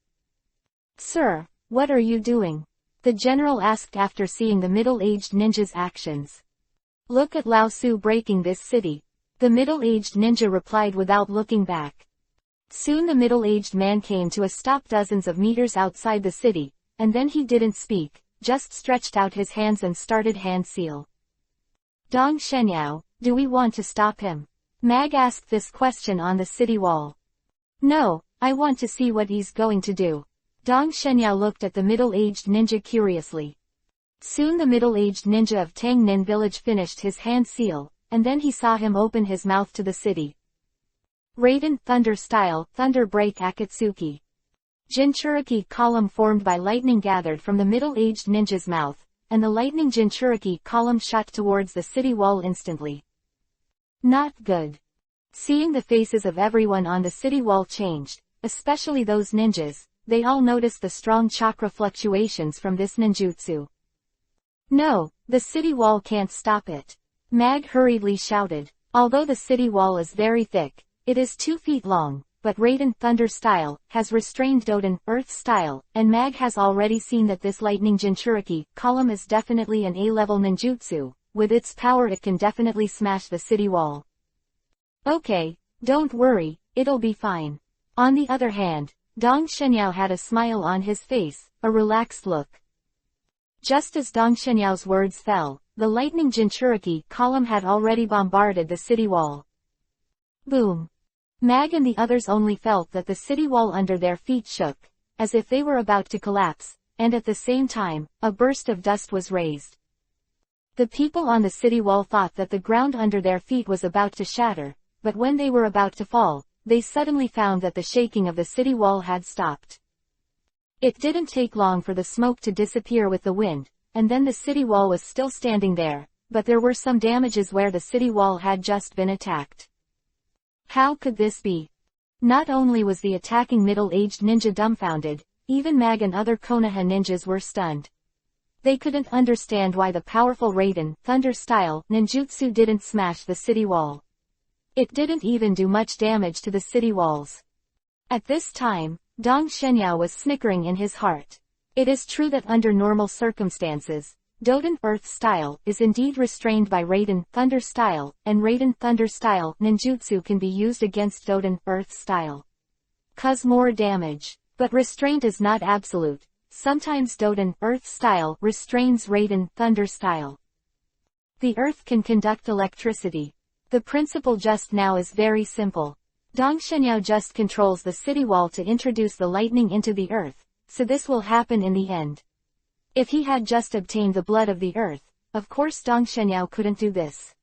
A: Sir, what are you doing? The general asked after seeing the middle-aged ninja's actions. Look at Lao Su breaking this city. The middle-aged ninja replied without looking back. Soon the middle-aged man came to a stop dozens of meters outside the city, and then he didn't speak, just stretched out his hands and started hand seal. Dong Shenyao, do we want to stop him? Mag asked this question on the city wall. No, I want to see what he's going to do. Dong Shenyao looked at the middle-aged ninja curiously. Soon the middle-aged ninja of Tangnin village finished his hand seal, and then he saw him open his mouth to the city. Raiden Thunder Style Thunder Break Akatsuki. Jinchuriki column formed by lightning gathered from the middle-aged ninja's mouth, and the lightning Jinchuriki column shot towards the city wall instantly. Not good. Seeing the faces of everyone on the city wall changed, especially those ninjas, they all noticed the strong chakra fluctuations from this ninjutsu. No, the city wall can't stop it. Mag hurriedly shouted. Although the city wall is very thick, it is 2 feet long, but Raiden Thunder Style has restrained Doden Earth Style, and Mag has already seen that this lightning Jinchuriki column is definitely an A-level ninjutsu. With its power it can definitely smash the city wall. Okay, don't worry, it'll be fine. On the other hand, Dong Shenyao had a smile on his face, a relaxed look. Just as Dong Shenyao's words fell, the lightning Jinchuriki column had already bombarded the city wall. Boom. Mag and the others only felt that the city wall under their feet shook, as if they were about to collapse, and at the same time, a burst of dust was raised. The people on the city wall thought that the ground under their feet was about to shatter, but when they were about to fall, they suddenly found that the shaking of the city wall had stopped. It didn't take long for the smoke to disappear with the wind, and then the city wall was still standing there, but there were some damages where the city wall had just been attacked. How could this be? Not only was the attacking middle-aged ninja dumbfounded, even Mag and other Konoha ninjas were stunned. They couldn't understand why the powerful Raiden Thunder Style ninjutsu didn't smash the city wall. It didn't even do much damage to the city walls. At this time, Dong Shenyao was snickering in his heart. It is true that under normal circumstances, Doden Earth Style is indeed restrained by Raiden Thunder Style, and Raiden Thunder Style ninjutsu can be used against Doden Earth Style. Cause more damage. But restraint is not absolute. Sometimes Doden Earth Style restrains Raiden Thunder Style. The earth can conduct electricity. The principle just now is very simple. Dong Shenyao just controls the city wall to introduce the lightning into the earth, so this will happen in the end. If he had just obtained the blood of the earth, of course Dong Shenyao couldn't do this.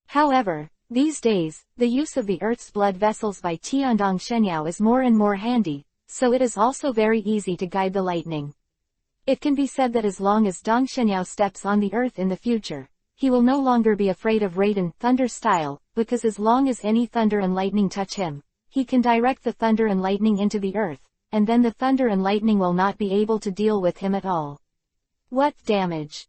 A: However, these days, the use of the earth's blood vessels by Tian Dong Shenyao is more and more handy, so it is also very easy to guide the lightning. It can be said that as long as Dong Shenyao steps on the earth in the future, he will no longer be afraid of Raiden Thunder Style, because as long as any thunder and lightning touch him, he can direct the thunder and lightning into the earth, and then the thunder and lightning will not be able to deal with him at all. What damage?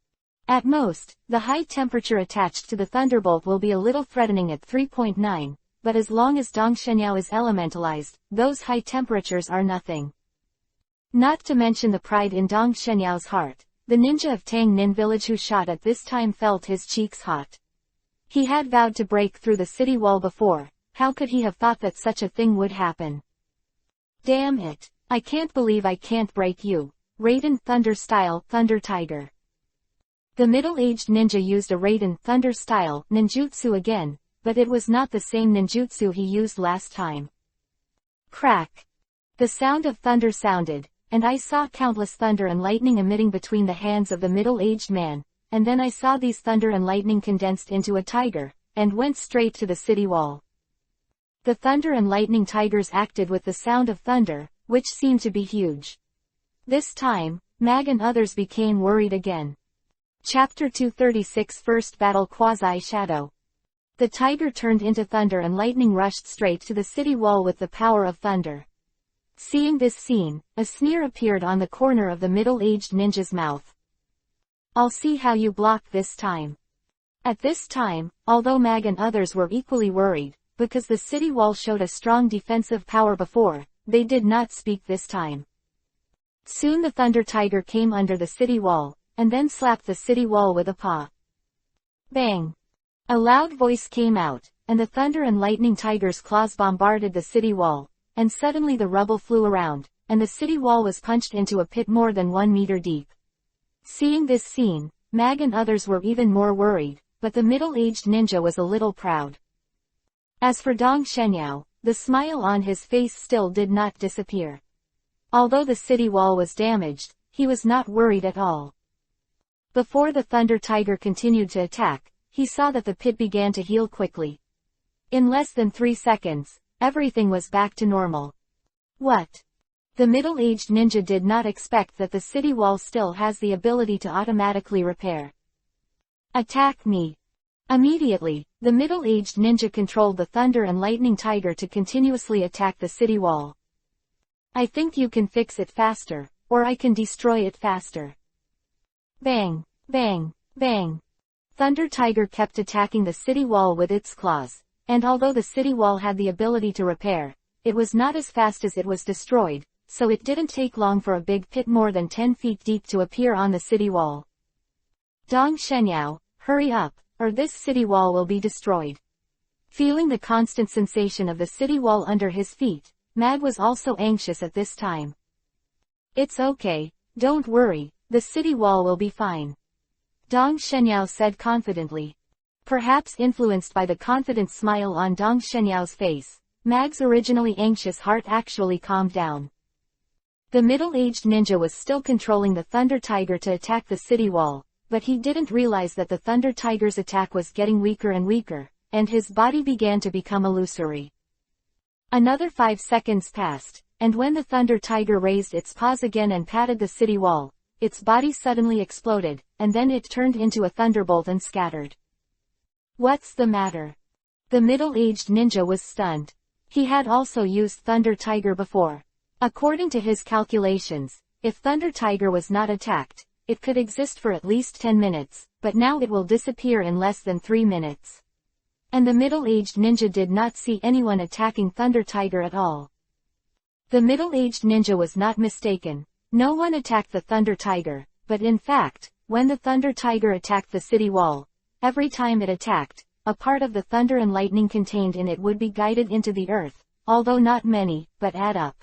A: At most, the high temperature attached to the thunderbolt will be a little threatening at 3.9, but as long as Dong Shenyao is elementalized, those high temperatures are nothing. Not to mention the pride in Dong Shenyao's heart. The ninja of Tang Nin village who shot at this time felt his cheeks hot. He had vowed to break through the city wall before. How could he have thought that such a thing would happen? Damn it. I can't believe I can't break you. Raiden Thunder Style Thunder Tiger. The middle-aged ninja used a Raiden Thunder Style ninjutsu again, but it was not the same ninjutsu he used last time. Crack. The sound of thunder sounded, and I saw countless thunder and lightning emitting between the hands of the middle-aged man, and then I saw these thunder and lightning condensed into a tiger, and went straight to the city wall. The thunder and lightning tigers acted with the sound of thunder, which seemed to be huge. This time, Mag and others became worried again. Chapter 236 First Battle Quasi-Shadow. The tiger turned into thunder and lightning rushed straight to the city wall with the power of thunder. Seeing this scene, a sneer appeared on the corner of the middle-aged ninja's mouth. I'll see how you block this time. At this time, although Mag and others were equally worried, because the city wall showed a strong defensive power before, they did not speak this time. Soon the Thunder Tiger came under the city wall, and then slapped the city wall with a paw. Bang! A loud voice came out, and the Thunder and Lightning Tiger's claws bombarded the city wall, and suddenly the rubble flew around, and the city wall was punched into a pit more than 1 meter deep. Seeing this scene, Mag and others were even more worried, but the middle-aged ninja was a little proud. As for Dong Shenyao, the smile on his face still did not disappear. Although the city wall was damaged, he was not worried at all. Before the Thunder Tiger continued to attack, he saw that the pit began to heal quickly. In less than 3 seconds, everything was back to normal. What? The middle-aged ninja did not expect that the city wall still has the ability to automatically repair. Attack me. Immediately, the middle-aged ninja controlled the thunder and lightning tiger to continuously attack the city wall. I think you can fix it faster, or I can destroy it faster. Bang, bang, bang. Thunder Tiger kept attacking the city wall with its claws, and although the city wall had the ability to repair, it was not as fast as it was destroyed, so it didn't take long for a big pit more than 10 feet deep to appear on the city wall. Dong Shenyao, hurry up, or this city wall will be destroyed. Feeling the constant sensation of the city wall under his feet, Mag was also anxious at this time. It's okay, don't worry, the city wall will be fine. Dong Shenyao said confidently. Perhaps influenced by the confident smile on Dong Shenyao's face, Mag's originally anxious heart actually calmed down. The middle-aged ninja was still controlling the Thunder Tiger to attack the city wall, but he didn't realize that the Thunder Tiger's attack was getting weaker and weaker, and his body began to become illusory. Another 5 seconds passed, and when the Thunder Tiger raised its paws again and patted the city wall, its body suddenly exploded, and then it turned into a thunderbolt and scattered. What's the matter? The middle-aged ninja was stunned. He had also used Thunder Tiger before. According to his calculations, if Thunder Tiger was not attacked, it could exist for at least 10 minutes, but now it will disappear in less than 3 minutes. And the middle-aged ninja did not see anyone attacking Thunder Tiger at all. The middle-aged ninja was not mistaken. No one attacked the Thunder Tiger, but in fact, when the Thunder Tiger attacked the city wall, every time it attacked, a part of the thunder and lightning contained in it would be guided into the earth, although not many, but add up.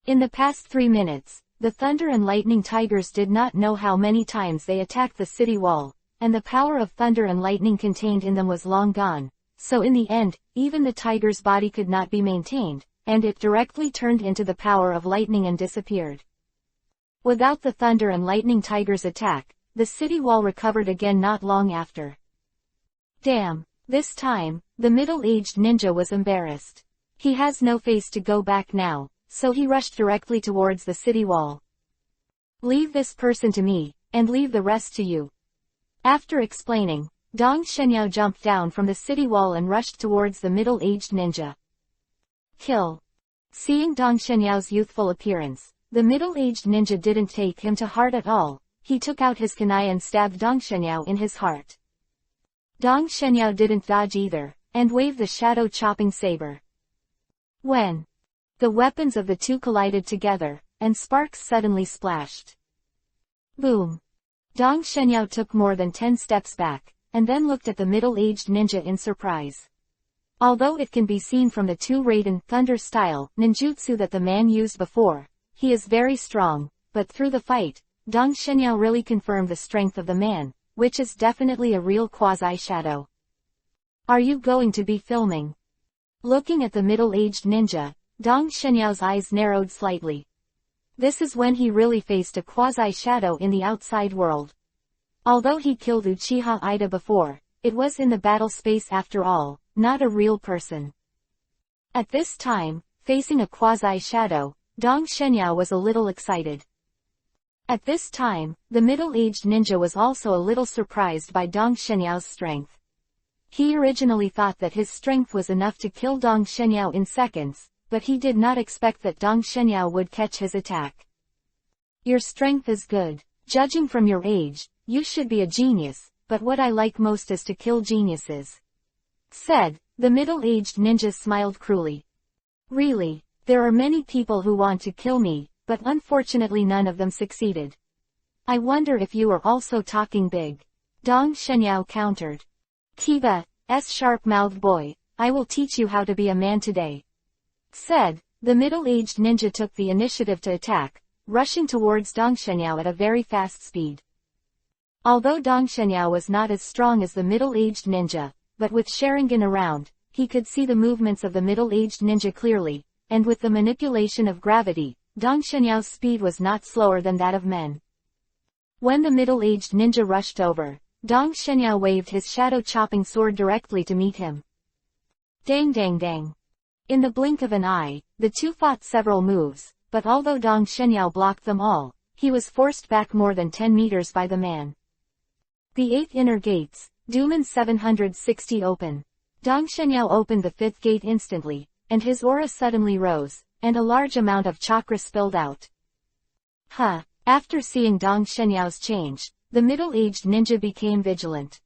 A: In the past 3 minutes, the thunder and lightning tigers did not know how many times they attacked the city wall, and the power of thunder and lightning contained in them was long gone, so in the end, even the tiger's body could not be maintained, and it directly turned into the power of lightning and disappeared. Without the thunder and lightning tiger's attack, the city wall recovered again not long after. Damn, this time, the middle-aged ninja was embarrassed. He has no face to go back now, so he rushed directly towards the city wall. Leave this person to me, and leave the rest to you. After explaining, Dong Shenyao jumped down from the city wall and rushed towards the middle-aged ninja. Kill. Seeing Dong Shenyao's youthful appearance, the middle-aged ninja didn't take him to heart at all. He took out his kunai and stabbed Dong Shenyao in his heart. Dong Shenyao didn't dodge either, and waved the shadow-chopping saber. When the weapons of the two collided together, and sparks suddenly splashed. Boom. Dong Shenyao took more than 10 steps back, and then looked at the middle-aged ninja in surprise. Although it can be seen from the two Raiden Thunder style ninjutsu that the man used before, he is very strong, but through the fight, Dong Shenyao really confirmed the strength of the man, which is definitely a real quasi-shadow. Are you going to be filming? Looking at the middle-aged ninja, Dong Shenyao's eyes narrowed slightly. This is when he really faced a quasi-shadow in the outside world. Although he killed Uchiha Ida before, it was in the battle space after all, not a real person. At this time, facing a quasi-shadow, Dong Shenyao was a little excited. At this time, the middle-aged ninja was also a little surprised by Dong Shenyao's strength. He originally thought that his strength was enough to kill Dong Shenyao in seconds, but he did not expect that Dong Shenyao would catch his attack. Your strength is good. Judging from your age, you should be a genius, but what I like most is to kill geniuses. Said, the middle-aged ninja smiled cruelly. Really, there are many people who want to kill me, but unfortunately none of them succeeded. I wonder if you are also talking big. Dong Shenyao countered. Kiba, sharp-mouthed boy, I will teach you how to be a man today. Said, the middle-aged ninja took the initiative to attack, rushing towards Dong Shenyao at a very fast speed. Although Dong Shenyao was not as strong as the middle-aged ninja, but with Sharingan around, he could see the movements of the middle-aged ninja clearly, and with the manipulation of gravity, Dong Shenyao's speed was not slower than that of men. When the middle-aged ninja rushed over, Dong Shenyao waved his shadow-chopping sword directly to meet him. Dang dang dang. In the blink of an eye, the two fought several moves, but although Dong Shenyao blocked them all, he was forced back more than 10 meters by the man. The 8 inner gates, Duman 760 open. Dong Shenyao opened the 5th gate instantly, and his aura suddenly rose, and a large amount of chakra spilled out. After seeing Dong Shenyao's change, the middle-aged ninja became vigilant.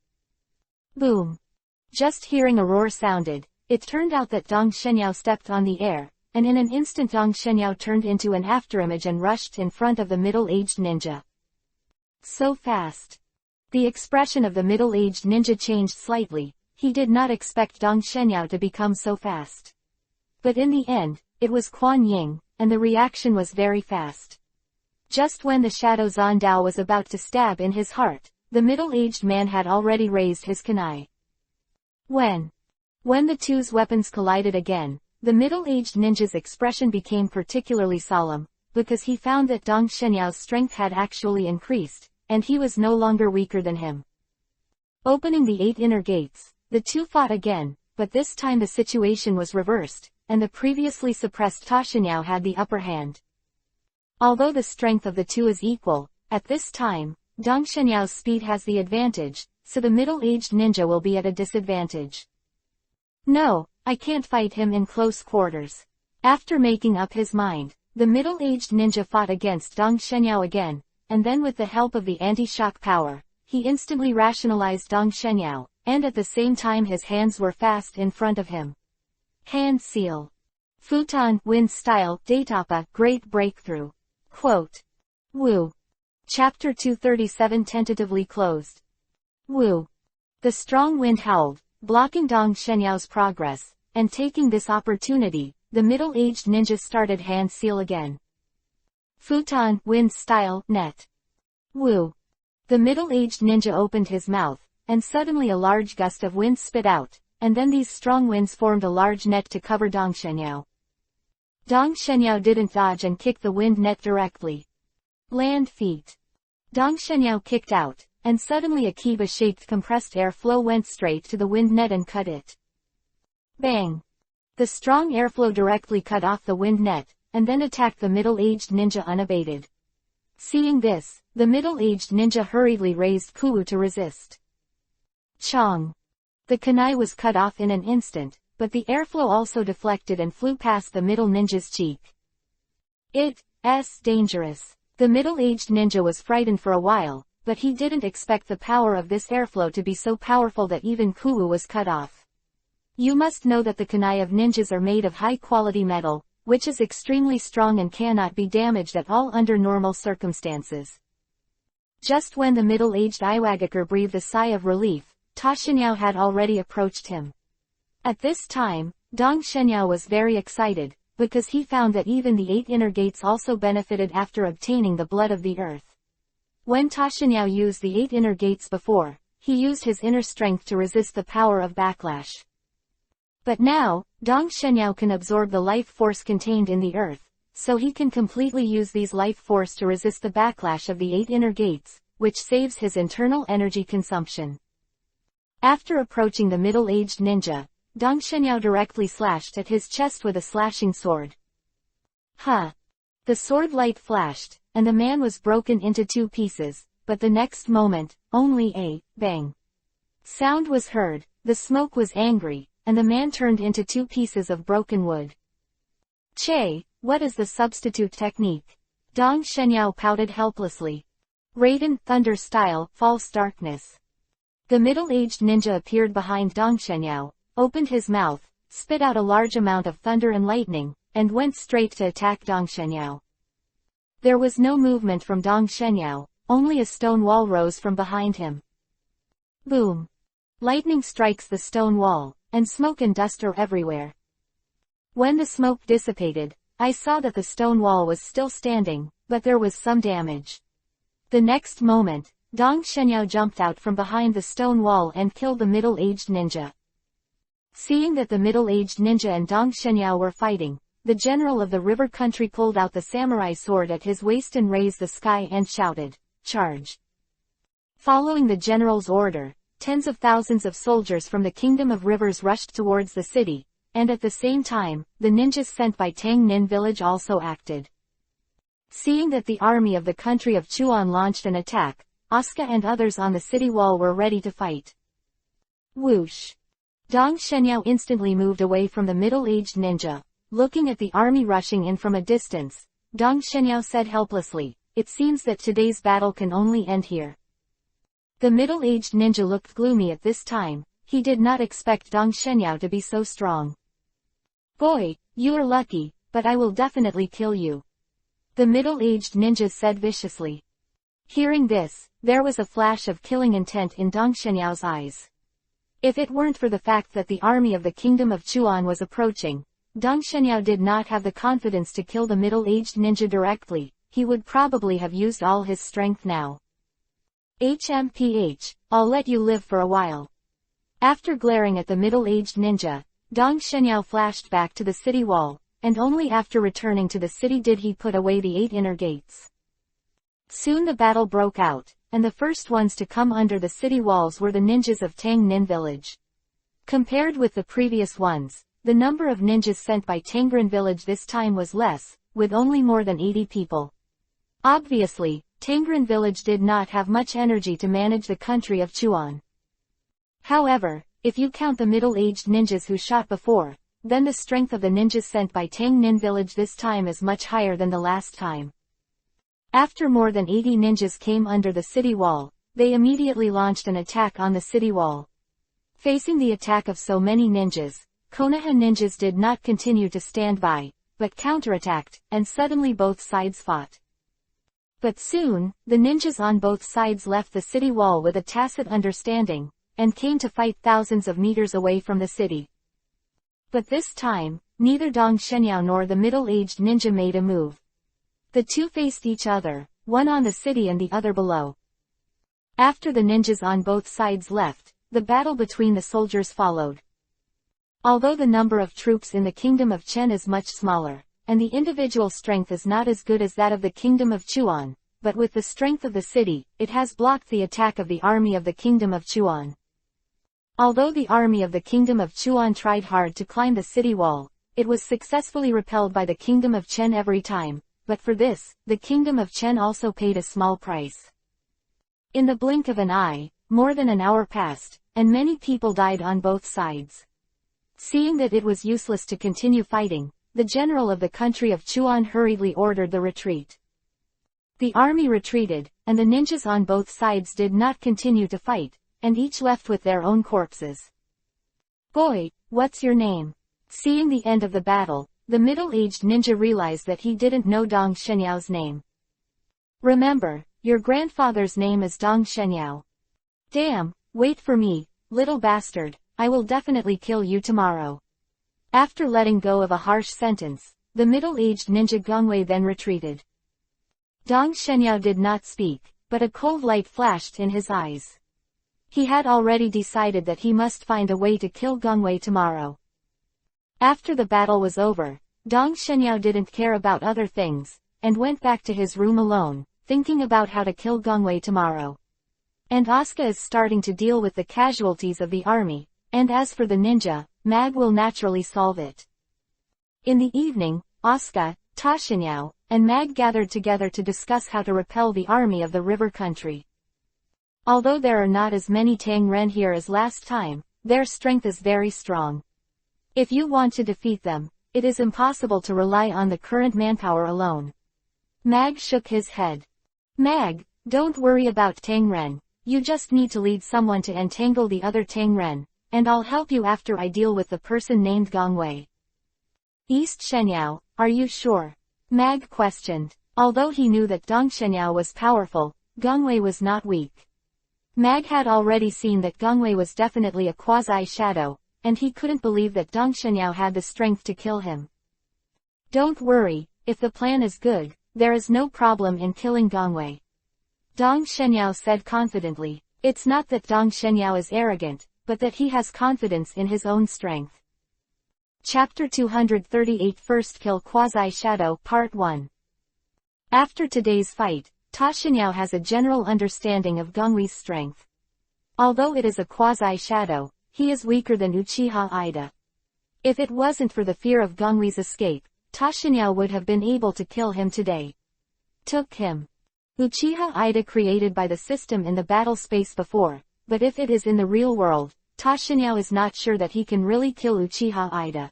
A: Boom. Just hearing a roar sounded, it turned out that Dong Shenyao stepped on the air, and in an instant Dong Shenyao turned into an afterimage and rushed in front of the middle-aged ninja. So fast. The expression of the middle-aged ninja changed slightly. He did not expect Dong Shenyao to become so fast. But in the end, it was Quan Ying, and the reaction was very fast. Just when the Shadow Zandao was about to stab in his heart, the middle-aged man had already raised his kunai. When the two's weapons collided again, the middle-aged ninja's expression became particularly solemn, because he found that Dong Shenyao's strength had actually increased, and he was no longer weaker than him. Opening the 8 inner gates, the two fought again, but this time the situation was reversed, and the previously suppressed Ta Shenyao had the upper hand. Although the strength of the two is equal, at this time, Dong Shenyao's speed has the advantage, so the middle-aged ninja will be at a disadvantage. No, I can't fight him in close quarters. After making up his mind, the middle-aged ninja fought against Dong Shenyao again, and then with the help of the anti-shock power, he instantly rationalized Dong Shenyao, and at the same time his hands were fast in front of him. Hand seal. Futon, Wind Style, Datapa, Great Breakthrough. Quote. Woo. Chapter 237 tentatively closed. Woo. The strong wind howled, blocking Dong Shenyao's progress, and taking this opportunity, the middle-aged ninja started hand seal again. Futon, Wind Style, Net. Woo. The middle-aged ninja opened his mouth, and suddenly a large gust of wind spit out, and then these strong winds formed a large net to cover Dong Shenyao. Dong Shenyao didn't dodge and kicked the wind net directly. Land feet. Dong Shenyao kicked out, and suddenly a kiba-shaped compressed air flow went straight to the wind net and cut it. Bang! The strong airflow directly cut off the wind net, and then attacked the middle-aged ninja unabated. Seeing this, the middle-aged ninja hurriedly raised Kuwu to resist. Chong. The kunai was cut off in an instant, but the airflow also deflected and flew past the middle ninja's cheek. It's dangerous. The middle-aged ninja was frightened for a while, but he didn't expect the power of this airflow to be so powerful that even Kuwu was cut off. You must know that the kunai of ninjas are made of high-quality metal, which is extremely strong and cannot be damaged at all under normal circumstances. Just when the middle-aged Iwagakure breathed a sigh of relief, Ta Shenyao had already approached him. At this time, Dong Shenyao was very excited, because he found that even the 8 inner gates also benefited after obtaining the blood of the earth. When Ta Shenyao used the 8 inner gates before, he used his inner strength to resist the power of backlash. But now, Dong Shenyao can absorb the life force contained in the earth, so he can completely use these life force to resist the backlash of the 8 inner gates, which saves his internal energy consumption. After approaching the middle-aged ninja, Dong Shenyao directly slashed at his chest with a slashing sword. The sword light flashed, and the man was broken into 2 pieces, but the next moment, only a bang sound was heard, the smoke was angry, and the man turned into 2 pieces of broken wood. Che, what is the substitute technique? Dong Shenyao pouted helplessly. Raiden, Thunder Style, False Darkness. The middle-aged ninja appeared behind Dong Shenyao, opened his mouth, spit out a large amount of thunder and lightning, and went straight to attack Dong Shenyao. There was no movement from Dong Shenyao, only a stone wall rose from behind him. Boom! Lightning strikes the stone wall, and smoke and dust are everywhere. When the smoke dissipated, I saw that the stone wall was still standing, but there was some damage. The next moment, Dong Shenyao jumped out from behind the stone wall and killed the middle-aged ninja. Seeing that the middle-aged ninja and Dong Shenyao were fighting, the general of the river country pulled out the samurai sword at his waist and raised the sky and shouted, "Charge!" Following the general's order, tens of thousands of soldiers from the Kingdom of Rivers rushed towards the city, and at the same time, the ninjas sent by Tang Nin village also acted. Seeing that the army of the country of Chuan launched an attack, Asuka and others on the city wall were ready to fight. Whoosh! Dong Shenyao instantly moved away from the middle-aged ninja. Looking at the army rushing in from a distance, Dong Shenyao said helplessly, "It seems that today's battle can only end here." The middle-aged ninja looked gloomy at this time. He did not expect Dong Shenyao to be so strong. "Boy, you are lucky, but I will definitely kill you," the middle-aged ninja said viciously. Hearing this, there was a flash of killing intent in Dong Shenyao's eyes. If it weren't for the fact that the army of the Kingdom of Chuan was approaching, Dong Shenyao did not have the confidence to kill the middle-aged ninja directly. He would probably have used all his strength now. "HMPH, I'll let you live for a while." After glaring at the middle-aged ninja, Dong Shenyao flashed back to the city wall, and only after returning to the city did he put away the 8 inner gates. Soon the battle broke out, and the first ones to come under the city walls were the ninjas of Tang Nin village. Compared with the previous ones, the number of ninjas sent by Tangren village this time was less, with only more than 80 people. Obviously, Tangren village did not have much energy to manage the country of Chuan. However, if you count the middle-aged ninjas who shot before, then the strength of the ninjas sent by Tang Nin village this time is much higher than the last time. After more than 80 ninjas came under the city wall, they immediately launched an attack on the city wall. Facing the attack of so many ninjas, Konoha ninjas did not continue to stand by, but counterattacked, and suddenly both sides fought. But soon, the ninjas on both sides left the city wall with a tacit understanding, and came to fight thousands of meters away from the city. But this time, neither Dong Shenyao nor the middle-aged ninja made a move. The two faced each other, one on the city and the other below. After the ninjas on both sides left, the battle between the soldiers followed. Although the number of troops in the Kingdom of Chen is much smaller, and the individual strength is not as good as that of the Kingdom of Chuan, but with the strength of the city, it has blocked the attack of the army of the Kingdom of Chuan. Although the army of the Kingdom of Chuan tried hard to climb the city wall, it was successfully repelled by the Kingdom of Chen every time. But for this, the Kingdom of Chen also paid a small price. In the blink of an eye, more than an hour passed, and many people died on both sides. Seeing that it was useless to continue fighting, the general of the country of Chuan hurriedly ordered the retreat. The army retreated, and the ninjas on both sides did not continue to fight, and each left with their own corpses. "Boy, what's your name?" Seeing the end of the battle, the middle-aged ninja realized that he didn't know Dong Shenyao's name. "Remember, your grandfather's name is Dong Shenyao." "Damn, wait for me, little bastard, I will definitely kill you tomorrow." After letting go of a harsh sentence, the middle-aged ninja Gongwei then retreated. Dong Shenyao did not speak, but a cold light flashed in his eyes. He had already decided that he must find a way to kill Gongwei tomorrow. After the battle was over, Dong Shenyao didn't care about other things, and went back to his room alone, thinking about how to kill Gongwei tomorrow. And Asuka is starting to deal with the casualties of the army, and as for the ninja, Mag will naturally solve it. In the evening, Asuka, Ta Shenyao, and Mag gathered together to discuss how to repel the army of the river country. Although there are not as many Tang Ren here as last time, their strength is very strong. If you want to defeat them, it is impossible to rely on the current manpower alone. Mag shook his head. "Mag, don't worry about Tang Ren, you just need to lead someone to entangle the other Tang Ren, and I'll help you after I deal with the person named Gongwei." "East Shenyao, are you sure?" Mag questioned. Although he knew that Dong Shenyao was powerful, Gongwei was not weak. Mag had already seen that Gongwei was definitely a quasi-shadow, and he couldn't believe that Dong Shenyao had the strength to kill him. "Don't worry, if the plan is good, there is no problem in killing Gongwei," Dong Shenyao said confidently. It's not that Dong Shenyao is arrogant, but that he has confidence in his own strength. Chapter 238 First Kill Quasi-Shadow Part 1. After today's fight, Ta Xinyao has a general understanding of Gongwei's strength. Although it is a quasi-shadow, he is weaker than Uchiha Ida. If it wasn't for the fear of Gongwei's escape, Ta Xinyao would have been able to kill him today. Took him. Uchiha Ida created by the system in the battle space before, but if it is in the real world, Ta Xinyao is not sure that he can really kill Uchiha Ida.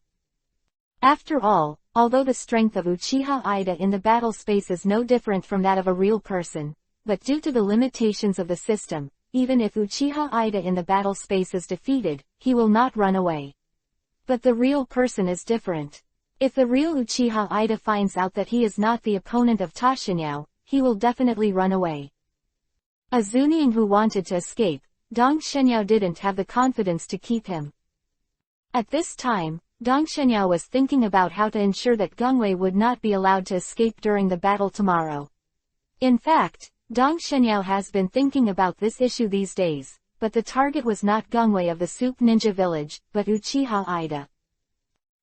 A: After all, although the strength of Uchiha Ida in the battle space is no different from that of a real person, but due to the limitations of the system, even if Uchiha Ida in the battle space is defeated, he will not run away. But the real person is different. If the real Uchiha Ida finds out that he is not the opponent of Ta Xinyao, he will definitely run away. A Zunying who wanted to escape, Dong Xinyao didn't have the confidence to keep him. At this time, Dong Xinyao was thinking about how to ensure that Gongwei would not be allowed to escape during the battle tomorrow. In fact, Dong Xinyao has been thinking about this issue these days, but the target was not Gongwei of the Soup Ninja Village, but Uchiha Ida.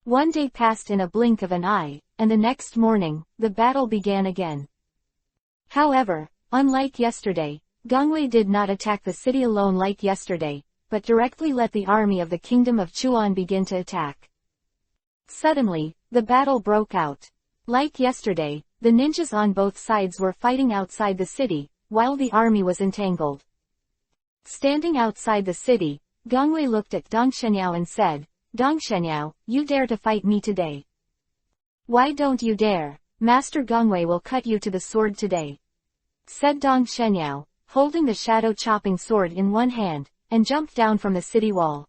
A: One day passed in a blink of an eye, and the next morning, the battle began again. However, unlike yesterday, Gongwei did not attack the city alone like yesterday, but directly let the army of the Kingdom of Chuan begin to attack. Suddenly, the battle broke out. Like yesterday, the ninjas on both sides were fighting outside the city, while the army was entangled. Standing outside the city, Gongwei looked at Dong Xinyao and said, "Dong Xinyao, you dare to fight me today? Why don't you dare? Master Gongwei will cut you to the sword today," said Dong Xinyao, holding the shadow-chopping sword in one hand, and jumped down from the city wall.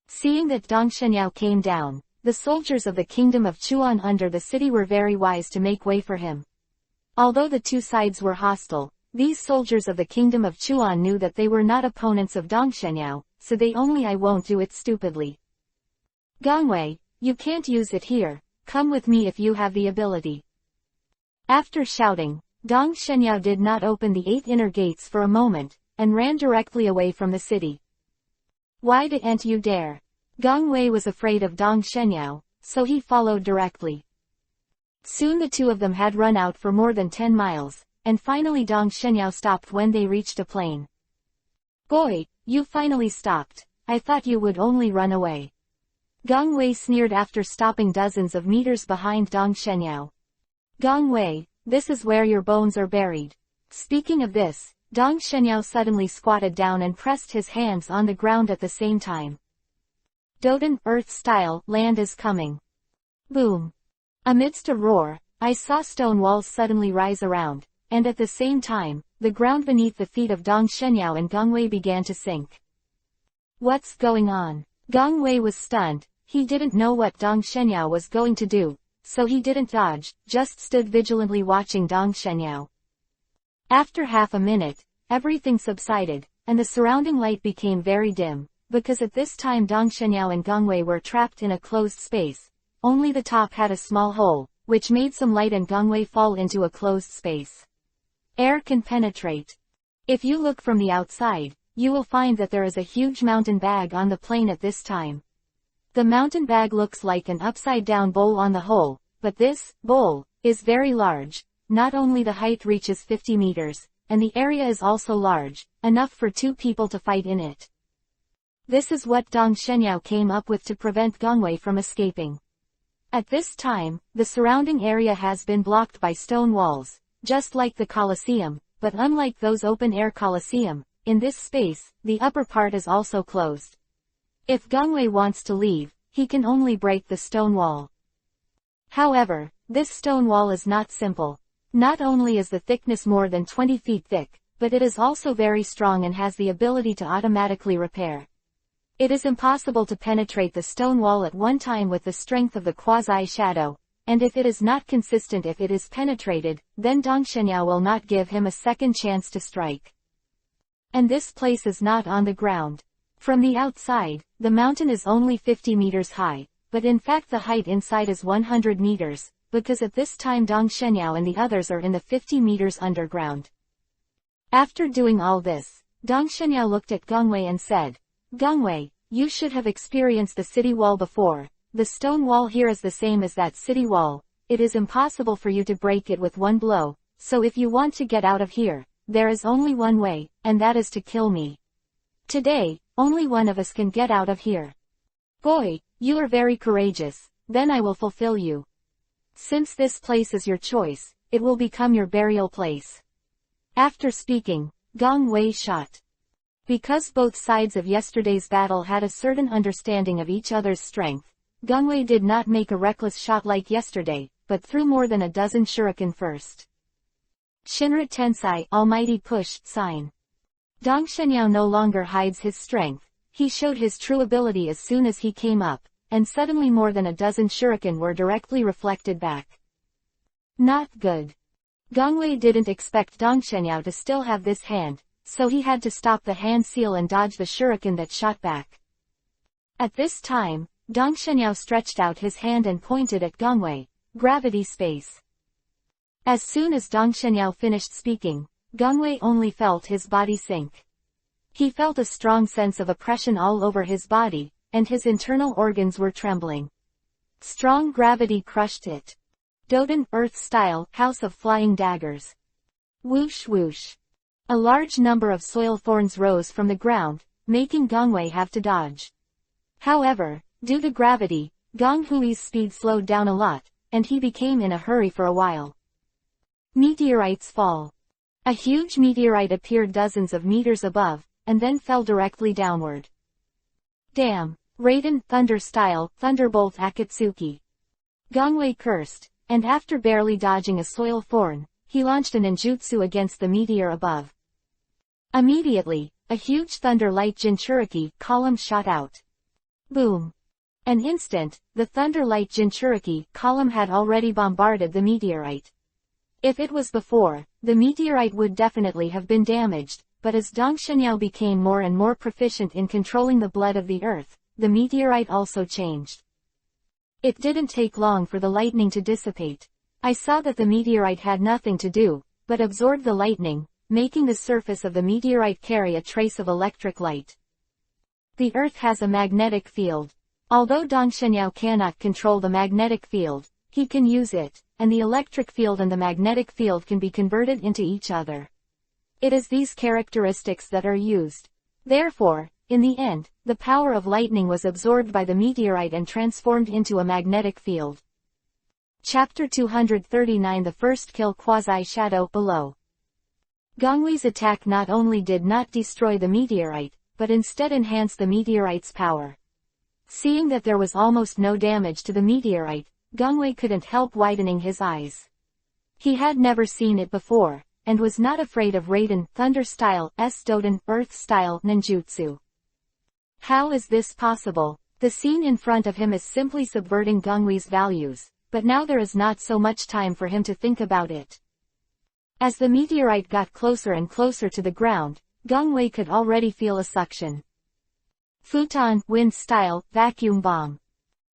A: Seeing that Dong Xinyao came down, the soldiers of the Kingdom of Chuan under the city were very wise to make way for him. Although the two sides were hostile, these soldiers of the Kingdom of Chuan knew that they were not opponents of Dong Xinyao, so they only "I won't do it" stupidly. "Gongwei, you can't use it here, come with me if you have the ability." After shouting, Dong Xinyao did not open the 8 inner gates for a moment, and ran directly away from the city. "Why didn't you dare?" Gongwei was afraid of Dong Xinyao, so he followed directly. Soon the two of them had run out for more than 10 miles, and finally Dong Xinyao stopped when they reached a plain. "Boy, you finally stopped. I thought you would only run away." Gongwei sneered after stopping dozens of meters behind Dong Xinyao. "Gongwei, this is where your bones are buried." Speaking of this, Dong Xinyao suddenly squatted down and pressed his hands on the ground at the same time. "Doden, Earth style, land is coming." Boom. Amidst a roar, I saw stone walls suddenly rise around, and at the same time, the ground beneath the feet of Dong Xinyao and Gongwei began to sink. "What's going on?" Gongwei was stunned. He didn't know what Dong Xinyao was going to do, so he didn't dodge, just stood vigilantly watching Dong Xinyao. After half a minute, everything subsided, and the surrounding light became very dim, because at this time Dong Xinyao and Gongwei were trapped in a closed space. Only the top had a small hole, which made some light, and Gongwei fall into a closed space. Air can penetrate. If you look from the outside, you will find that there is a huge mountain bag on the plain at this time. The mountain bag looks like an upside-down bowl on the hole, but this bowl is very large. Not only the height reaches 50 meters, and the area is also large, enough for 2 people to fight in it. This is what Dong Xinyao came up with to prevent Gongwei from escaping. At this time, the surrounding area has been blocked by stone walls, just like the Colosseum, but unlike those open-air Colosseum, in this space, the upper part is also closed. If Gongwei wants to leave, he can only break the stone wall. However, this stone wall is not simple. Not only is the thickness more than 20 feet thick, but it is also very strong and has the ability to automatically repair. It is impossible to penetrate the stone wall at one time with the strength of the quasi-shadow, and if it is not consistent if it is penetrated, then Dong Xinyao will not give him a second chance to strike. And this place is not on the ground. From the outside, the mountain is only 50 meters high, but in fact the height inside is 100 meters, because at this time Dong Xinyao and the others are in the 50 meters underground. After doing all this, Dong Xinyao looked at Gongwei and said, "Gongwei, you should have experienced the city wall before. The stone wall here is the same as that city wall. It is impossible for you to break it with one blow, so if you want to get out of here, there is only one way, and that is to kill me. Today, only one of us can get out of here. Boy, you are very courageous, then I will fulfill you. Since this place is your choice, it will become your burial place. After speaking, Gong Wei shot. Because both sides of yesterday's battle had a certain understanding of each other's strength, Gong Wei did not make a reckless shot like yesterday, but threw more than a dozen shuriken first. Shinra Tensai, Almighty Push, sign. Dong Shenyao no longer hides his strength, he showed his true ability as soon as he came up, and suddenly more than a dozen shuriken were directly reflected back. Not good. Gong Wei didn't expect Dong Shenyao to still have this hand, so he had to stop the hand seal and dodge the shuriken that shot back. At this time, Dong Shenyao stretched out his hand and pointed at Gong Wei, gravity space. As soon as Dong Shenyao finished speaking, Gong Wei only felt his body sink. He felt a strong sense of oppression all over his body, and his internal organs were trembling. Strong gravity crushed it. Doden, Earth style, House of Flying Daggers. Whoosh whoosh. A large number of soil thorns rose from the ground, making Gong Wei have to dodge. However, due to gravity, Gong Hui's speed slowed down a lot, and he became in a hurry for a while. Meteorites fall. A huge meteorite appeared dozens of meters above, and then fell directly downward. Damn! Raiden, Thunder style, Thunderbolt Akatsuki. Gong Wei cursed, and after barely dodging a soil thorn, he launched a ninjutsu against the meteor above. Immediately, a huge thunder light Jinchuriki column shot out. Boom! An instant, the thunder light Jinchuriki column had already bombarded the meteorite. If it was before, the meteorite would definitely have been damaged, but as Dong Shenyao became more and more proficient in controlling the blood of the earth, the meteorite also changed. It didn't take long for the lightning to dissipate. I saw that the meteorite had nothing to do, but absorbed the lightning, making the surface of the meteorite carry a trace of electric light. The earth has a magnetic field. Although Dong Shenyao cannot control the magnetic field, he can use it, and the electric field and the magnetic field can be converted into each other. It is these characteristics that are used. Therefore, in the end, the power of lightning was absorbed by the meteorite and transformed into a magnetic field. Chapter 239 The First Kill Quasi-Shadow below. Gong Wei's attack not only did not destroy the meteorite, but instead enhanced the meteorite's power. Seeing that there was almost no damage to the meteorite, Gong Wei couldn't help widening his eyes. He had never seen it before, and was not afraid of Raiden, Thunder style, Doden, Earth style, ninjutsu. How is this possible? The scene in front of him is simply subverting Gong Wei's values, but now there is not so much time for him to think about it. As the meteorite got closer and closer to the ground, Gong Wei could already feel a suction. Futon, Wind style, Vacuum bomb.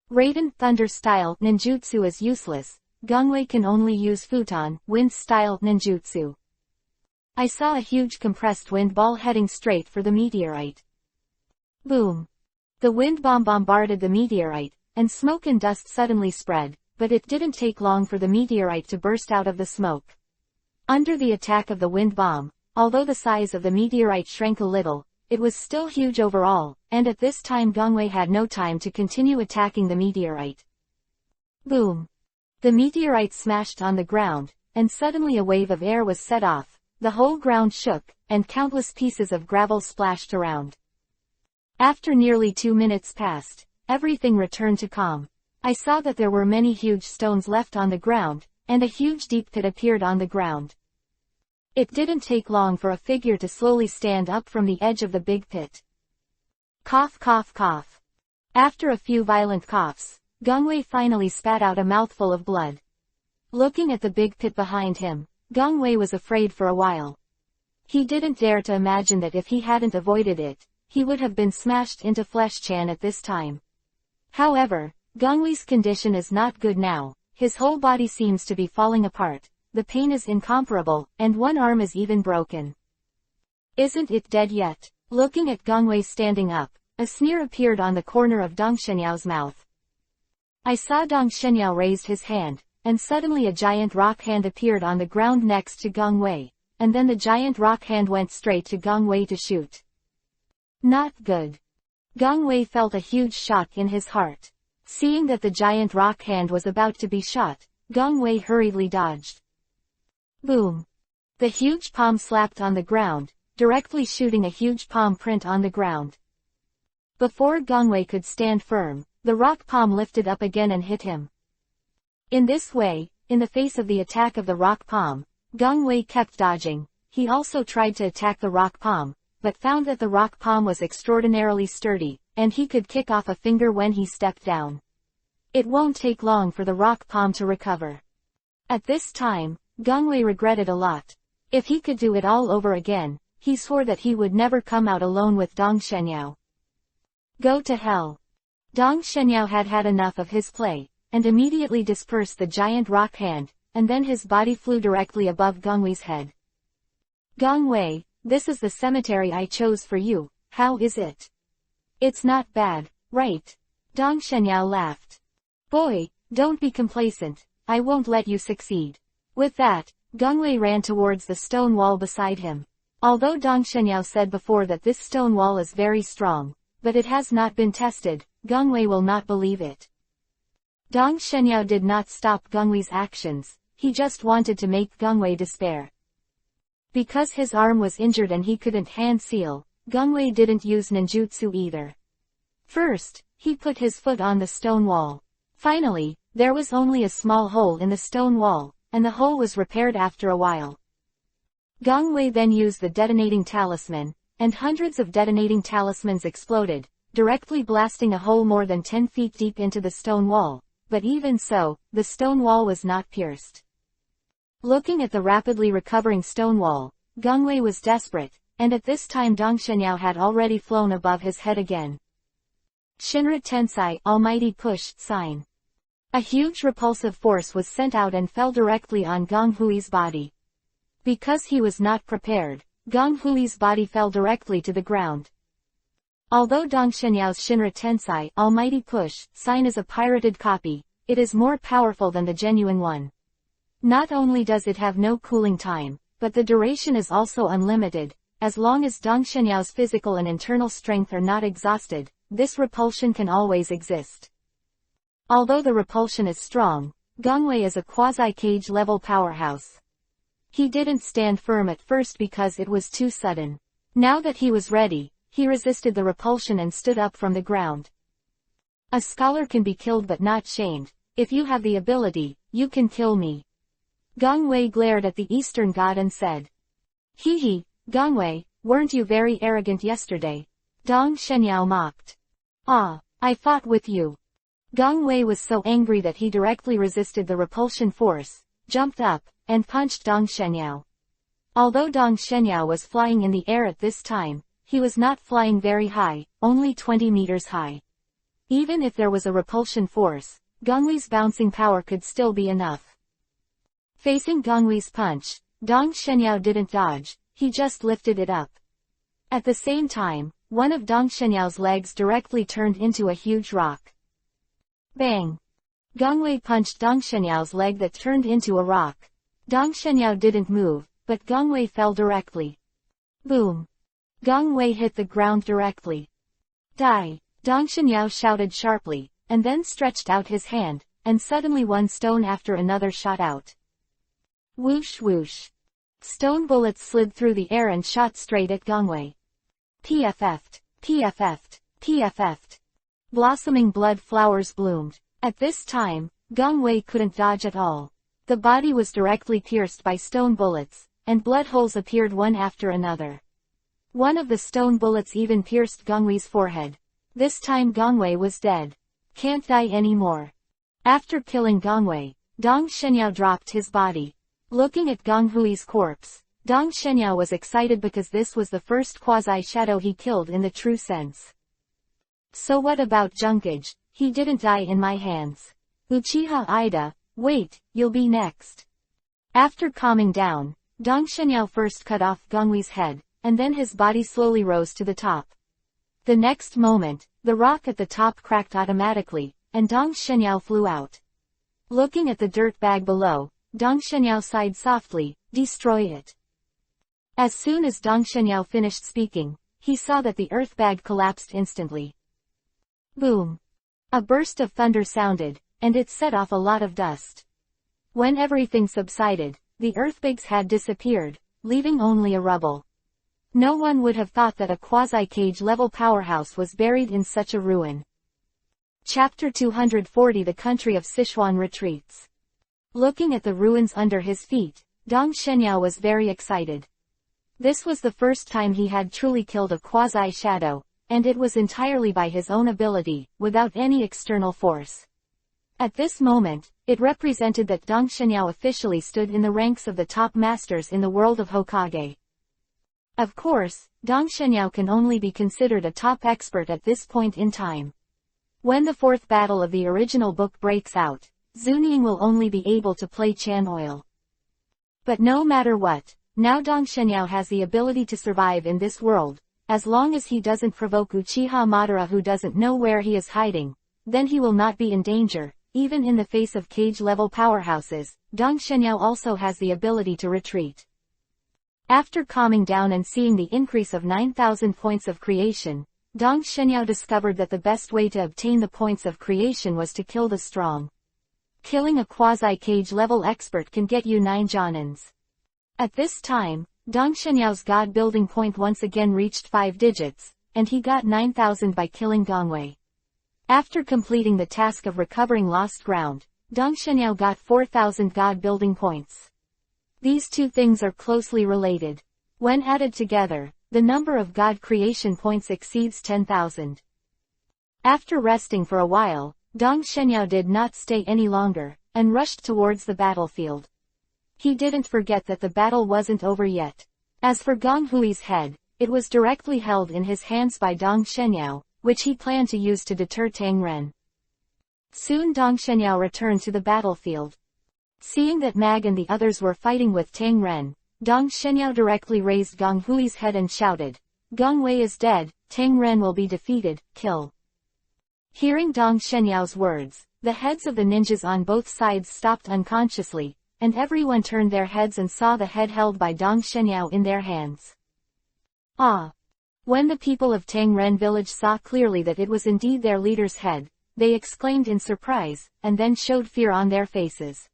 A: Raiden, Thunder style, ninjutsu is useless. Gong Wei can only use Futon, Wind style, ninjutsu. I saw a huge compressed wind ball heading straight for the meteorite. Boom! The wind bomb bombarded the meteorite, and smoke and dust suddenly spread, but it didn't take long for the meteorite to burst out of the smoke. Under the attack of the wind bomb, although the size of the meteorite shrank a little, it was still huge overall, and at this time Gong Wei had no time to continue attacking the meteorite. Boom! The meteorite smashed on the ground, and suddenly a wave of air was set off, the whole ground shook, and countless pieces of gravel splashed around. After nearly 2 minutes passed, everything returned to calm. I saw that there were many huge stones left on the ground, and a huge deep pit appeared on the ground. It didn't take long for a figure to slowly stand up from the edge of the big pit. Cough cough cough. After a few violent coughs, Gong Wei finally spat out a mouthful of blood. Looking at the big pit behind him, Gong Wei was afraid for a while. He didn't dare to imagine that if he hadn't avoided it, he would have been smashed into flesh-chan at this time. However, Gong Wei's condition is not good now, his whole body seems to be falling apart, the pain is incomparable, and one arm is even broken. Isn't it dead yet? Looking at Gong Wei standing up, a sneer appeared on the corner of Dong Shenyao's mouth. I saw Dong Shenyao raised his hand, and suddenly a giant rock hand appeared on the ground next to Gong Wei, and then the giant rock hand went straight to Gong Wei to shoot. Not good. Gong Wei felt a huge shock in his heart. Seeing that the giant rock hand was about to be shot, Gong Wei hurriedly dodged. Boom! The huge palm slapped on the ground, directly shooting a huge palm print on the ground. Before Gong Wei could stand firm, the rock palm lifted up again and hit him. In this way, in the face of the attack of the rock palm, Gong Wei kept dodging. He also tried to attack the rock palm, but found that the rock palm was extraordinarily sturdy, and he could kick off a finger when he stepped down. It won't take long for the rock palm to recover. At this time, Gong Wei regretted a lot. If he could do it all over again, he swore that he would never come out alone with Dong Shenyao. Go to hell. Dong Shenyao had had enough of his play, and immediately dispersed the giant rock hand, and then his body flew directly above Gong Wei's head. Gong Wei, this is the cemetery I chose for you, how is it? It's not bad, right? Dong Shenyao laughed. Boy, don't be complacent, I won't let you succeed. With that, Gong Wei ran towards the stone wall beside him. Although Dong Shenyao said before that this stone wall is very strong, but it has not been tested, Gong Wei will not believe it. Dong Shenyao did not stop Gong Wei's actions, he just wanted to make Gong Wei despair. Because his arm was injured and he couldn't hand seal, Gong Wei didn't use ninjutsu either. First, he put his foot on the stone wall. Finally, there was only a small hole in the stone wall, and the hole was repaired after a while. Gong Wei then used the detonating talisman, and hundreds of detonating talismans exploded, directly blasting a hole more than 10 feet deep into the stone wall, but even so, the stone wall was not pierced. Looking at the rapidly recovering stone wall, Gong Wei was desperate, and at this time Dong Shenyao had already flown above his head again. Shinra Tensai, Almighty Push, sign. A huge repulsive force was sent out and fell directly on Gong Hui's body. Because he was not prepared, Gong Hui's body fell directly to the ground. Although Dong Shenyao's Shinra Tensai, Almighty Push, sign is a pirated copy, it is more powerful than the genuine one. Not only does it have no cooling time, but the duration is also unlimited. As long as Dong Shenyao's physical and internal strength are not exhausted, this repulsion can always exist. Although the repulsion is strong, Gong Wei is a quasi-cage level powerhouse. He didn't stand firm at first because it was too sudden. Now that he was ready, he resisted the repulsion and stood up from the ground. A scholar can be killed but not shamed. If you have the ability, you can kill me. Gong Wei glared at the Eastern god and said. Hee hee, Gong Wei, weren't you very arrogant yesterday? Dong Shenyao mocked. Ah, I fought with you. Gong Wei was so angry that he directly resisted the repulsion force, jumped up, and punched Dong Shenyao. Although Dong Shenyao was flying in the air at this time, he was not flying very high, only 20 meters high. Even if there was a repulsion force, Gong Wei's bouncing power could still be enough. Facing Gong Wei's punch, Dong Shenyao didn't dodge, he just lifted it up. At the same time, one of Dong Shenyao's legs directly turned into a huge rock. Bang! Gong Wei punched Dong Shenyao's leg that turned into a rock. Dong Shenyao didn't move, but Gong Wei fell directly. Boom! Gong Wei hit the ground directly. Die! Dong Shenyao shouted sharply, and then stretched out his hand, and suddenly one stone after another shot out. Whoosh whoosh. Stone bullets slid through the air and shot straight at Gong Wei. PFF'd, PFF'd, PFF'd. Blossoming blood flowers bloomed. At this time, Gong Wei couldn't dodge at all. The body was directly pierced by stone bullets, and blood holes appeared one after another. One of the stone bullets even pierced Gong Wei's forehead. This time Gong Wei was dead. Can't die anymore. After killing Gong Wei, Dong Shenyao dropped his body. Looking at Gong Hui's corpse, Dong Shenyao was excited because this was the first quasi-shadow he killed in the true sense. So what about Junkage? He didn't die in my hands. Uchiha Ida, wait, you'll be next. After calming down, Dong Shenyao first cut off Gong Wei's head, and then his body slowly rose to the top. The next moment, the rock at the top cracked automatically, and Dong Shenyao flew out. Looking at the dirt bag below, Dong Shenyao sighed softly, "Destroy it." As soon as Dong Shenyao finished speaking, he saw that the earth bag collapsed instantly. Boom! A burst of thunder sounded, and it set off a lot of dust. When everything subsided, the earth bags had disappeared, leaving only a rubble. No one would have thought that a quasi-cage level powerhouse was buried in such a ruin. Chapter 240 The Country of Sichuan Retreats. Looking at the ruins under his feet, Dong Shenyao was very excited. This was the first time he had truly killed a quasi-shadow, and it was entirely by his own ability, without any external force. At this moment, it represented that Dong Shenyao officially stood in the ranks of the top masters in the world of Hokage. Of course, Dong Shenyao can only be considered a top expert at this point in time. When the fourth battle of the original book breaks out, Zunying will only be able to play Chan Oil. But no matter what, now Dong Shenyao has the ability to survive in this world. As long as he doesn't provoke Uchiha Madara, who doesn't know where he is hiding, then he will not be in danger. Even in the face of cage-level powerhouses, Dong Shenyao also has the ability to retreat. After calming down and seeing the increase of 9,000 points of creation, Dong Shenyao discovered that the best way to obtain the points of creation was to kill the strong. Killing a quasi-cage level expert can get you 9 janins. At this time, Dong Shenyao's god building point once again reached 5 digits, and he got 9,000 by killing Gongwei. After completing the task of recovering lost ground, Dong Shenyao got 4,000 god building points. These two things are closely related. When added together, the number of god creation points exceeds 10,000. After resting for a while, Dong Shenyao did not stay any longer, and rushed towards the battlefield. He didn't forget that the battle wasn't over yet. As for Gong Hui's head, it was directly held in his hands by Dong Shenyao, which he planned to use to deter Tang Ren. Soon Dong Shenyao returned to the battlefield. Seeing that Mag and the others were fighting with Tang Ren, Dong Shenyao directly raised Gong Hui's head and shouted, "Gong Wei is dead, Tang Ren will be defeated, kill." Hearing Dong Shenyao's words, the heads of the ninjas on both sides stopped unconsciously, and everyone turned their heads and saw the head held by Dong Shenyao in their hands. Ah! When the people of Tang Ren village saw clearly that it was indeed their leader's head, they exclaimed in surprise, and then showed fear on their faces.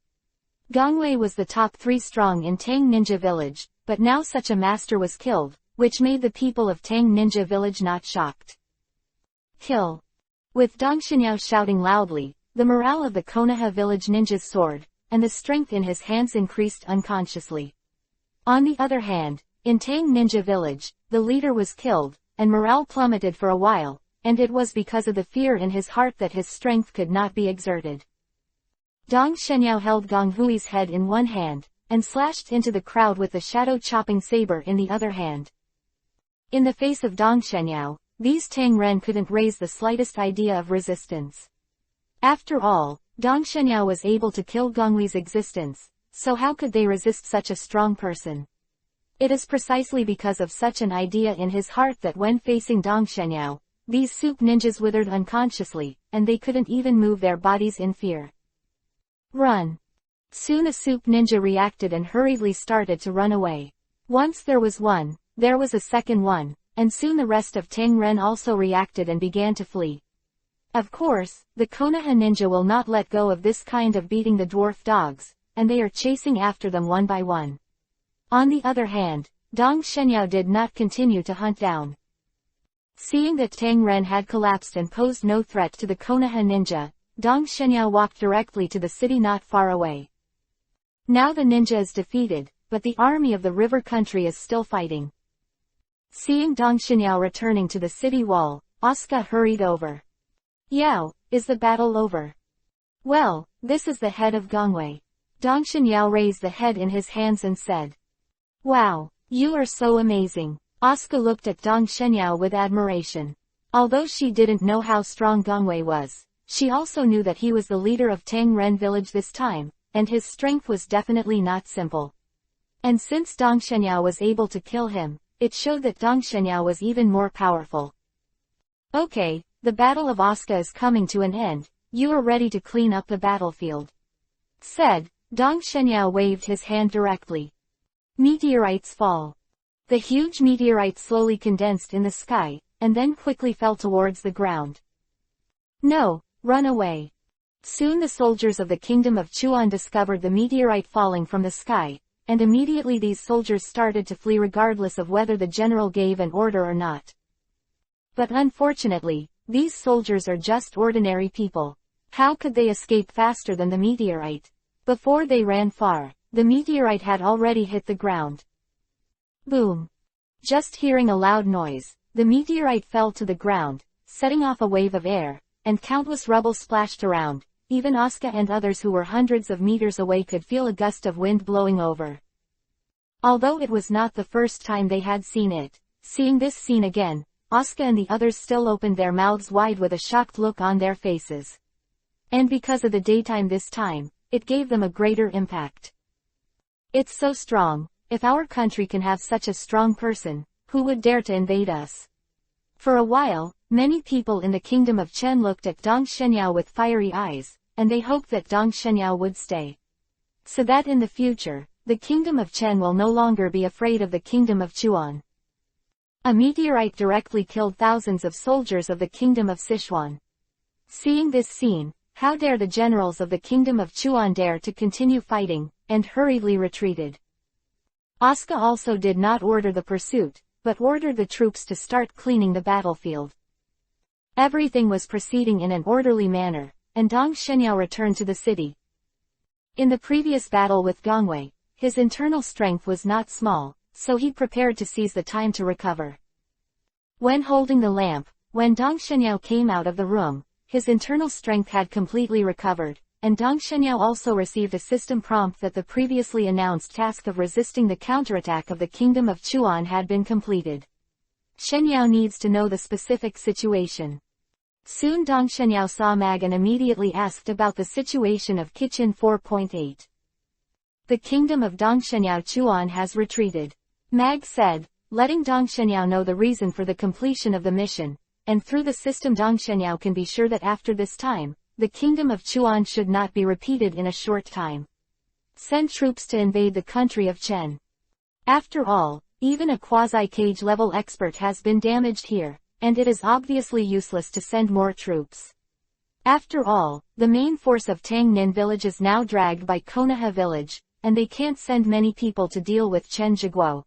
A: Gongwei was the top 3 strong in Tang Ninja Village, but now such a master was killed, which made the people of Tang Ninja Village not shocked. Kill! With Dong Shenyao shouting loudly, the morale of the Konoha village ninjas soared, and the strength in his hands increased unconsciously. On the other hand, in Tang Ninja Village, the leader was killed, and morale plummeted for a while, and it was because of the fear in his heart that his strength could not be exerted. Dong Shenyao held Gong Hui's head in one hand, and slashed into the crowd with the shadow-chopping saber in the other hand. In the face of Dong Shenyao, these Tang Ren couldn't raise the slightest idea of resistance. After all, Dong Shenyao was able to kill Gongwei's existence, so how could they resist such a strong person? It is precisely because of such an idea in his heart that when facing Dong Shenyao, these soup ninjas withered unconsciously, and they couldn't even move their bodies in fear. Run! Soon a soup ninja reacted and hurriedly started to run away. Once there was one, there was a second one, and soon the rest of Tang Ren also reacted and began to flee. Of course, the Konoha ninja will not let go of this kind of beating the dwarf dogs, and they are chasing after them one by one. On the other hand, Dong Shenyao did not continue to hunt down. Seeing that Tang Ren had collapsed and posed no threat to the Konoha ninja, Dong Shenyao walked directly to the city not far away. Now the ninja is defeated, but the army of the river country is still fighting. Seeing Dong Shenyao returning to the city wall, Asuka hurried over. "Yao, is the battle over?" "Well, this is the head of Gongwei." Dong Shenyao raised the head in his hands and said, "Wow, you are so amazing." Asuka looked at Dong Shenyao with admiration. Although she didn't know how strong Gongwei was, she also knew that he was the leader of Tang Ren village this time, and his strength was definitely not simple. And since Dong Shenyao was able to kill him, it showed that Dong Shenyao was even more powerful. "Okay, the Battle of Asuka is coming to an end, you are ready to clean up the battlefield." said. Dong Shenyao waved his hand directly. Meteorites fall. The huge meteorite slowly condensed in the sky, and then quickly fell towards the ground. No, run away. Soon the soldiers of the kingdom of Chuan discovered the meteorite falling from the sky, and immediately these soldiers started to flee regardless of whether the general gave an order or not. But unfortunately, these soldiers are just ordinary people. How could they escape faster than the meteorite? Before they ran far, the meteorite had already hit the ground. Boom! Just hearing a loud noise, the meteorite fell to the ground, setting off a wave of air, and countless rubble splashed around. Even Asuka and others who were hundreds of meters away could feel a gust of wind blowing over. Although it was not the first time they had seen it, seeing this scene again, Asuka and the others still opened their mouths wide with a shocked look on their faces. And because of the daytime this time, it gave them a greater impact. It's so strong. If our country can have such a strong person, who would dare to invade us? For a while, many people in the kingdom of Chen looked at Dong Shenyao with fiery eyes, and they hoped that Dong Shenyao would stay. So that in the future, the kingdom of Chen will no longer be afraid of the kingdom of Chuan. A meteorite directly killed thousands of soldiers of the kingdom of Sichuan. Seeing this scene, how dare the generals of the kingdom of Chuan dare to continue fighting, and hurriedly retreated. Asuka also did not order the pursuit, but ordered the troops to start cleaning the battlefield. Everything was proceeding in an orderly manner, and Dong Shenyao returned to the city. In the previous battle with Gongwei, his internal strength was not small, so he prepared to seize the time to recover. When holding the lamp, when Dong Shenyao came out of the room, his internal strength had completely recovered, and Dong Shenyao also received a system prompt that the previously announced task of resisting the counterattack of the kingdom of Chuan had been completed. Shenyao needs to know the specific situation. Soon Dong Shenyao saw Mag and immediately asked about the situation of Kitchen 4.8. The kingdom of Dong Shenyao Chuan has retreated. Mag said, letting Dong Shenyao know the reason for the completion of the mission, and through the system Dong Shenyao can be sure that after this time, the kingdom of Chuan should not be repeated in a short time. Send troops to invade the country of Chen. After all, even a quasi-cage level expert has been damaged here, and it is obviously useless to send more troops. After all, the main force of Tang Nin village is now dragged by Konoha village, and they can't send many people to deal with Chen Jiguo.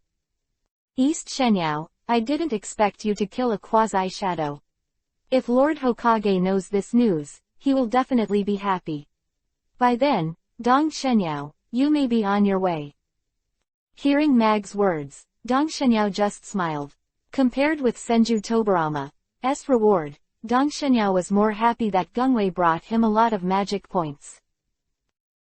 A: East Shenyao, I didn't expect you to kill a quasi-shadow. If Lord Hokage knows this news, he will definitely be happy. By then, Dong Shenyao, you may be on your way. Hearing Mag's words, Dong Shenyao just smiled. Compared with Senju Tobarama's reward, Dong Shenyao was more happy that Gongwei brought him a lot of magic points.